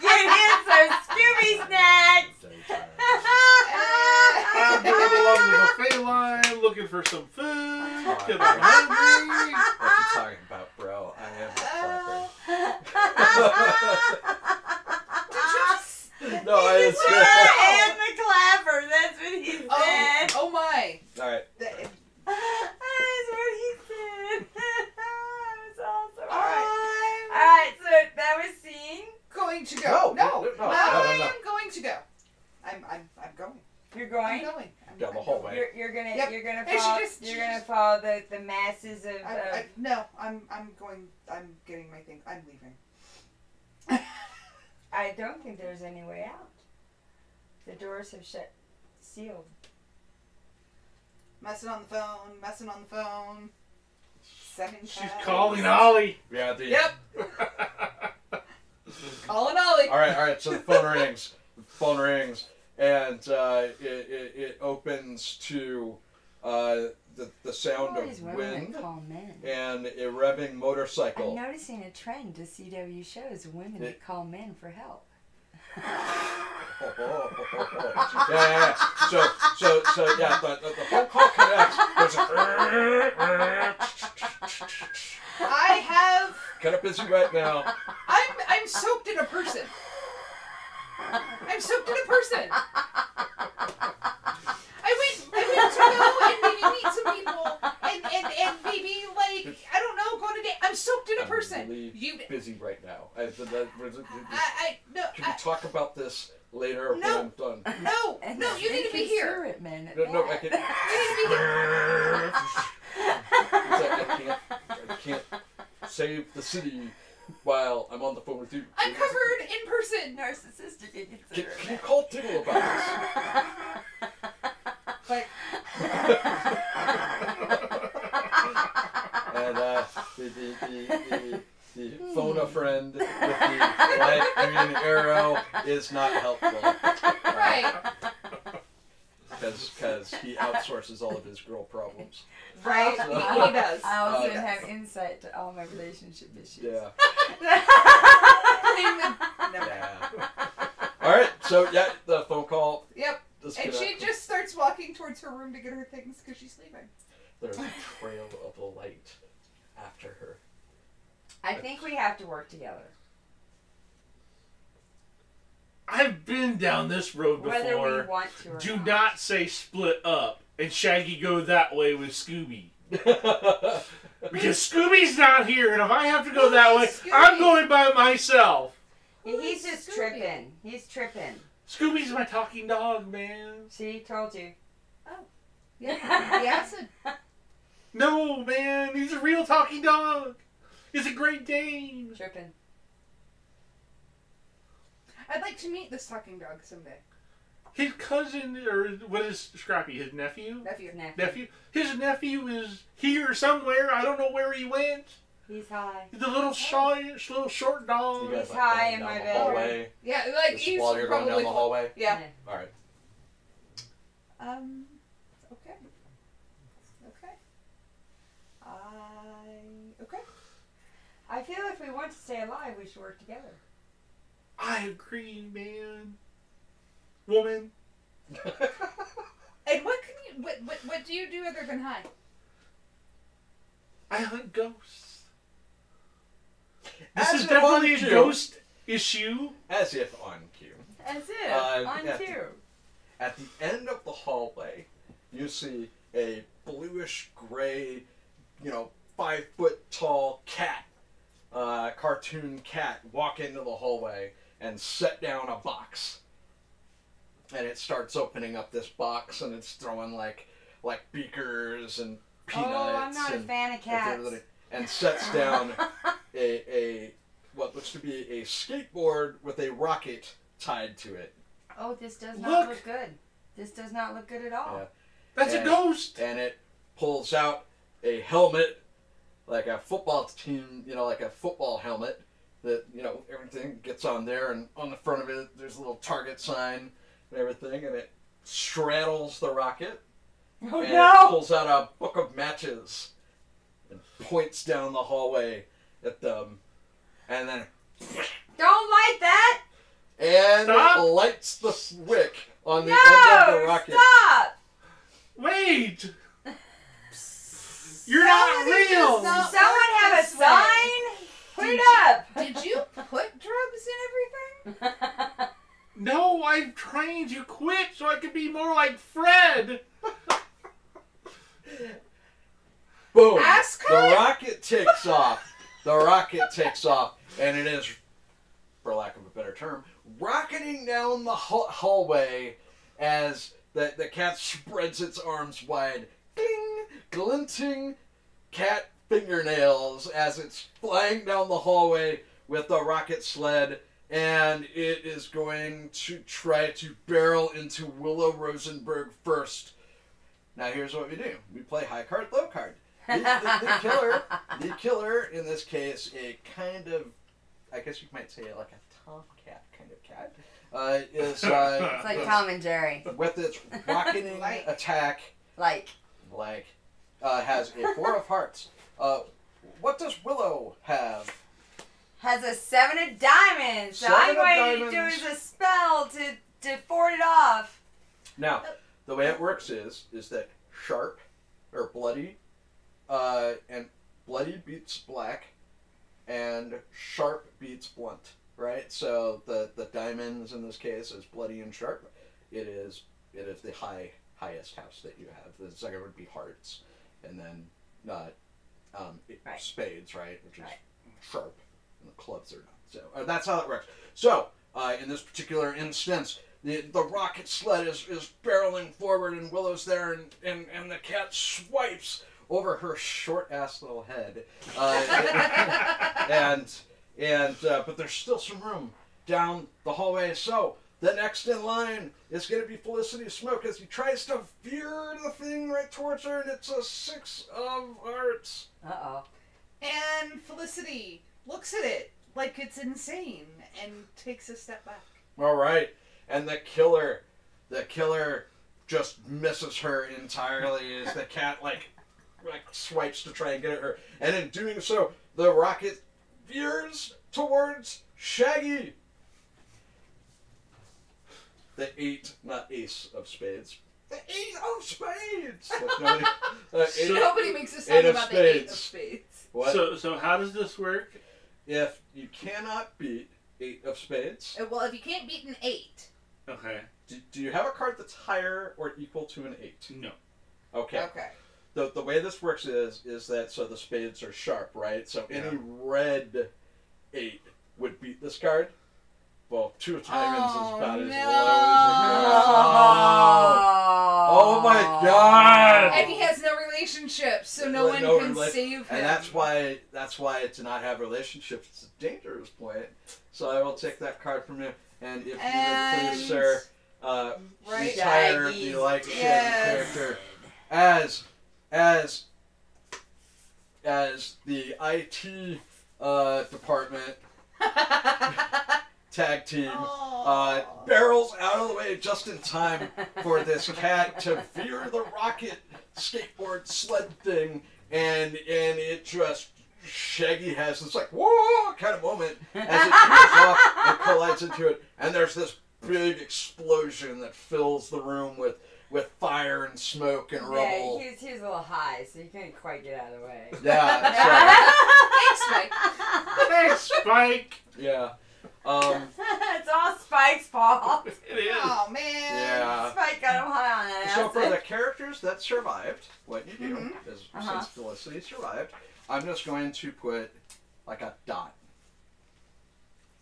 Get in some Scooby snacks! I'm going along the buffet line, looking for some food, because I'm hungry. What you talking about, bro? I am the clapper. No, I didn't say that. And the clapper, that's what he said. Oh my. Alright. That's what he said. That was awesome. Alright, so that was scene. Going to go. No. I am going to go. I'm going. You're going? I'm going. Down the hallway. You're gonna Yep. you're gonna Hey, she follow just- follow the masses of No, I'm going. I'm getting my thing. I'm leaving. I don't think there's any way out. The doors have sealed. Messing on the phone. Sending She's texts. calling Ollie. Yeah, Yep. Calling Ollie. Alright, so the phone rings. And it opens to the sound All these of women wind that call men. and a revving motorcycle. I'm noticing a trend to CW shows of women that call men for help. Yeah. So yeah, the phone call connects. There's I have. kind of busy right now. I'm soaked in a person. I'm soaked in a person. I went to go and maybe meet some people and maybe like I don't know go on a date. I'm soaked in a person. I'm really You. busy right now. No. Can we talk about this later when I'm done? No. You need to be here. Spirit men at No, I that. can't. You need to be here. I can't save the city while I'm on the phone with you. I'm covered in person. Narcissistic, you Can consider you it. call Diggle about Like. this? And the phone a friend with the light green arrow is not helpful. Right. Because he outsources all of his girl problems. Right. So- He does. I also Yes. have insight to all my relationship issues. Yeah. Never. Yeah. All right. So yeah, the phone call. Yep. And she disconnected. just starts walking towards her room to get her things because she's sleeping. There's a trail of light after her. I think we have to work together. I've been down this road Whether we before. want to or Do not. not say split up and Shaggy go that way with Scooby. Because Scooby's not here, and if I have to go that way, Scooby. I'm going by myself. He's just Scooby. tripping. He's tripping. Scooby's my talking dog, man. See, told you. Yeah. The acid. No, man, he's a real talking dog. He's a Great Dane. Tripping. I'd like to meet this talking dog someday. His cousin, or what is Scrappy? His nephew? Nephew. His nephew is here somewhere. I don't know where he went. He's high. He's a little short dog. You guys, He's high in going my down the bed. hallway. Yeah, like Just he's while you're going probably down the hallway. Yeah. All right. Okay. Okay. Okay. I feel if we want to stay alive, we should work together. I agree, man. Woman. And what do you do other than hide? I hunt ghosts. As This is if definitely on a cue. ghost issue. As if on cue. That's it. On yeah. cue. At the end of the hallway, you see a bluish gray, 5-foot tall cat, cartoon cat, walk into the hallway and set down a box. And it starts opening up this box, and it's throwing like beakers and peanuts. Oh, I'm not a fan of cats. And sets down a what looks to be a skateboard with a rocket tied to it. Oh, this does not look good. This does not look good at all. Yeah. That's a ghost. And it pulls out a helmet, like a football team, like a football helmet that, everything gets on there, and on the front of it there's a little target sign and everything, and it straddles the rocket. Oh and no! It pulls out a book of matches and points down the hallway at them, and then Don't light that! and Stop. it lights the wick on the No! end of the rocket. Stop! Wait. You're not real. Does someone have a sign? Put it up! Did you put drugs in everything? No, I'm trying to quit so I can be more like Fred. Boom! Ask The her. rocket takes off. The rocket takes off, and it is, for lack of a better term, rocketing down the hallway as the cat spreads its arms wide. Ding! Glinting cat fingernails as it's flying down the hallway with the rocket sled, and it is going to try to barrel into Willow Rosenberg first. Now here's what we do. We play high card, low card. The killer, in this case, a kind of, I guess you might say like a tomcat kind of cat, is It's like Tom and Jerry. with its rocketing attack, has a 4 of hearts. What does Willow have? Has a 7 of diamonds. So 7 I'm of going to do diamonds. is a spell to ford it off. Now, the way it works is that sharp or bloody, and bloody beats black, and sharp beats blunt. Right. So the diamonds in this case is bloody and sharp. It is the highest house that you have. The second would be hearts, and then spades, right, which is sharp, and the clubs are not. So that's how it works. So in this particular instance, the rocket sled is barreling forward, and Willow's there, and the cat swipes over her short ass little head, but there's still some room down the hallway. So the next in line is going to be Felicity Smoke as he tries to veer the thing right towards her, and it's a 6 of hearts. Uh-oh. And Felicity looks at it like it's insane and takes a step back. All right, and the killer just misses her entirely as the cat like swipes to try and get at her, and in doing so, the rocket veers towards Shaggy. The 8, not ace of spades. The 8 of spades. Nobody makes a 8 sound of about the 8 of spades. spades. What? So how does this work? If you cannot beat 8 of spades, Well, if you can't beat an 8. Okay. do you have a card that's higher or equal to an 8? No. Okay. The way this works is that so the spades are sharp, right? So any red 8 would beat this card. Well, 2 of diamonds is about as low as it goes. Oh my god! And he has no relation relationship, so no one can save him. And that's why to not have relationships is a dangerous point. So I will take that card from you. And if you would please, sir, retire the like Shaggy character as the IT department tag team barrels out of the way just in time for this cat to veer the rocket skateboard sled thing, and it just Shaggy has this like whoa kind of moment as it peels off and collides into it, and there's this big explosion that fills the room with fire and smoke and rubble. Yeah, he was a little high, so he couldn't quite get out of the way. Yeah. Thanks, Spike. Thanks, Spike. Yeah. It's all Spike's fault. It is. Oh man. Yeah. Spike got him high on that. So for the characters that survived, what you do is since Felicity survived, I'm just going to put like a dot.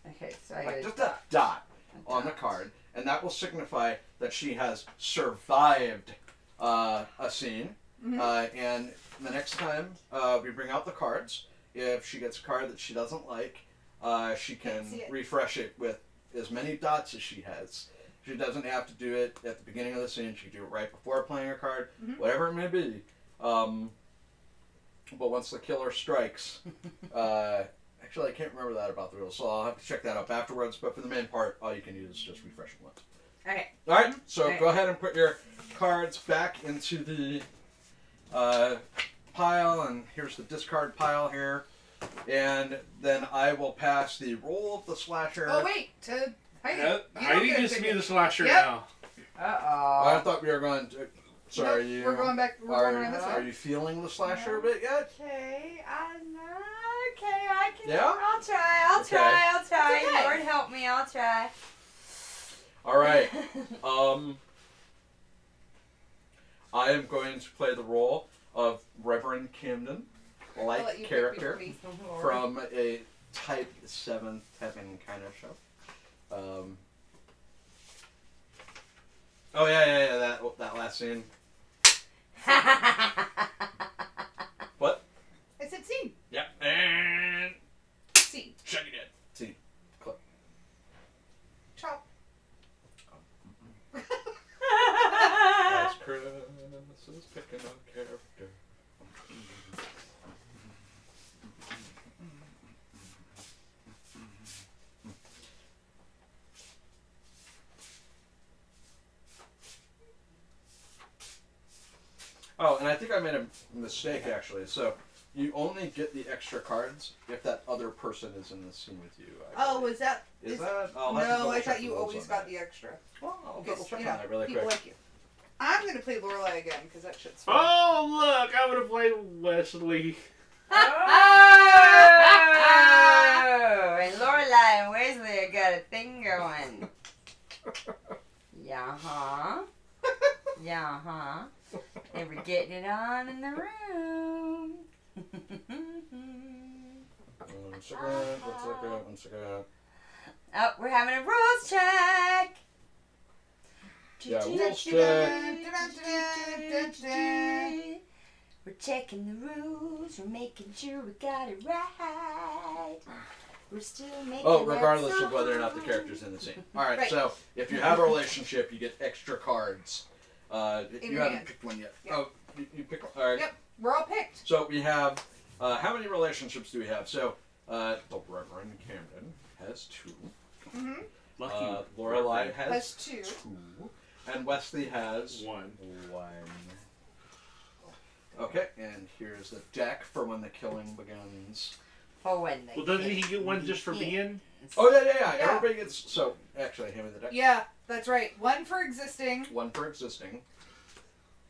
Okay, so Like just a dot on the card, and that will signify that she has survived a scene. And the next time we bring out the cards, if she gets a card that she doesn't like, she can refresh it with as many dots as she has. She doesn't have to do it at the beginning of the scene. She can do it right before playing her card, whatever it may be. But once the killer strikes, actually I can't remember that about the rules, so I'll have to check that up afterwards. But for the main part, all you can use is just refresh it once. Okay. All right. So go ahead and put your cards back into the pile, and here's the discard pile here. And then I will pass the roll of the slasher. Oh wait, to Heidi. Heidi gets to be the slasher now. I thought we were going to. Sorry, nope, we're going back. We're going around this way. Are you feeling the slasher a bit yet? Okay, I can. Yeah? I'll try. Okay. Lord help me, I'll try. All right. I am going to play the role of Reverend Camden, like character from a Type 7 Heaven kind of show. Oh yeah, that last scene. What? I said scene. Yeah. And Scene. Shaggy dead. Scene. Clip. Chop. As Kris is picking a character. Oh, and I think I made a mistake actually. So you only get the extra cards if that other person is in the scene with you. Oh, was that? Is that? No, I thought you always got the extra. Well, I'll double check on that really people quick. like you. I'm gonna play Lorelai again because that shit's fun. Oh look, I would have played Wesley. Oh, and Lorelai and Wesley got a thing going. Yeah. They were getting it on in the room. One second. Oh, we're having a rules check. Yeah, rules check. We're checking the rules. We're making sure we got it right. We're still making. Oh, regardless of whether or not the character's in the scene. All right. So if you have a relationship, you get extra cards. You haven't picked one yet. Yep. Oh, you pick one. All right. Yep, we're all picked. So we have. How many relationships do we have? So the Reverend Camden has 2. Lucky. Lorelai has 2. And Wesley has 1. Okay, and here's the deck for when the killing begins. For when the Well, doesn't he get one just for being? Oh yeah. Everybody gets. So actually, hand me the deck. Yeah, that's right. 1 for existing. 1 for existing.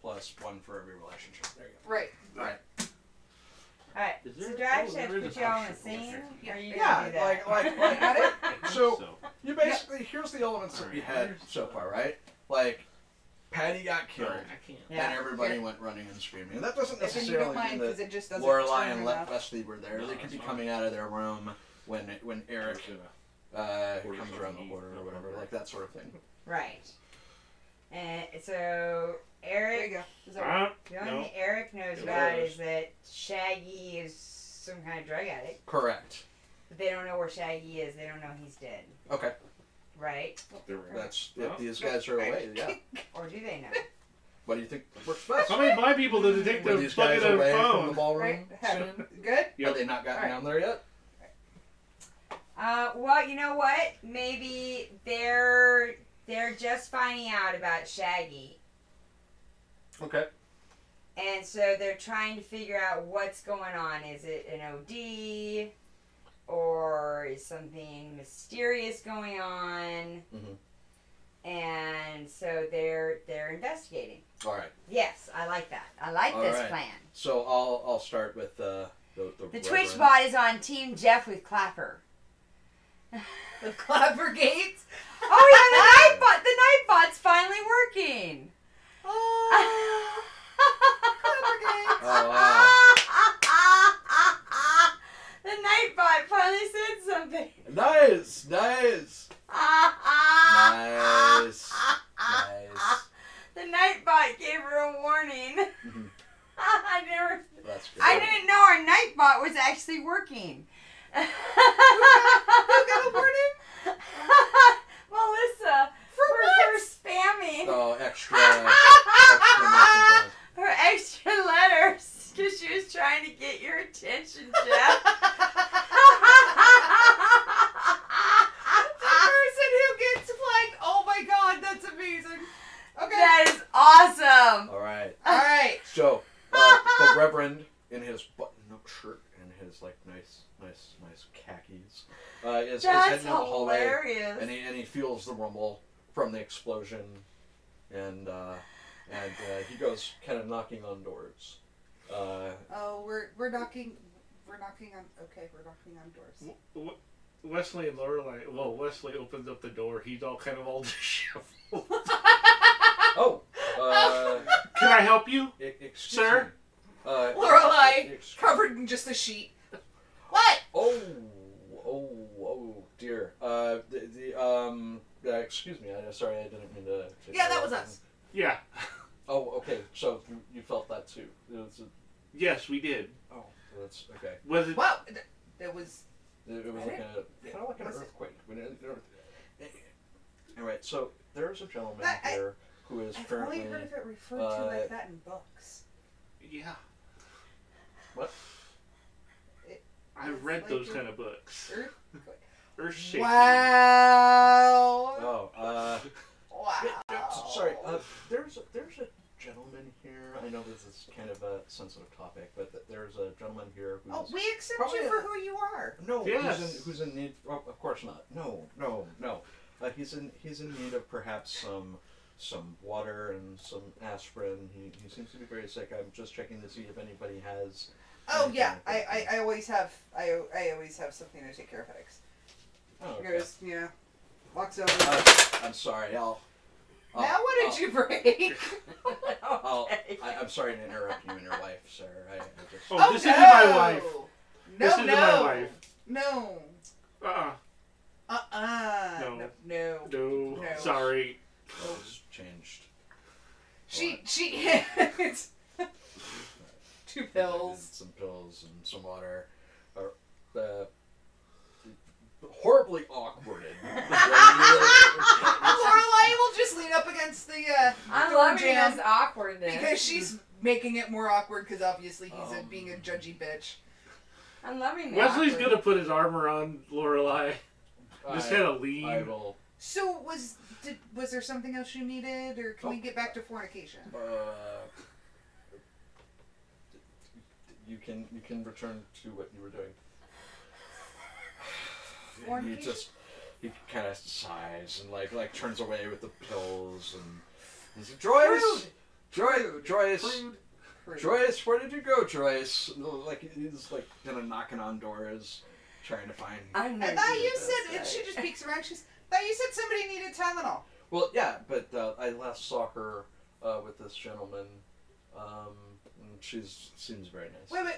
Plus 1 for every relationship. There you go. Right. Alright, so do I actually have to put you all in the scene? Or are you Yeah, gonna do that? like so you basically here's the elements that we had so far, right? Like Patty got killed, and everybody went running and screaming. And that doesn't necessarily mean that Lorelai and Wesley were there. They could be coming out of their room when Eric comes around the corner or whatever, like that sort of thing. Right. And so Eric. There you go. The only thing Eric knows some kind of drug addict. Correct. But they don't know where Shaggy is. They don't know he's dead. Okay. Right? That's if these guys are away, yeah. Or do they know? What do you think works best? How many blind people did it take Were to these plug guys in a away from the phone? ballroom soon? Good? Have they not gotten down there yet? Well, you know what? Maybe they're just finding out about Shaggy. Okay. And so they're trying to figure out what's going on. Is it an OD? Or is something mysterious going on? Mm-hmm. And so they're investigating. All right. Yes, I like that. I like All this right. plan. So I'll start with the Twitch bot is on Team Jeff with Clapper. The Clapper Gates? Oh yeah, the night bot. The night bot's finally working. Oh, Clapper Gates. Oh, wow. The night bot finally said something. Nice. Nice. The night bot gave her a warning. Mm-hmm. That's good. I didn't know our night bot was actually working. Who got a warning? Melissa. For spamming. Oh, extra Her extra letters. Because she was trying to get your attention, Jeff. The person who gets flagged. Oh my god, that's amazing. Okay. That is awesome. All right. All right. So the Reverend in his button-up shirt and his like nice khakis is heading down the hallway, hilarious. and he feels the rumble from the explosion, and he goes kind of knocking on doors. Oh, we're knocking on. Okay, we're knocking on doors. Wesley and Lorelai. Well, Wesley opens up the door. He's all disheveled. Oh, Can I help you? excuse Sir? me. Lorelai, covered in just a sheet. What? Oh dear. Excuse me. Sorry, I didn't mean to. Yeah, that was us. Yeah. Oh, okay. So you felt that too. Yes, we did. Oh, that's okay. Was it? Well, there was. It was like kind of like an earthquake. Alright, so there's a gentleman here who is I've currently... only heard of it referred to like that in books. Yeah. What? I've read those kind of books. Earth-shaking. Wow. Oh, Wow. sorry, there's a gentleman here. I know this is kind of a sensitive topic, but there's a gentleman here who's... Oh, we accept you for who you are. No, yes. who's in need... Oh, of course not. No. He's in need of perhaps some water and some aspirin. He seems to be very sick. I'm just checking to see if anybody has... Oh yeah, I always have something to take care of headaches. Oh, He okay. goes, yeah, walks over. I'm sorry. Now what did you break? I'm sorry to interrupt you and your wife, sir. I just... Oh, this isn't my wife. No, This isn't my wife. No. No. No. Sorry. It's changed. She it's 2 pills. Some pills and some water. Horribly awkwarded. Lorelai will just lean up against the I'm door loving jam this awkwardness. because she's making it more awkward because obviously he's being a judgy bitch. I'm loving this. Wesley's gonna put his arm around Lorelai. Just kind of lean. I will... So was there something else you needed, or can we get back to fornication? You can return to what you were doing. Fornication? He kind of sighs and like turns away with the pills and he's like, Joyce, Joyce, where did you go, Joyce? Like he's like kind of knocking on doors, trying to find. I thought you said she just peeks around. Thought you said somebody needed Tylenol. Well, yeah, but I last saw her with this gentleman. And she seems very nice. Wait,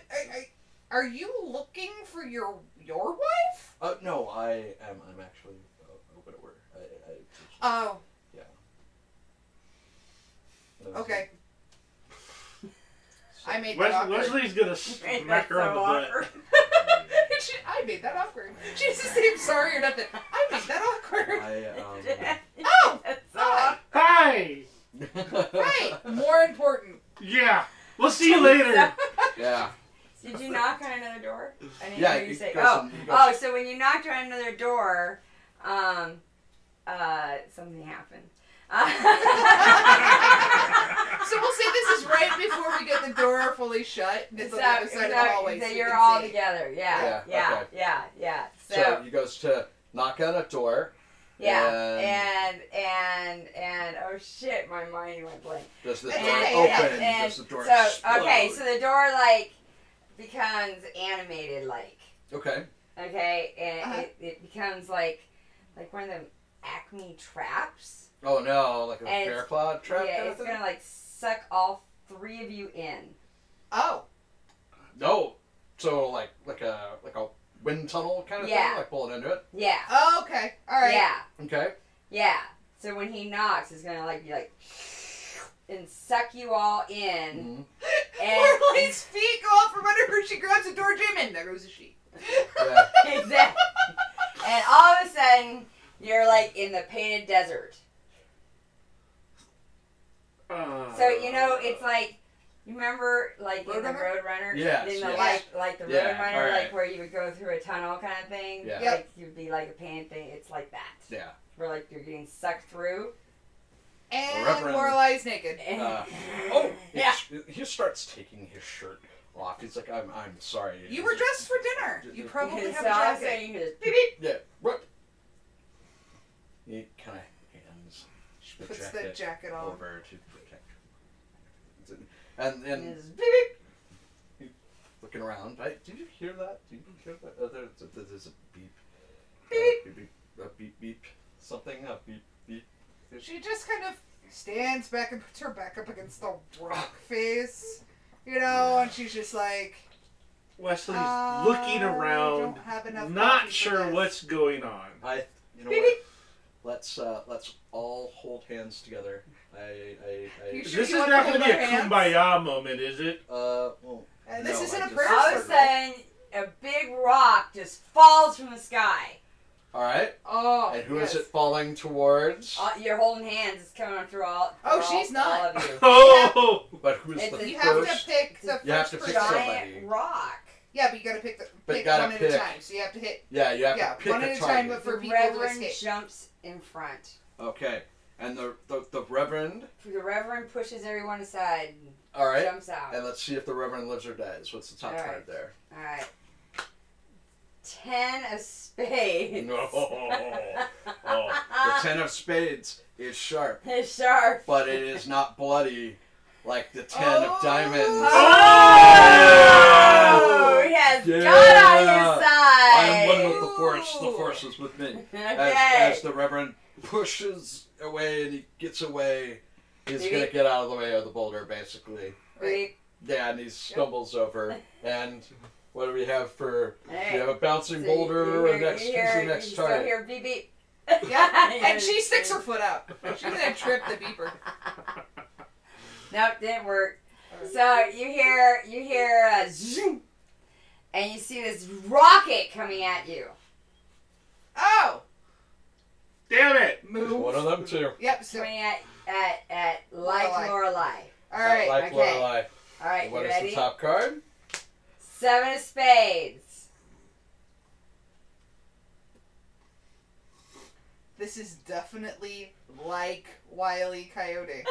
are you looking for your wife? No, I'm actually a widower. Oh. Yeah. Okay. I made that awkward. Wesley's gonna smack her on the butt. I made that awkward. She doesn't say I'm sorry or nothing. I made that awkward. Oh! That's so awkward. Hi! Right. More important. Yeah. We'll see you later. Yeah. Did you knock on another door? I didn't Yeah, hear you he say. goes Oh, and- he goes- so when you knocked on another door, something happened. So we'll say this is right before we get the door fully shut. And it's on the other side of the hallway. So so you you're can all see. together. Yeah. Yeah, Yeah. okay. Yeah. So he goes to knock on a door. And oh shit, my mind went blank. Does the And- door and- open? and Does the door So explode? okay, so the door like becomes animated like. Okay. Okay, and it becomes like one of them Acme traps. Oh no, like a And bear claw trap Yeah, kind of it's thing? gonna like suck all three of you in. Oh. No. So like a wind tunnel kind of thing? Like pulling into it? Yeah. Oh, okay. All right. Yeah. Okay. Yeah. So when he knocks, it's gonna like be like and suck you all in. Mm-hmm. And Marlene's feet go out from under her. She grabs the door jam and there goes the sheet. Yeah. exactly. And all of a sudden, you're like in the painted desert. So you know, it's like you remember like in the Roadrunner, Yes, in the yes. like the Yeah, Roadrunner, alright. like where you would go through a tunnel kind of thing. Yeah. Yep. Like you'd be like a painted thing. It's like that. Yeah. Where like you're getting sucked through. And Reverend. Lorelai's naked. Oh, Yeah. He starts taking his shirt off. He's like, I'm sorry. You were dressed for dinner. You probably have a So I'm jacket. saying you just beep beep. Yeah. What? He kind of hands the Puts jacket the jacket on. over to protect her. And And just beep beep. looking around, right? Did you hear that? Did you hear that? There's a beep. Beep. Beep, beep, beep, beep. Something, beep, beep. She just kind of stands back and puts her back up against the rock face, you know, and she's just like, Wesley's looking around, don't have enough not coffee for sure this. what's going on. You know Beep, what? Let's all hold hands together. You This sure is you want not to going to be hold a our hands? kumbaya moment, is it? Well, And this no, isn't I a just- prayer All of a circle. sudden, a big rock just falls from the sky. All right. Oh, And who yes. is it falling towards? You're holding hands. It's coming through all. Oh, through she's not. All of you. Oh! But who's It's the a- You have first? to pick the You have first to pick person. somebody. Giant rock. Yeah, but you gotta pick But pick gotta one at pick. a time. So you have to hit. Yeah, you have Yeah, to pick one a at a target. time, but for The people to Reverend escape. jumps in front. Okay, and the Reverend. The Reverend pushes everyone aside. And All right. Jumps out. And let's see if the Reverend lives or dies. What's the top All right. card there? All right. 10 of spades. No. The 10 of spades is sharp, It's sharp. but it is not bloody like the 10 of diamonds. Oh! He has Yeah. God on his side. I'm one with the Force. The Force is with me. Okay. As the Reverend pushes away and he gets away, he's Beep. going to get out of the way of the boulder, basically. Beep. Yeah, and he stumbles over. And what do we have for... Hey. We have a bouncing So boulder, you and hear- next, you who's hear- the next you still target? hear beep beep. Yeah, and she sticks her foot out. She's gonna trip the beeper. Nope, didn't work. So you hear a zoom, and you see this rocket coming at you. Oh! Damn it! There's one of them, too. Yep, so. Coming at like Lorelai. Alright. Like okay. Lorelai. All right, And you what is ready? the top card? 7 of spades. This is definitely like Wile E. Coyote.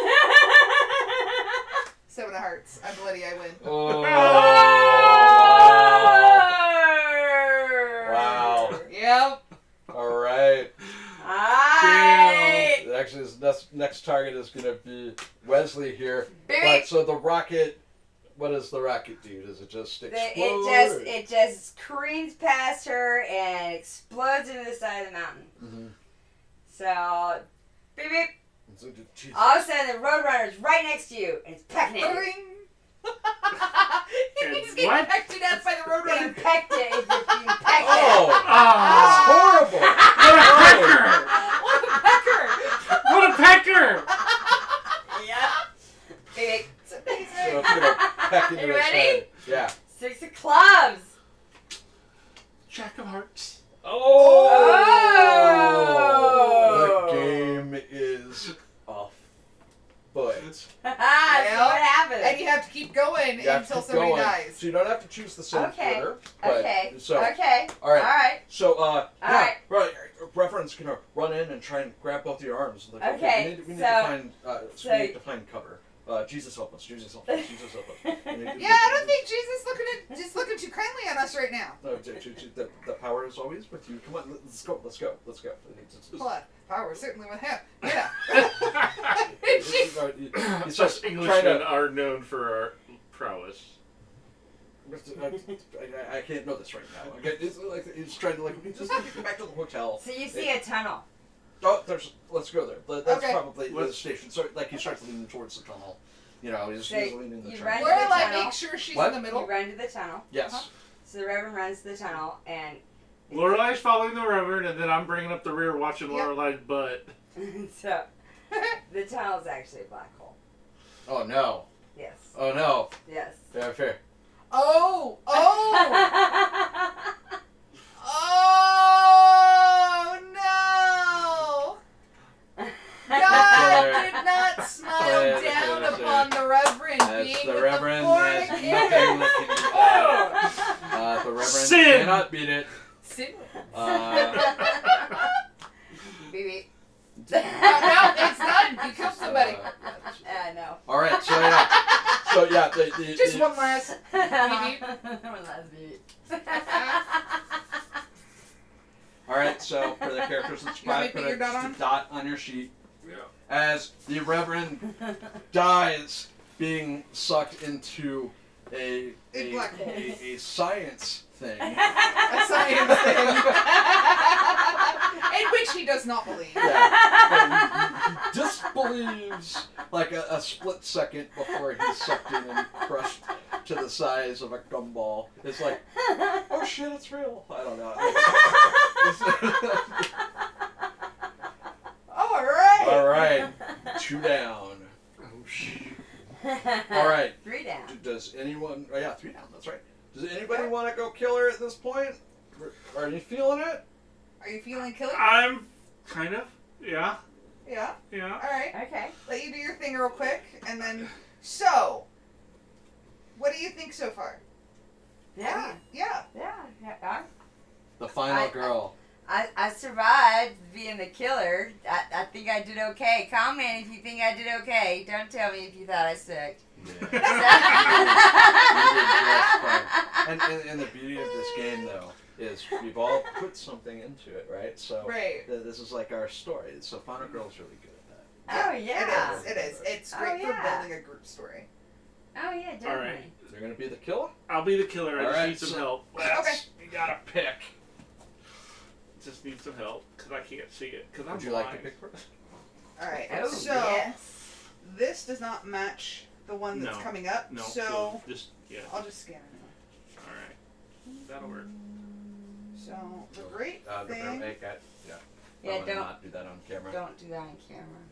7 of hearts. I'm bloody, I win. Oh. Oh! Wow. Yep. All right. Alright. Actually, this next target is going to be Wesley here. Beep. But so the rocket, what does the rocket do? Does it just explode? It just careens past her and explodes into the side of the mountain. Mm-hmm. So, beep beep. So, geez. All of a sudden, the Roadrunner's right next to you, and it's pecking at you. Ring. And He's getting what? pecked to death by the Being Roadrunner. pecked it. It's being pecked Oh, at. that's horrible. What a pecker! What a pecker! What a pecker! Yeah. Beep. It's amazing. So it's going to peck into You his ready? head. Yeah. 6 of clubs. Jack of And you have to keep going until somebody dies. So you don't have to choose the same Twitter. Okay. So, okay. All right. All right. So, right. Right. Reference can run in and try and grab both of your arms. Like, Okay, we need so- to find. so- we need to find cover. Jesus help us. Jesus help us. Jesus help us. Yeah, I don't think Jesus is looking too kindly on us right now. No, the power is always with you. Come on, let's go. Let's go. Let's go. Hold on. Power certainly with him. Yeah. He's just Us trying Englishmen to. are known for our prowess. I can't know this right now. He's trying to just get back to the hotel. So you see a tunnel. Oh, let's go there. That's Okay. probably the station. So, like, he starts leaning towards the tunnel. You know, he's leaning the you tunnel. run- Where will I tunnel. make sure she's What? in the middle? You run to the tunnel. Yes. So the Reverend runs to the tunnel, and Lorelai's following the Reverend, and then I'm bringing up the rear watching Yep. Lorelai's butt. so the tunnel is actually a black hole. Oh no. Yes. Oh no. Yes. Yeah, fair. Oh! Oh no! God did not smile down upon the Reverend being That's the with Reverend. the There's fornicator. nothing that can be done. The Reverend Sin! cannot beat it. Sin. Beep, beep. No, it's done. You killed somebody. I know. All right, so yeah, Just one last. One last beep. All right, so for the characters that You want me survive, to put put your dot a on? dot on your sheet Yeah. as the Reverend dies, being sucked into a black hole. a science thing. A science thing. In which he does not believe. Yeah. He disbelieves like a split second before he's sucked in and crushed to the size of a gumball. It's like, oh shit, it's real. I don't know. All right. All right, 2 down. Oh, shit. All right. 3 down. Does anyone? Oh yeah, 3 down. That's right. Does anybody want to go kill her at this point? Are you feeling it? Are you feeling killy? I'm kind of. Yeah. Yeah. Yeah. All right. Okay. Let you do your thing real quick, and then. So, what do you think so far? Yeah. Yeah. Yeah. The final I- girl. I survived being the killer. I think I did okay. Comment if you think I did okay. Don't tell me if you thought I sucked. You did just fine. And the beauty of this game, though, is we've all put something into it, right? So Right. this is like our story. So Final Girl's really good at that. Oh yeah. It is. It's Oh, great yeah. for building a group story. Oh yeah, definitely. All right. They're gonna be the killer. I'll be the killer. I All just right, need some so- help. Okay. You gotta pick. Just need some help because I can't see it. Because I'm Would you like to pick first? All right. Oh So yes. this does not match the one that's No. coming up. No. So just yeah. I'll just scan it. All right. That'll work. So the great The thing. yeah. Yeah, I'm gonna don't not do that on camera. don't do that on camera.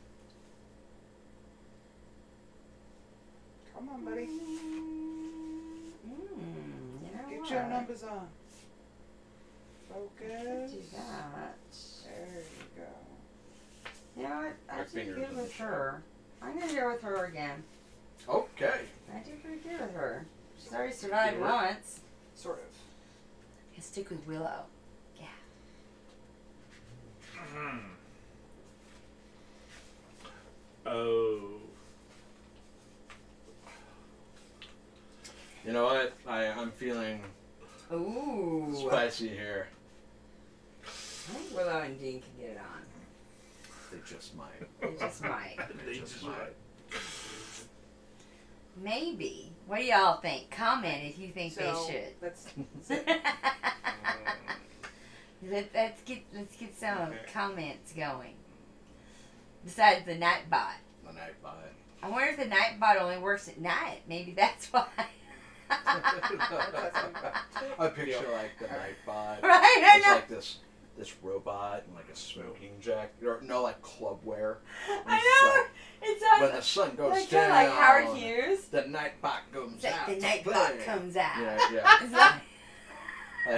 Come on, buddy. You know Get what? your numbers on. Focus. Do that. There you go. You know what? I My did fingers good in with the her. I'm gonna go with her again. Okay. I did pretty good with her. She's already survived Good work. once. Sort of. I stick with Willow. Yeah. Oh. You know what? I'm feeling Ooh. spicy here. I think Willow and Dean can get it on. They just might. They just might. They just might. Maybe. What do y'all think? Comment if you think So they should. let's. Let's get some Okay. comments going. Besides the Nightbot. The night bot. I wonder if the Nightbot only works at night. Maybe that's why. I picture like the night bot. Right, I It's know. like this robot and like a smoking jacket, or no, like club wear. And I it's know. like, It's when the sun goes like, down, like Howard Hughes. the night bot comes It's like out. the to Nightbot play. comes out. Yeah, yeah. It's like,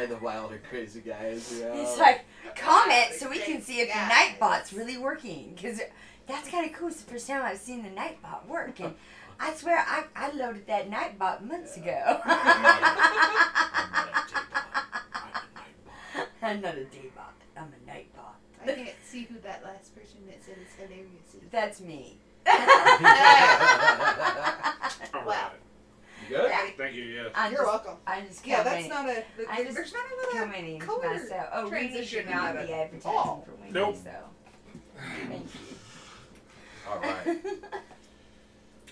The wild and crazy guys. Yeah. it's like, comment so we can see if the Guys. Nightbot's really working. Because that's kind of cool. It's the first time I've seen the Nightbot work. And I swear, I loaded that Nite bot months ago. I'm not a day bot. I'm a Nite bot. I can't see who that last person that said it's hilarious is. That's me. Wow. You good? Yeah. Thank you. Yes. You're welcome. I just Yeah, commenting. that's not a. I just there's not a lot of commenting to color myself. Oh, Winnie transition should not in be it. advertising Oh. for Winnie, Nope. so. Thank you. All right.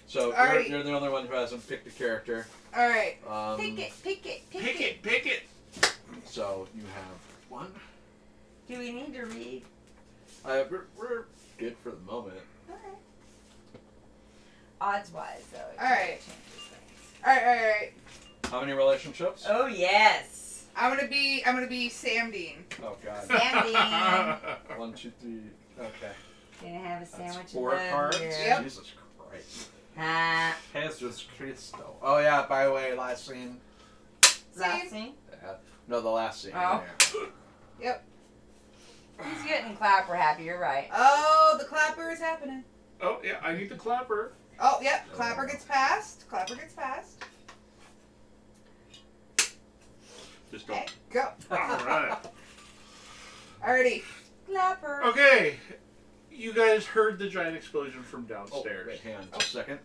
So Alrighty. you're the only one who hasn't picked a character. All right. Pick it, pick it, pick Pick it. it, pick it. So you have one. Do we need to read? We're good for the moment. Okay. Odds wise, though. It All right. changes things. All right. How many relationships? Oh yes. I'm gonna be Sam Dean. Oh God. Sandy. 1, 2, 3. Okay. Gonna have a That's sandwich. 4 of love cards. here. Yep. Jesus Christ. Jesus Cristo. Oh yeah. By the way, last scene. Last scene. No, the last scene. Oh. Yeah. Yep. He's getting clapper happy. You're right. Oh, the clapper is happening. Oh yeah, I need the clapper. Oh, yep. Clapper gets passed. Clapper gets passed. Just don't. Okay, go. All right. Alrighty. Clapper. Okay. You guys heard the giant explosion from Oh, downstairs. wait, hang on just a second.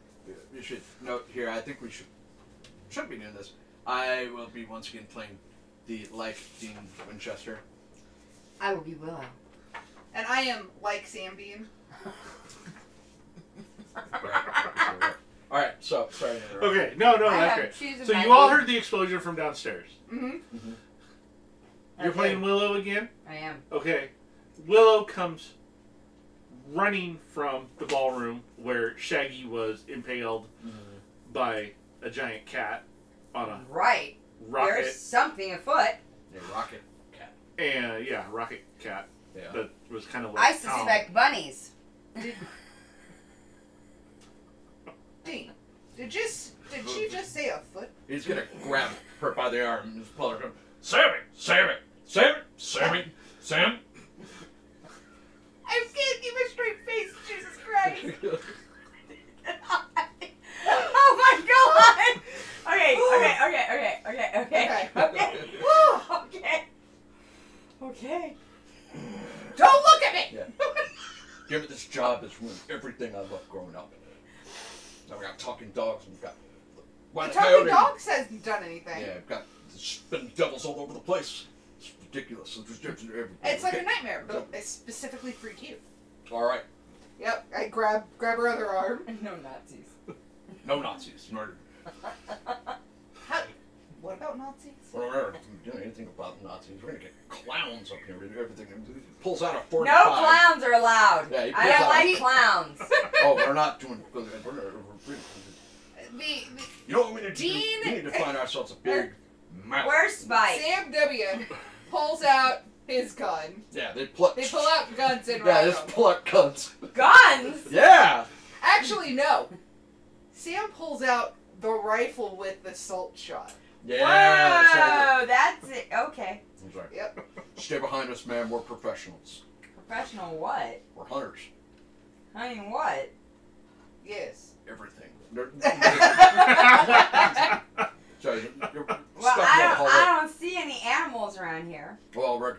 You should note here. I think we should be doing this. I will be once again playing the life Dean Winchester. I will be Willow. And I am like Sam Dean. All right. So sorry to interrupt. Okay, no, I that's have great. chosen So my you all lead. heard the explosion from downstairs. Mm-hmm. You're Okay. playing Willow again? I am. Okay. Willow comes running from the ballroom where Shaggy was impaled by a giant cat on a Right. rocket. There's something afoot. Yeah, Rocket Cat. And yeah, rocket cat. Yeah. That was kind of like I suspect bunnies. Dean, did she just say a foot? He's gonna grab her by the arm and just pull her. Going, Sammy, Sammy, Sammy, Sammy, Sam. I can't keep a straight face. Jesus Christ. Oh my god! Okay. Okay. Don't look at me. Yeah. Give me this job that's ruined everything I loved growing up. Now we got talking dogs and we got The talking dogs hasn't done anything. Yeah, we've got spinning devils all over the place. It's ridiculous. It's like a nightmare, but it's specifically for you. All right. Yep. I grab her other arm. No Nazis. No Nazis. Murder. What about Nazis? We're not doing anything about Nazis. We're gonna get clowns up here. Everything. He pulls out a 45. No clowns are allowed. Yeah, he I pulls don't out- like clowns. Oh, we're not doing. You know what we need to do? Dean- We need to find ourselves a big mouth. Where's Spike? Sam W. pulls out his gun. Yeah, they pull out guns and Yeah, rifle. just pull out guns. Guns? Yeah. Actually, no. Sam pulls out the rifle with the salt shot. Yeah. That's right. Whoa, that's it. Okay. I'm sorry. Yep. Stay behind us, man. We're professionals. Professional what? We're hunters. I mean, what? Yes. Everything. Sorry, you're Well, stuck in I that don't, hallway. I don't see any animals around here. Well, Rick.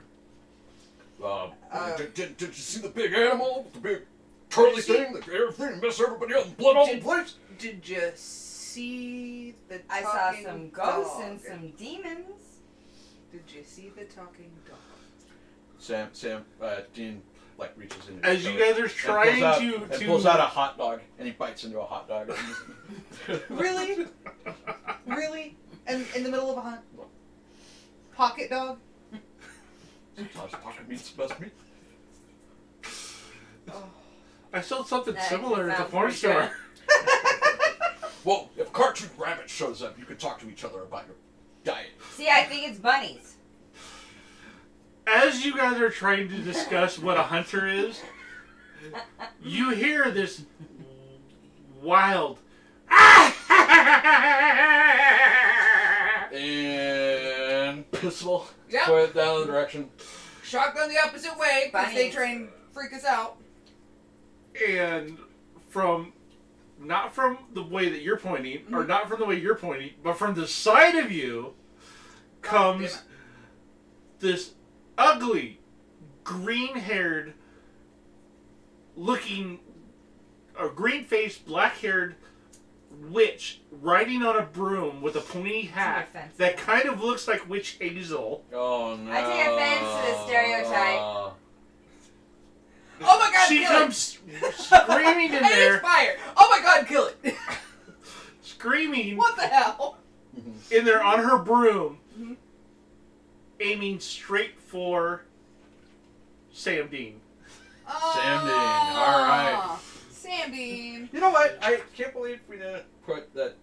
Did you see the big animal with the big curly thing? Everything mess everybody up and blood all over the place? Did you see the talking I saw some ghosts dog? and some demons. Did you see the talking dog? Dean, like, reaches in. As you guys are trying and pulls out a hot dog, and he bites into a hot dog. Really? Really? And in the middle of a hunt? Pocket dog? Sometimes pocket meat's the best meat. Oh. I sold something That similar at the sounds porn pretty store. Well, if Cartoon Rabbit shows up, you can talk to each other about your diet. See, I think it's bunnies. As you guys are trying to discuss what a hunter is, you hear this wild And pistol. Yep. Point down the direction. Shotgun the opposite way, because they Bunnies. try and freak us out. and from not from the way that you're pointing, or not from the way you're pointing, but from the side of you comes this ugly, green-haired looking, or green-faced, black-haired witch riding on a broom with a pointy hat that kind of looks like Witch Hazel. Oh no! I take offense to the stereotype. Oh my god, she kill comes screaming in it! there. It's fire! Oh my god, kill it! Screaming What the hell? in there on her broom, aiming straight for Sam Dean. Sam Dean, alright. Sam Dean. You know what? I can't believe we didn't put that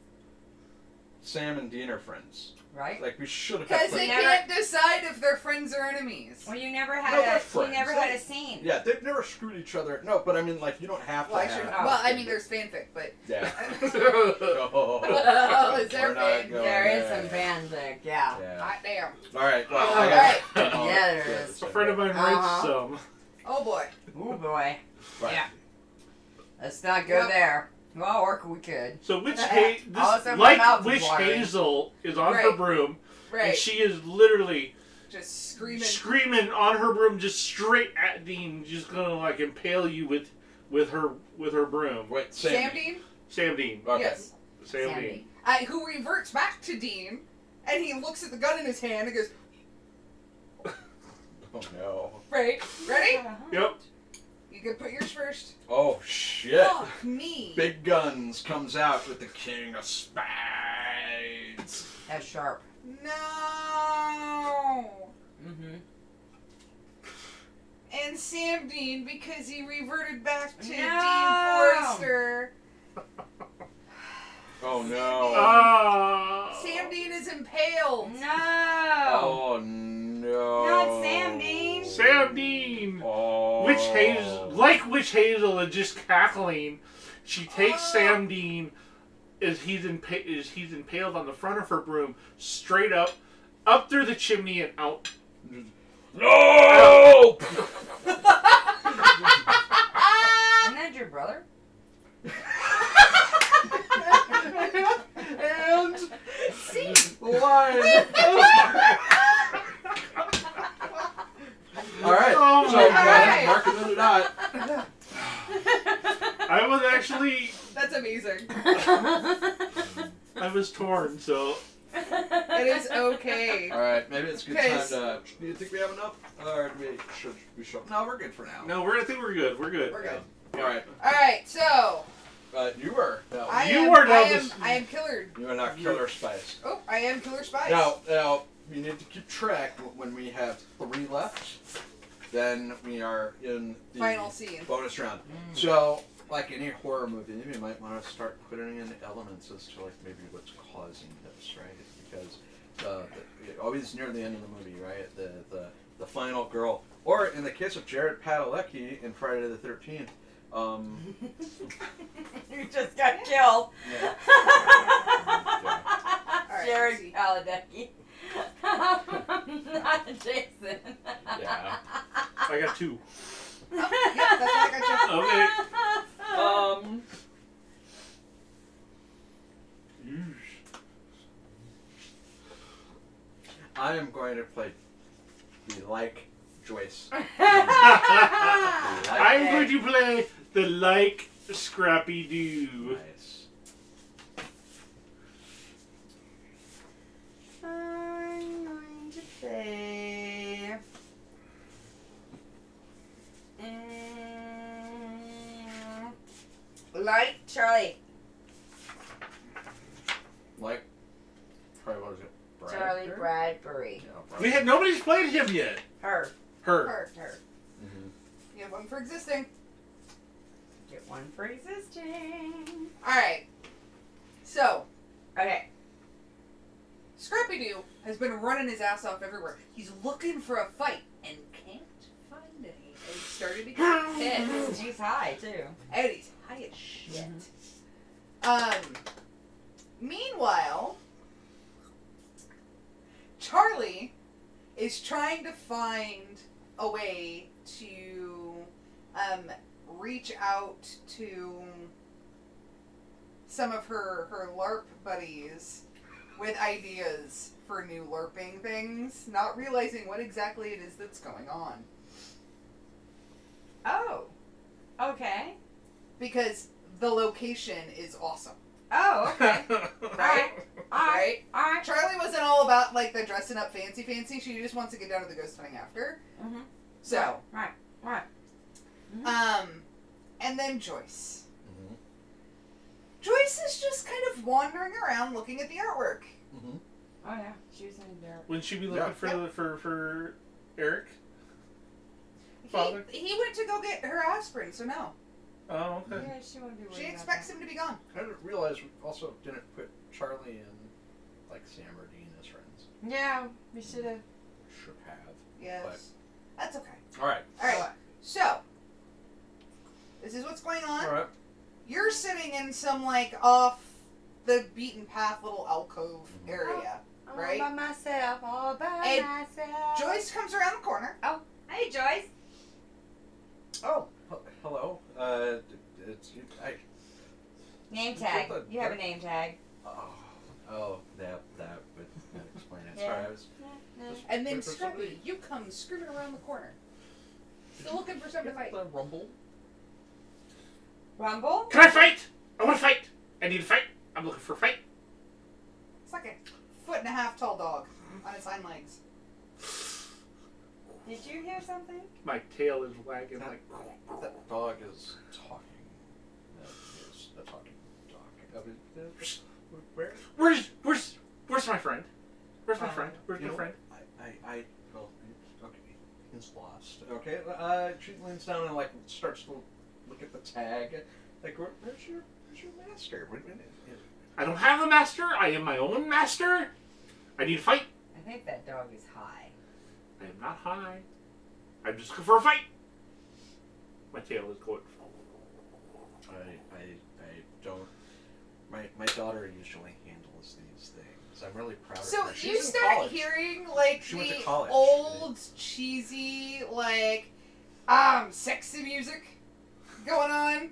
Sam and Dean are friends. Right? Like, we should have. Because they can't decide if they're friends or enemies. Well, you never No, had they're a friends. you never had a scene. Yeah, they've never screwed each other. No, but I mean, like, you don't have to Well, have. well, I mean, there's fanfic, but... Yeah. Oh, is there We're not fan? going There is there. some fanfic, yeah. Hot damn. Alright, well, All I right. got Yeah, there is. A friend of mine writes some. Oh boy. Oh boy. Right. Yeah. Let's not go there. Well, or we could. So Witch Also, my mouth is Witch watering. Hazel is on her broom, and Right. she is literally Just screaming. screaming on her broom, just straight at Dean, just gonna like impale you with her broom. Wait, Sam Dean? Sam Dean. Okay. Yes. Sam Sam Dean. Dean. Who reverts back to Dean, and he looks at the gun in his hand and goes, Oh no. right, ready? Yep. You can put yours first. Oh shit. Fuck me. Big Guns comes out with the King of Spades. That's sharp. No. Mm-hmm. And Sam Dean, because he reverted back to No. Dean Forrester. Oh no. Ah. Sam Dean is impaled. No. Oh no. Not Sam Dean. Sam Dean. Oh. Witch Hazel, like Witch Hazel, and just cackling. She takes Sam Dean as he's impaled on the front of her broom, straight up through the chimney and out. No! Isn't that your brother? And See? line. Alright, Oh so my go ahead, God. mark it in the dot. I was actually, That's amazing. I was torn, so. It is okay. Alright, maybe it's a good time Guys. to. Do you think we have enough? Or do we should? No, we're good for now. No, I think we're good. We're good. We're good. Alright, Alright, so you were. No, I You am, are now I am, this- I am Killer. you are not Killer Spice. Oh, I am Killer Spice. Now, you need to keep track when we have 3 left. Then we are in the Final scene. bonus round. So, like any horror movie, you might want to start putting in elements as to like maybe what's causing this, right? Because always near the end of the movie, right? The final girl, or in the case of Jared Padalecki in Friday the 13th. You just got killed. Yeah. Alright, Jared see. Padalecki. Not Jason. Yeah. I got 2. Oh, yeah, that's what I got you. Okay. I am going to play the like Joyce. I'm going to play the like Scrappy Doo. Nice. I'm going to say. Like Charlie. Like, probably what was it? Charlie Bradbury. Yeah, Nobody's played him yet. Her. Her. Mm-hmm. You have one for existing. Get one for existing. Alright. So, Okay. Scrappy-Doo has been running his ass off everywhere. He's looking for a fight and can't find any. And he's starting to get pissed. He's high too. And he's high as shit. Meanwhile, Charlie is trying to find a way to reach out to some of her LARP buddies with ideas for new LARPing things, not realizing what exactly it is that's going on. Oh. Okay. Because the location is awesome. Oh, okay. Right? Alright. Alright. Charlie wasn't all about, like, the dressing up fancy. She just wants to get down to the ghost hunting after. Mm-hmm. So. Right. And then Joyce. Mm-hmm. Joyce is just kind of wandering around looking at the artwork. Mm-hmm. Oh, yeah. She was in there. Wouldn't she be looking for Eric? He went to go get her aspirin, so no. Oh, okay. Yeah, she won't be worried. She expects him to be gone. I didn't realize we also didn't put Charlie and, like, Sam or Dean as friends. Yeah, we should have. Should have. Yes. But that's okay. Alright. Alright. So, this is what's going on. Alright. You're sitting in some, like, off the beaten path little alcove area, right? All by myself, myself. Joyce comes around the corner. Oh, hey, Joyce. Oh, hello. It's Name tag. You have a name tag. That would explain it. Yeah. Sorry, I was. And then Scrappy, you come screaming around the corner. Still looking for something to fight. The rumble. Rumble? Can I fight? I want to fight. I need to fight. I'm looking for a fight. It's like a 1.5 foot tall dog on its hind legs. Did you hear something? My tail is wagging like. That dog is talking. That is a talking dog. Where's my friend? Where's my friend? Where's my friend? Well, okay, he's lost. Okay, she leans down and like starts to look at the tag. Like, where's your master? I don't have a master. I am my own master. I need to fight. I think that dog is high. I am not high. I'm just looking for a fight. My tail is going. I don't. My daughter usually handles these things. I'm really proud of her. So She's you in start college. hearing like She went to the college. old cheesy like sexy music going on,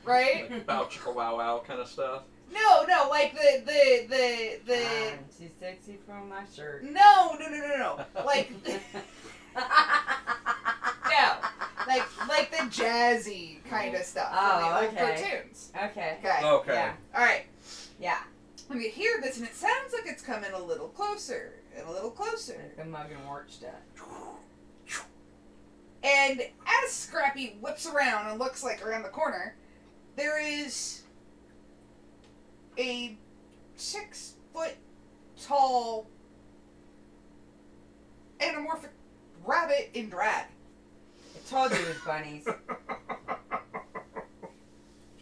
right? Like bow chicka wow wow kind of stuff. No, like the I'm too sexy for my shirt. no. Like no. Like the jazzy kind of stuff from the old cartoons. Okay. Okay. Yeah. Alright. Yeah. When you hear this and it sounds like it's coming a little closer and a little closer. The mug and wart stuff. And as Scrappy whips around and looks like around the corner, there is a 6 foot tall anamorphic rabbit in drag. I told you it was bunnies. I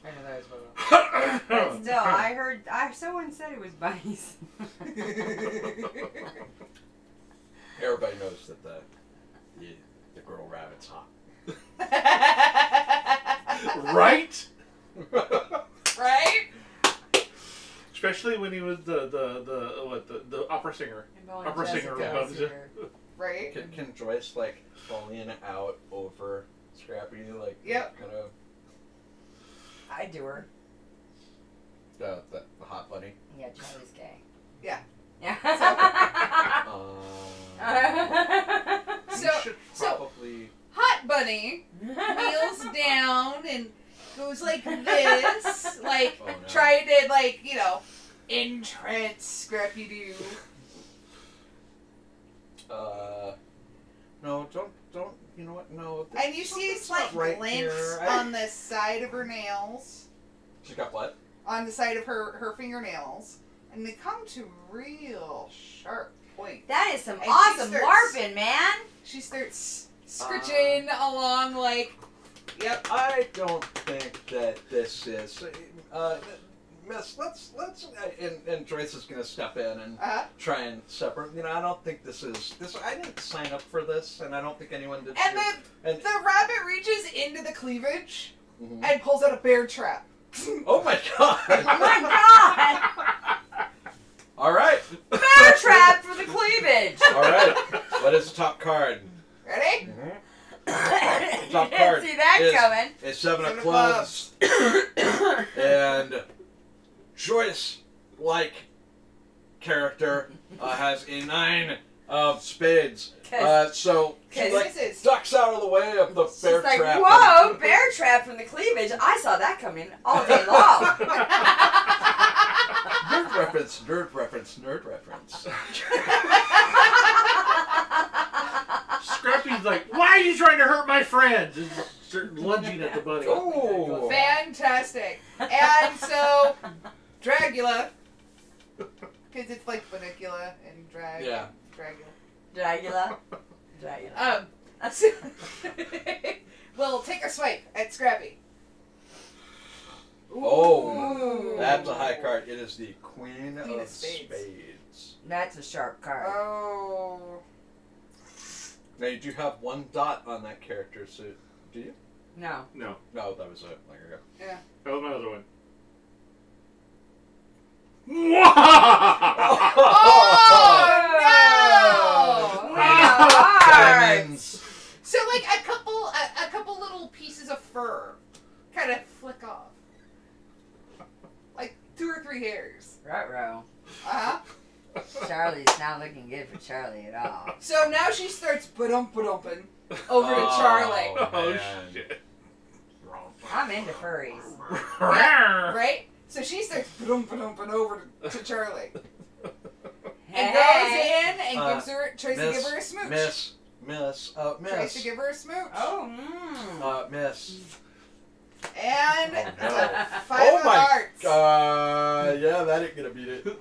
know that was well. But still, someone said it was bunnies. Everybody knows that the girl rabbit's hot. Right? Right? Especially when he was the opera singer. Opera singer. Right? Can Joyce like fall in out over Scrappy like Yep. kind of I do her. the hot bunny? Yeah, Charlie's gay. Yeah. Yeah. You should probably Hot Bunny kneels down and goes like this, like trying to like, entrance Scrappy Doo. No, don't. You know what? No. And you see a slight glance on the side of her nails. She's got what? On the side of her fingernails. And they come to real sharp point. That is some And awesome she starts- LARPing, man. She starts scritching along like, yep. I don't think that this is. Miss, let's and Joyce is gonna step in and try and separate. I don't think this is this. I didn't sign up for this, and I don't think anyone did. And the rabbit reaches into the cleavage and pulls out a bear trap. Oh my god! Oh my god! All right. Bear trap for the cleavage. All right. What is the top card? Ready? Top You card didn't see that coming. It's 7 of clubs. And Joyce-like character has a 9 of spades. So she like ducks out of the way of the bear She's trap. like, whoa, bear trap from the cleavage. I saw that coming all day long. Nerd reference, nerd reference, nerd reference. Scrappy's like, why are you trying to hurt my friends? And start lunging at the bunny. Oh, Fantastic. And so, Dragula, because it's like Funicula and Drag. Yeah. Dragula. Dragula. We'll take a swipe at Scrappy. Oh, that's a high card. It is the Queen of Spades. That's a sharp card. Oh. Now you do have 1 dot on that character, so do you? No. No. No, that was it. There you go. Yeah. That was my other one. Oh, no! Diamonds. So like a couple little pieces of fur kind of flick off. Like 2 or 3 hairs. Ruh-roh. Uh-huh. Charlie's not looking good for Charlie at all. So now she starts ba-dump-ba-dumping over to Charlie. Oh, man. shit. I'm into furries. Right? So she starts ba-dump-ba-dumping over to Charlie. And goes Hey. in and tries to give her a smooch. Miss. Tries to give her a smooch. Oh, Miss. And No. 5 Oh of my hearts. Yeah, that ain't gonna beat it. Oh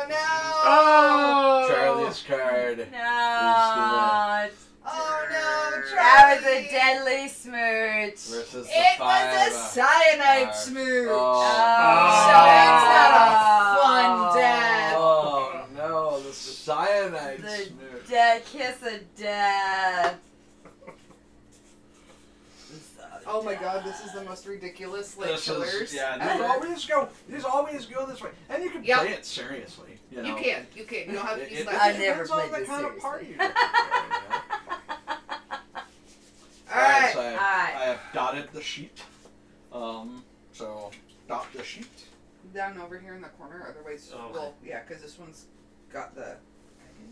no! Oh! Charlie's card. No. Oh no, Charlie! That was a deadly smooch. Versus the It 5 was a cyanide hearts. smooch. Oh. So it's not a fun death. Oh no, the cyanide The smooch. dead kiss of death. Oh my god, this is the most ridiculous This killers. is, yeah, ever. these always go this way. And you can Yep. play it seriously. You know? You can. You don't have to use It that. I never depends on played the this kind of seriously. party you're going to. Alright. So I have dotted the sheet. So dot the sheet. Down over here in the corner, otherwise, Oh. well, yeah, because this one's got the...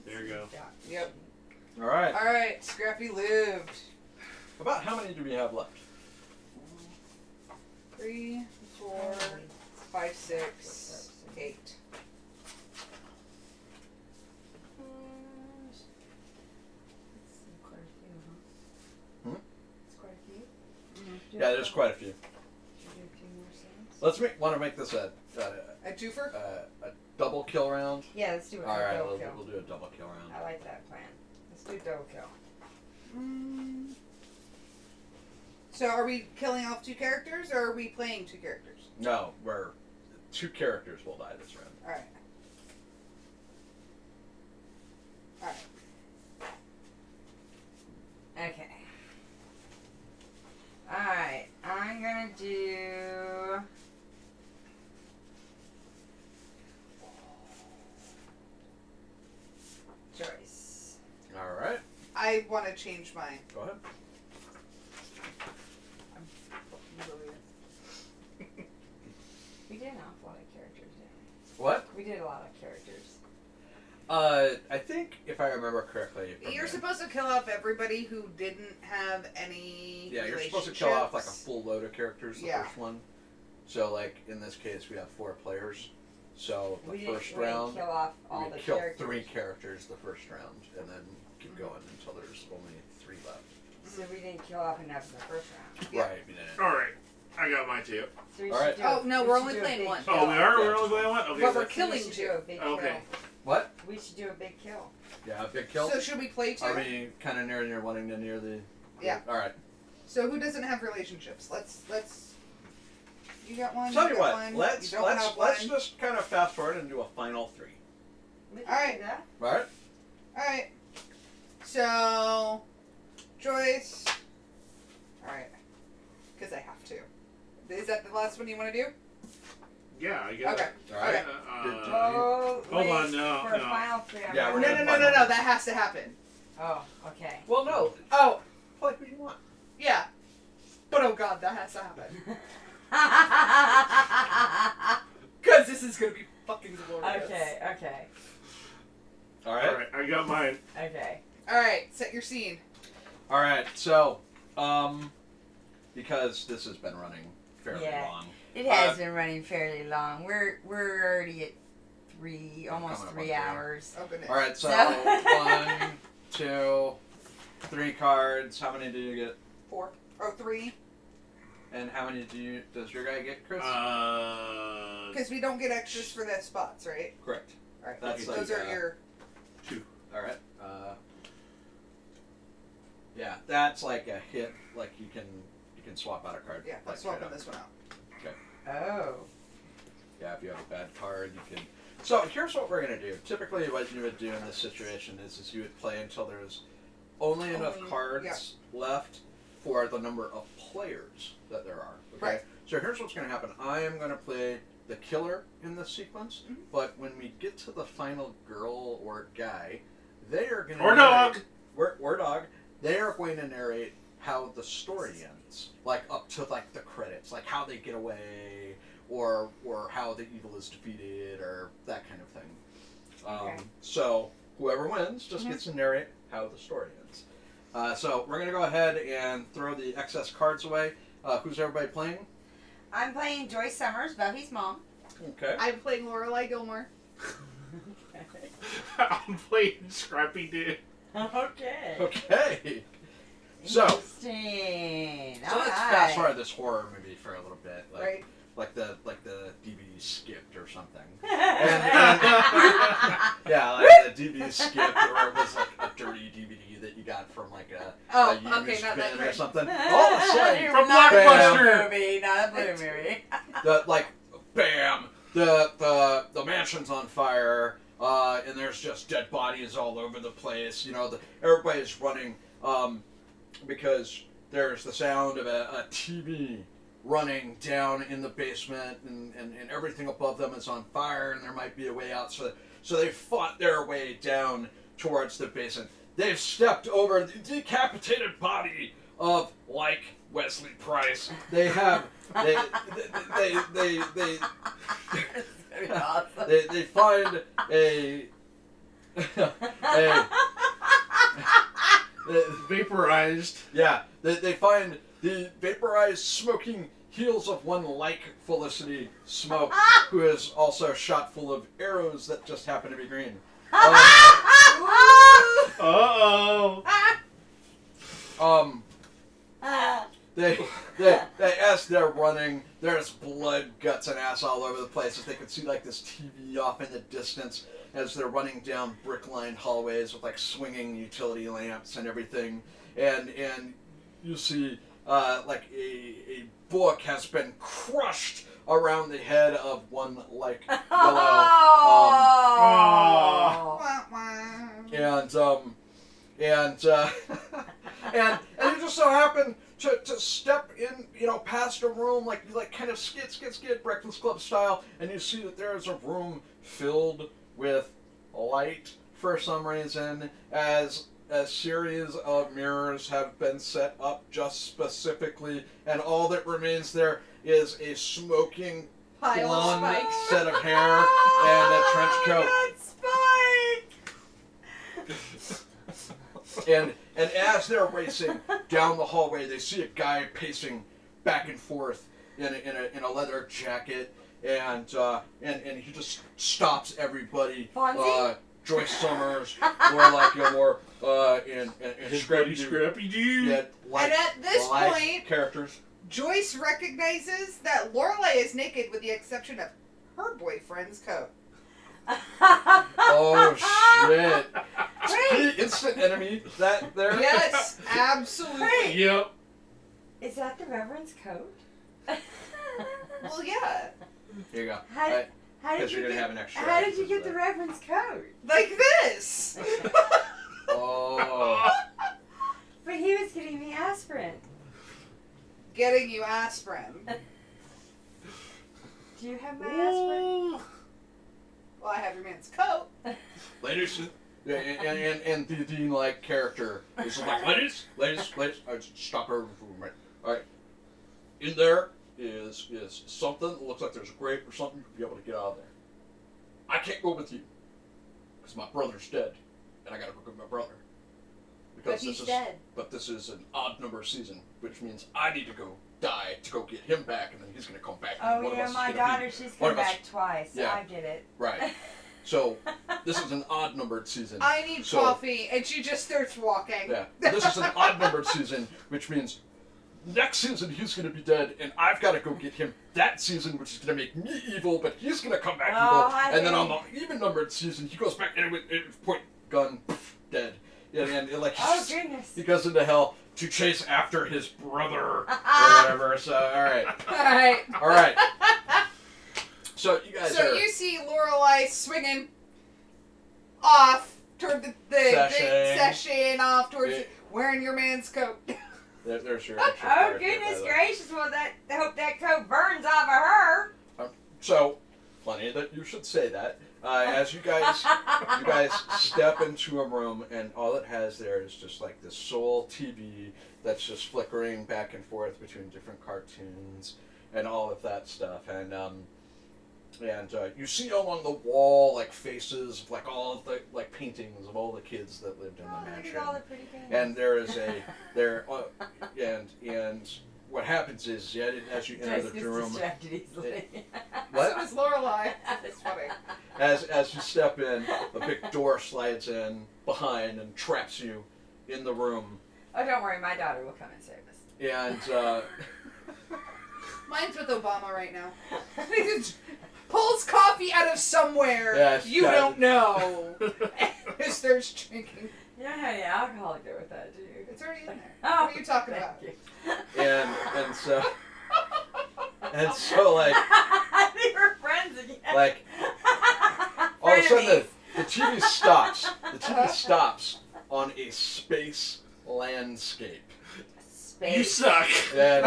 There you go. Yep. Alright. Alright, Scrappy lived. About how many do we have left? 3, 4, 5, 6, 8. Hmm? It's quite a few. Yeah, there's quite a few. Should we do a few more scenes? Let's want to make this a twofer? double kill round. Yeah, let's do a Alright, double we'll kill. do a double kill round. I like that plan. Let's do double kill. So are we killing off 2 characters, or are we playing 2 characters? No, we're 2 characters will die this round. Alright. Alright. Okay. Alright, I'm gonna do... Joyce. Alright. I want to change mine. Go ahead. We did an awful lot of characters, didn't What? we? We did a lot of characters. I think if I remember correctly. You're supposed to kill off everybody who didn't have any. Yeah, you're supposed to kill off like a full load of characters the first one. So like in this case we have 4 players. So the first round kill off all we the kill characters. 3 characters the first round and then keep going until there's only 3 left. So we didn't kill off enough in the first round. Yeah. Right, we didn't. Alright. I got mine too. So we All should right. do Oh, no, we we're should only do a playing big one. kill. Oh, we are? Yeah. We're only going one? Okay. But we're So we killing should 2. do a big Okay. kill. What? We should do a big kill. Yeah, big kill. So should we play 2? Are we kind of near wanting to near the? Yeah. All right. So who doesn't have relationships? Let's. You got one. Tell you you got what. one, Let's you don't have one. just kind of fast forward and do a final 3. We can Alright. do that. All right. All right. So, Joyce. All right. Because I have to. Is that the last one you want to do? Yeah, I guess. Okay. All right. Okay. Oh, Hold wait, on, no, for a no. final 3. I'm Yeah, gonna- we're No, gonna no, no, no, no. That has to happen. Oh, okay. Well, no. Oh, Play who you want. yeah. But oh god, that has to happen. Because this is going to be fucking glorious. Okay. All right. Alright, I got mine. Okay. Alright, set your scene. All right. So, because this has been running fairly long. It has been running fairly long. We're already at almost Coming up 3 on hours. Oh, goodness. All right. So, 1, 2, 3 cards. How many do you get? 4. Oh, 3. And how many does your guy get, Chris? Because we don't get extras for the spots, right? Correct. Alright, That's those like, are your... 2. All right. Yeah, that's like a hit. Like you can swap out a card. Yeah, like, I'm swapping straight up. this one out. Oh. Yeah, if you have a bad card, you can. So here's what we're gonna do. Typically, what you would do in this situation is you would play until there's only enough cards left for the number of players that there are. Okay. Right. So here's what's gonna happen. I am gonna play the killer in this sequence, but when we get to the final girl or guy, they are gonna Or dog. Or dog. They are going to narrate how the story ends, like up to like the credits, like how they get away, or how the evil is defeated, or that kind of thing. Okay. So whoever wins just gets to narrate how the story ends. So we're gonna go ahead and throw the excess cards away. Who's everybody playing? I'm playing Joyce Summers, Buffy's mom. Okay. I'm playing Lorelai Gilmore. I'm playing Scrappy Doo. Okay. Okay. So Interesting. let's fast forward this horror movie for a little bit, like Right. like the DVD skipped or something. And, Yeah, yeah, like the DVD skipped, or it was like a dirty DVD that you got from like a used not that bin or kind. something. All of a sudden, From not Blockbuster. a blue movie, not a blue movie. bam, the mansion's on fire, and there's just dead bodies all over the place. You know, everybody's running, because there's the sound of a TV running down in the basement, and everything above them is on fire, and there might be a way out. So they fought their way down towards the basement. They've stepped over the decapitated body of, like, Wesley Price. They have they find a Vaporized. yeah, they find the vaporized smoking heels of one like Felicity Smoke, who is also shot full of arrows that just happen to be green. Uh-oh. They as they're running, there's blood, guts, and ass all over the place. As they can see like this TV off in the distance as they're running down brick-lined hallways with like swinging utility lamps and everything, and you see like a book has been crushed around the head of one like yellow, and you just so happen to step in, past a room, like kind of skid, Breakfast Club style, and you see that there is a room filled with light for some reason, as a series of mirrors have been set up just specifically, and all that remains there is a smoking Pile of blonde spikes. set of hair and a trench coat. And as they're racing down the hallway, they see a guy pacing back and forth in a leather jacket, and he just stops everybody. Fonzie? Joyce Summers, Lorelai Gilmore, and Scrappy Doo. Yeah, And at this live point- characters. Joyce recognizes that Lorelai is naked with the exception of her boyfriend's coat. Oh shit! Wait. Instant enemy. That there. Yes, absolutely. Wait. Yep. Is that the Reverend's coat? Well, yeah. Here you go. How Because did you're you gonna have get? an extra. How did you get the Reverend's coat? Like this. Oh. But he was getting me aspirin. Getting you aspirin. Do you have my aspirin? Well, I have your man's coat. Ladies, and the Dean-like character is like, ladies, I just stop her. All right, in there is something that looks like there's a grave or something, you'll be able to get out of there. I can't go with you because my brother's dead, and I gotta go get my brother. Because but he's dead. But this is an odd number season, which means I need to go die to go get him back, and then he's gonna come back. Oh yeah, my daughter, she's come back twice. Yeah. I get it. Right. So this is an odd numbered season. I need coffee, and she just starts walking. Yeah. This is an odd numbered season, which means next season he's gonna be dead, and I've got to go get him that season, which is gonna make me evil, but he's gonna come back evil. And then on the even numbered season, he goes back and point gun, poof, dead. And like oh goodness, he goes into hell to chase after his brother or whatever. So all right. So you guys. So you see Lorelai swinging off toward the session off towards wearing your man's coat. There's your. Oh goodness gracious! Well, I hope that coat burns off of her. So, funny that you should say that. As you guys step into a room, and all it has there is just like this sole TV that's just flickering back and forth between different cartoons and all of that stuff, and you see along the wall like faces of like all of the like paintings of all the kids that lived in the mansion. Look at all the pretty things. And there is and what happens is as you enter the room. What? So does Lorelai. It's funny. As you step in, a big door slides in behind and traps you in the room. Oh, don't worry, my daughter will come and save us. And mine's with Obama right now. Pulls coffee out of somewhere you don't know and starts drinking. You don't have any alcoholic there with that, do you? It's already in there. Oh, what are you talking about? You. And so like I think we're friends again. Like all of a sudden the TV stops. The TV stops on a space landscape. Space. You suck. And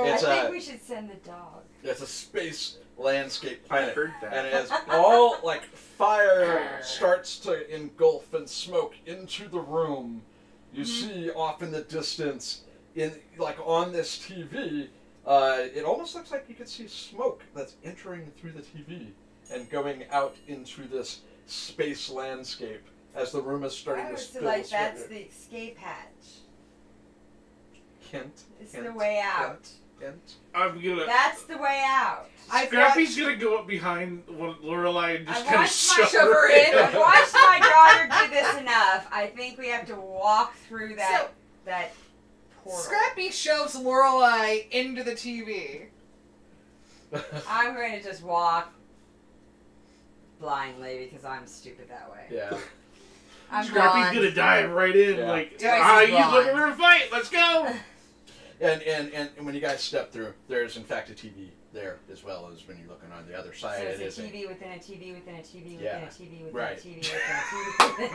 it's I think we should send the dog. It's a space landscape planet. I heard that. And as all like fire starts to engulf and smoke into the room, you see off in the distance, in like on this TV, it almost looks like you could see smoke that's entering through the TV and going out into this space landscape as the room is starting to spill. So like that's the escape hatch. Hint. It's the way out. Hint. That's the way out. Scrappy's gonna go up behind Lorelai and just kind of shove her in. I've watched my daughter do this enough. I think we have to walk through that portal. Scrappy shoves Lorelai into the TV. I'm going to just walk blindly because I'm stupid that way. Yeah. Scrappy's gonna dive right in, like, he's looking for a fight, let's go! And when you guys step through, there's in fact a TV there as well as when you're looking on the other side. So it's a TV within a TV within a TV within a TV within right. a TV within a TV within a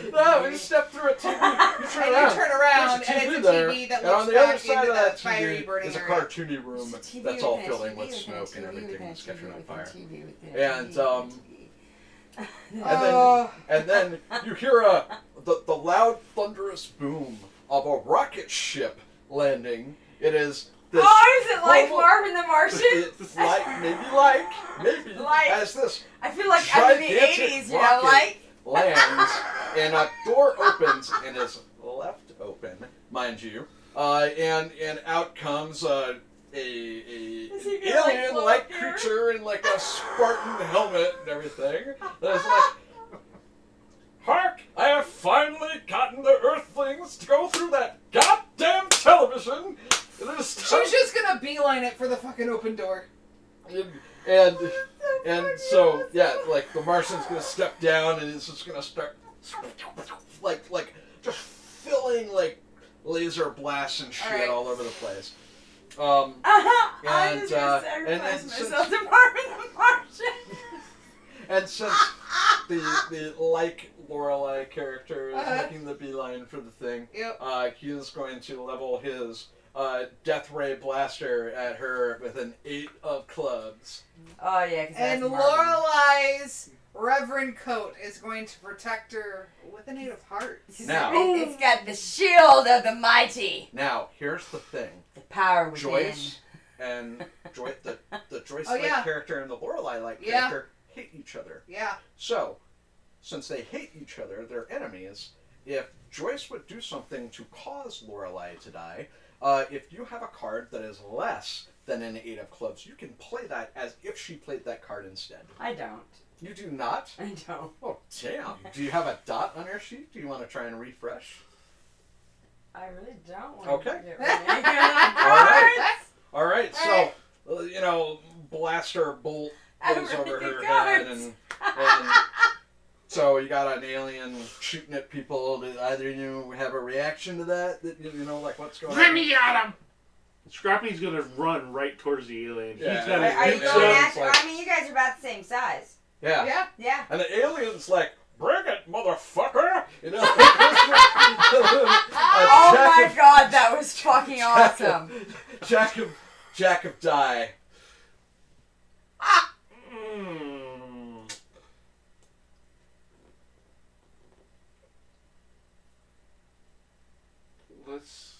TV. No, when you step through a TV, you turn around, and it's a TV that looks back into the fiery burning is a area. cartoony room that's all filling with smoke and everything that's catching on fire. And then you hear the loud thunderous boom of a rocket ship landing. It is this. Oh, is it like Marvin the Martian? It's maybe as this. I feel like I'm in the 80s, you know, like lands and a door opens and is left open, mind you, and out comes an alien-like creature in like a Spartan helmet and everything. That's like. Hark! I have finally gotten the Earthlings to go through that goddamn television! She's just gonna beeline it for the fucking open door. And so, yeah, like, the Martian's gonna step down and it's just gonna start, like, just filling, like, laser blasts and shit all over the place. I'm just gonna sacrifice myself to Marvin the Martian! And since the like Lorelai character is making the beeline for the thing, he is going to level his death ray blaster at her with an 8 of clubs. Oh yeah, and Lorelai's Reverend Coat is going to protect her with an 8 of hearts. Now, It's got the shield of the mighty. now here's the thing. The power within. Joyce and the Joyce-like character and the Lorelai-like character hate each other. Yeah. So, since they hate each other, they're enemies. If Joyce would do something to cause Lorelai to die, if you have a card that is less than an 8 of clubs, you can play that as if she played that card instead. I don't. You do not? I don't. Oh, damn. Do you have a dot on your sheet? Do you want to try and refresh? I really don't want Okay. to get rid of All right, so, you know, blaster bolt goes over her head, and so you got an alien shooting at people. Did either of you have a reaction to that? You know, like, what's going on? Let me at him! Scrappy's gonna run right towards the alien. Yeah. He's got Are you his going Like- after? I mean, you guys are about the same size. Yeah. Yeah. Yeah. And the alien's like, bring it, motherfucker! You know? Oh my god, that was fucking awesome. Jack of Die. Let's.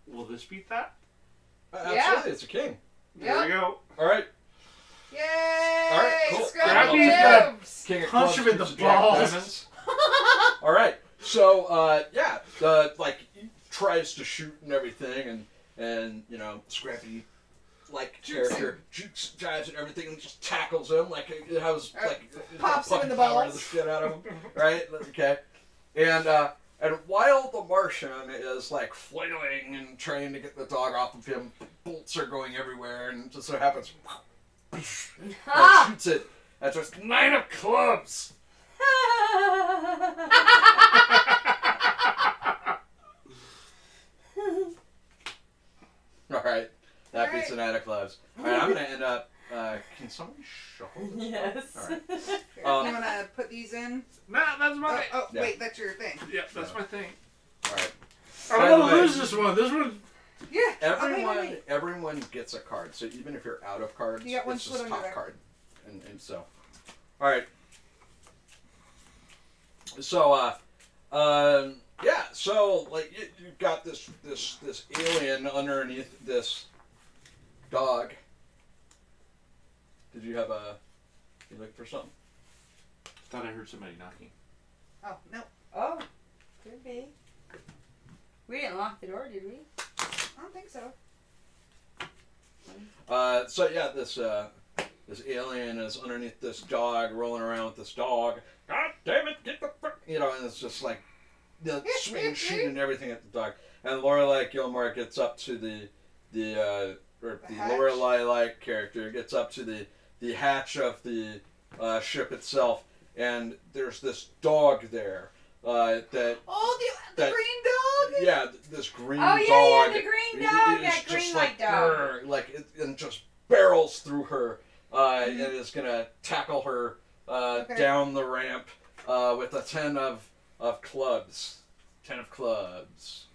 Will this beat that? Absolutely, it's a king. There we go. All right. Yay! All right, cool. Scrappy Yeah. lives! King of Punch clubs him in the gets Jack balls. Diamonds. All right. So, yeah, like, he tries to shoot and everything, and you know, Scrappy, like, character, jukes, jives and everything, and just tackles him, like, it has, like, Pops him in the power balls. the shit out of him, right? Okay. And while the Martian is, like, flailing and trying to get the dog off of him, bolts are going everywhere, and it just so happens, shoots it at just 9 of clubs. All right, that beats the 9 of clubs. All right, I'm gonna end up. Can somebody shuffle this? Yes. All right. You want to put these in? Nah, that's my. Yeah. Wait, that's your thing. Yeah, that's my thing. All right. I By don't the want to way- lose this one. This one. Yeah. Everyone gets a card. So even if you're out of cards, You got one it's split just under top there. card, and so. All right. So yeah. So like you've got this alien underneath this dog. Did you have a? You look for something? Thought I heard somebody knocking. Oh, no. Oh, could be. We didn't lock the door, did we? I don't think so. So yeah, this alien is underneath this dog, rolling around with this dog. God damn it, get the fuck, you know, and it's just like, you know, swinging, shooting, and everything at the dog. And Lorelai Gilmore gets up to the hatch? Lorelai-like character gets up to the hatch of the ship itself, and there's this dog there that. Oh, the that- green dog? Yeah, this green Oh, dog. yeah, the green it- dog, it is that just green like, white dog. grr, like and just barrels through her, and is gonna tackle her down the ramp with a 10 of clubs. 10 of clubs.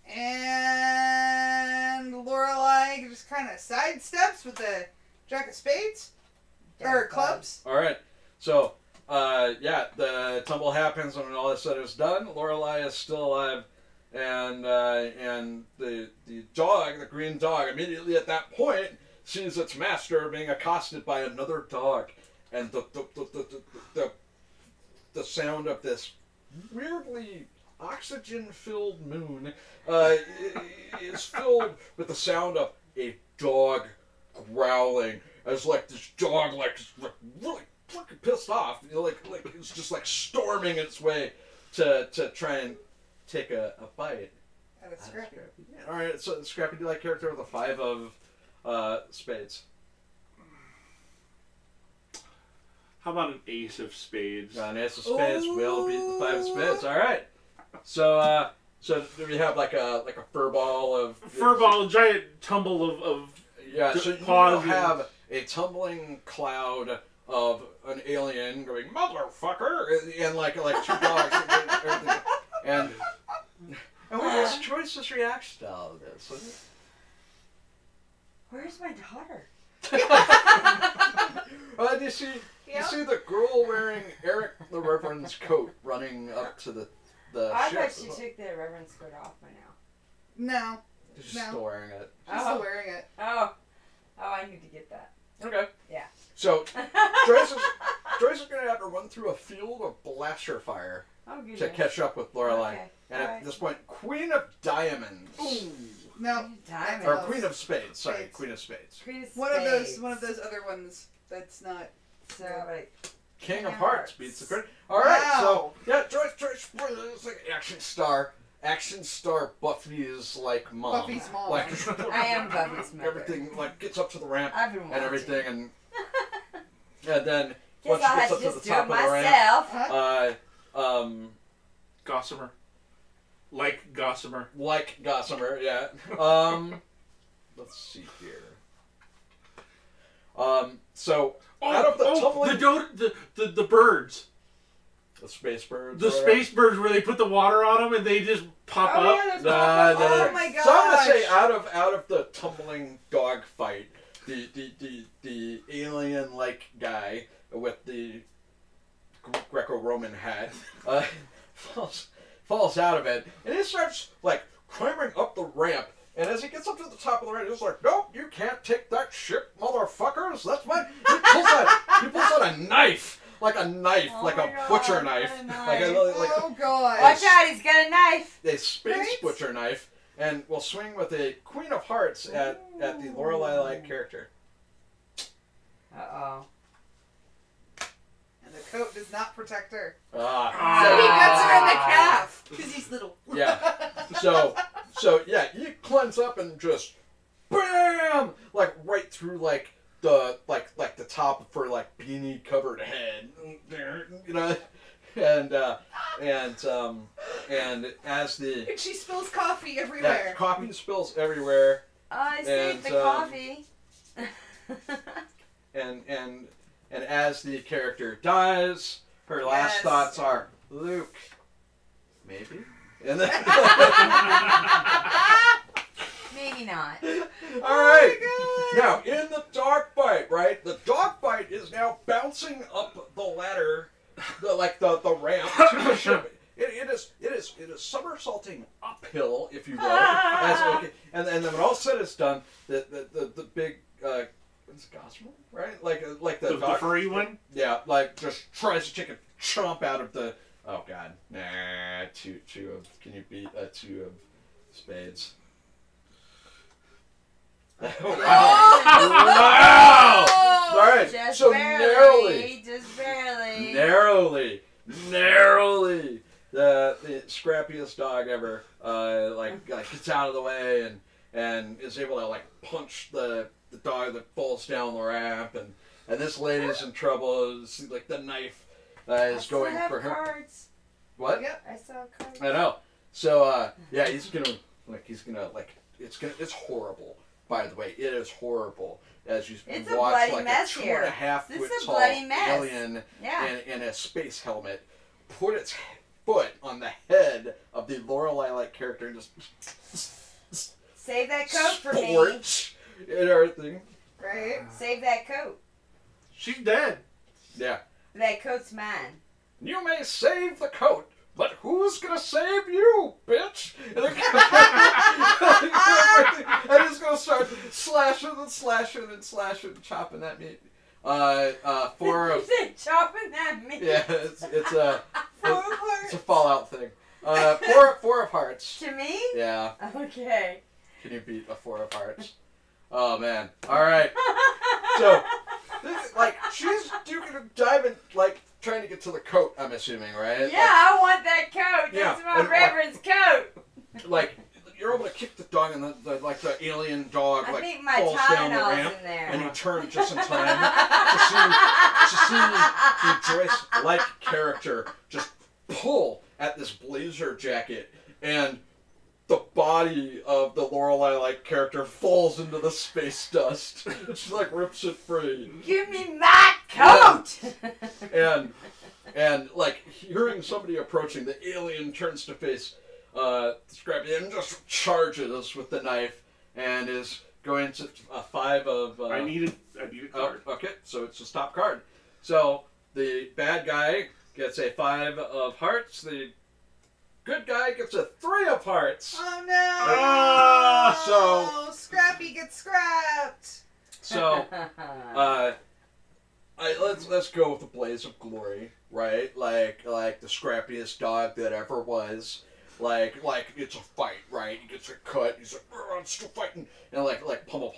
And Lorelai just kind of sidesteps with the Jack of Spades? Or clubs? All right, so yeah, the tumble happens, and when all is said is done, Lorelai is still alive, and the dog, the green dog, immediately at that point sees its master being accosted by another dog, and the sound of this weirdly oxygen-filled moon is filled with the sound of a dog growling, as like this dog like really fucking pissed off, you know, like it's just like storming its way to try and take a bite. Out of Scrappy. Yeah, all right, so Scrappy, do you like character with a 5 of spades? How about an ace of spades? An ace of spades will beat the 5 of spades. All right. So so do we have like a fur ball of Furball, a giant tumble of Yeah, so you paws will have a tumbling cloud of an alien going motherfucker, and like 2 dogs, and what is Joyce's reaction to all of this? Where's my daughter? You see the girl wearing Eric the Reverend's coat running up to the I ship. thought she took the Reverend's coat off by now. No. She's still wearing it. She's still wearing it. Oh, I need to get that. Okay. Yeah. So, Joyce is going to have to run through a field of blaster fire to catch up with Lorelai. Okay. And at this point, Queen of Diamonds. Ooh. No. Diamonds. Or Queen of Spades. Sorry, Queen of Spades. Queen of One Spades. of those other ones that's not. So, like, King of Hearts beats the critic. All right, so yeah, Joyce, it's like action star Buffy's like mom. Buffy's mom. Like, I am Buffy's mother. everything like gets up to the ramp I've been and watching. everything, and then Guess once she I'll gets have up to to the just do top it of the ramp, myself. Gossamer. Like Gossamer. like Gossamer, yeah. Let's see here. So out of the tumbling, the birds. the space birds. The space birds where they put the water on them and they just pop up. Yeah, No. Oh my gosh. So I'm gonna say out of the tumbling dog fight, the alien-like guy with the Greco-Roman hat falls out of it, and he starts like climbing up the ramp. And as he gets up to the top of the ramp, he's like, "Nope, you can't take that ship, motherfuckers. That's mine." He pulls out a knife. Like a knife, Oh like my a God, butcher what knife. a knife. Oh god. Watch out, he's got a knife. A space Right? butcher knife, and will swing with a Queen of Hearts at the Lorelai-like character. Uh-oh. And the coat does not protect her. Ah. So he cuts her in the calf. Because he's little. Yeah. So yeah, he climbs up and just BAM! Like right through like the top of her like beanie covered head. You know? And as the And she spills coffee everywhere. coffee spills everywhere. I saved the coffee. And as the character dies, her last thoughts are, Luke, maybe? And then Maybe not. Alright. Now, in the dogfight, right? The dogfight is now bouncing up the ladder, the ramp to the ship. It is somersaulting uphill, if you will. And then when all said is done, the big what's Gossamer, right? Like the furry one? Yeah, like just tries to take a chomp out of the oh god. Nah, two of can you beat two of spades? Wow. Wow! Alright, Just so barely, narrowly, the scrappiest dog ever, gets out of the way and is able to like punch the dog that falls down the ramp, and this lady's in trouble. It's like the knife is going for her. Cards. What? Yep. I saw cards. I know. So yeah, it's horrible. By the way, it is horrible as you It's a watch bloody like mess a here. 2.5 This foot is a tall bloody mess. alien Yeah. in a space helmet put its foot on the head of the Lorelai-like character and just Save that coat for me. sports and everything. Right? Save that coat. She's dead. Yeah. That coat's mine. You may save the coat, but who's gonna save you, bitch? And he's gonna start slashing and chopping that meat. Four of You said chopping that meat. yeah, it's a Hearts. Fallout thing. Four of hearts. To me? Yeah. Okay. Can you beat a four of hearts? Oh man. All right. So, she's diving, trying to get to the coat, I'm assuming, right? Yeah, I want that coat. That's my and, reverend's coat. You're able to kick the dog, and the alien dog, I think my falls down the Tylenol's ramp, in there. and you turn just in time to see the Joyce-like character just pull at this blazer jacket, and the body of the Lorelai-like character falls into the space dust. She rips it free. Give me my coat. And hearing somebody approaching, the alien turns to face Scrappy and just charges with the knife, and is going to a 5 of. I need a card. Okay, so it's his top card. So the bad guy gets a 5 of hearts. The good guy gets a 3 of hearts. Oh no! So Scrappy gets scrapped. So let's go with the blaze of glory, right? Like the scrappiest dog that ever was. Like it's a fight, right? He gets a cut. He's like, I'm still fighting, and like pummel. It's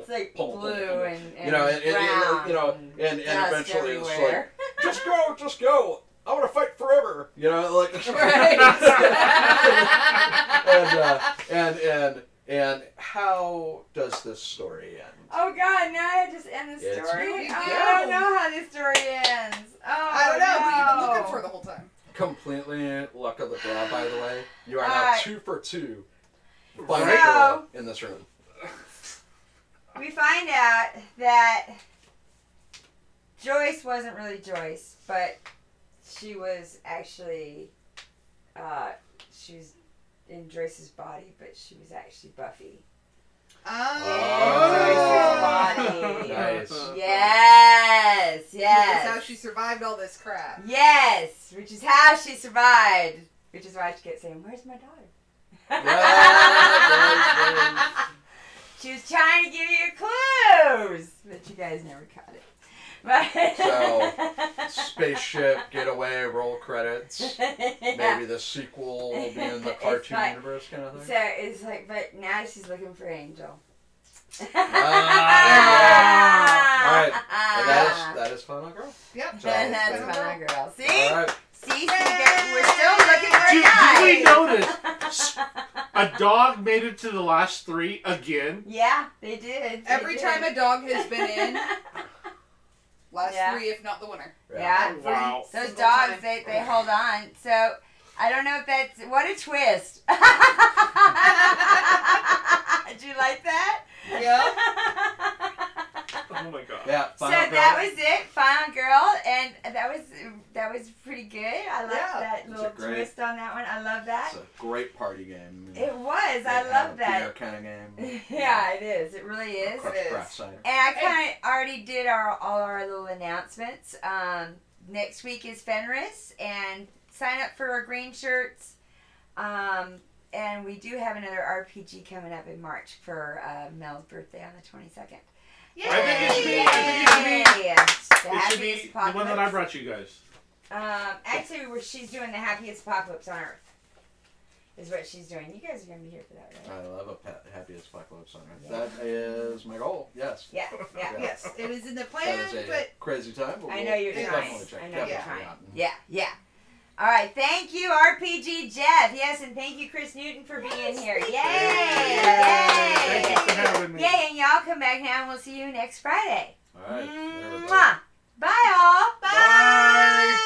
like pummel, blue pummel. and You know, brown and dust eventually it's everywhere. like, just go. I want to fight forever. You know, like. Right. And how does this story end? Oh God! Now I just end the It's story. really I good. don't know how this story ends. Oh, I don't know. What have you been no. looking for the whole time? Completely luck of the draw, by the way. You are now Alright. 2 for 2. Final So- girl in this room. We find out that Joyce wasn't really Joyce, but she was actually, she was in Joyce's body, but she was actually Buffy. Oh. In Joyce's body. Nice. Yes, That's how yes. she survived all this crap. Yes, which is how she survived. Which is why she kept saying, "Where's my daughter?" Yeah, She was trying to give you clues, but you guys never caught it. So, spaceship, getaway, roll credits. Yeah. Maybe the sequel will be in the It's cartoon like- universe kind of thing. So it's like, but now she's looking for Angel. Alright, and that is Final Girl. Yep. So- That's Final Final Girl. Girl. See? Alright. See, we're still looking for a Did guy. we notice a dog made it to the last 3 again? Yeah, they did. Every time a dog has been in, last Yeah. 3 if not the winner. Yeah. Wow. Those Single dogs, time. they hold on. So I don't know if that's what a twist. Did you like that? Yeah. Oh my god. Yeah, So Final Girl. that was it, Final Girl, and that was pretty good. I liked Yeah. that It's little a great- twist on that one. I love that. It's a great party game. It was. I They love have a that. beer kind of game. Yeah, it is. It really is. Crush It is. craft cider. And I kind of already did all our little announcements. Next week is Fenris, and sign up for our green shirts. And we do have another RPG coming up in March for Mel's birthday on the 22nd. Yay! I think it should be- Yay! The The It should be happiest the one that I apocalypse. brought you guys. Actually, she's doing the happiest apocalypse on Earth. Is what she's doing. You guys are gonna be here for that, right? I love a happiest apocalypse on Earth. That is my goal. Yes. Yeah, yeah. Yeah. Yes, it is in the That plan, is a but crazy time. But I we'll know you're definitely trying. check- I know definitely you're trying. out. Yeah, yeah. All right, thank you, RPG Jeff. Yes, and thank you, Kris Newton, for being here. Yay! Thank you for Yay! having me. Yay, and y'all come back now and we'll see you next Friday. All right. There we go. Mwah. Bye, all. Bye.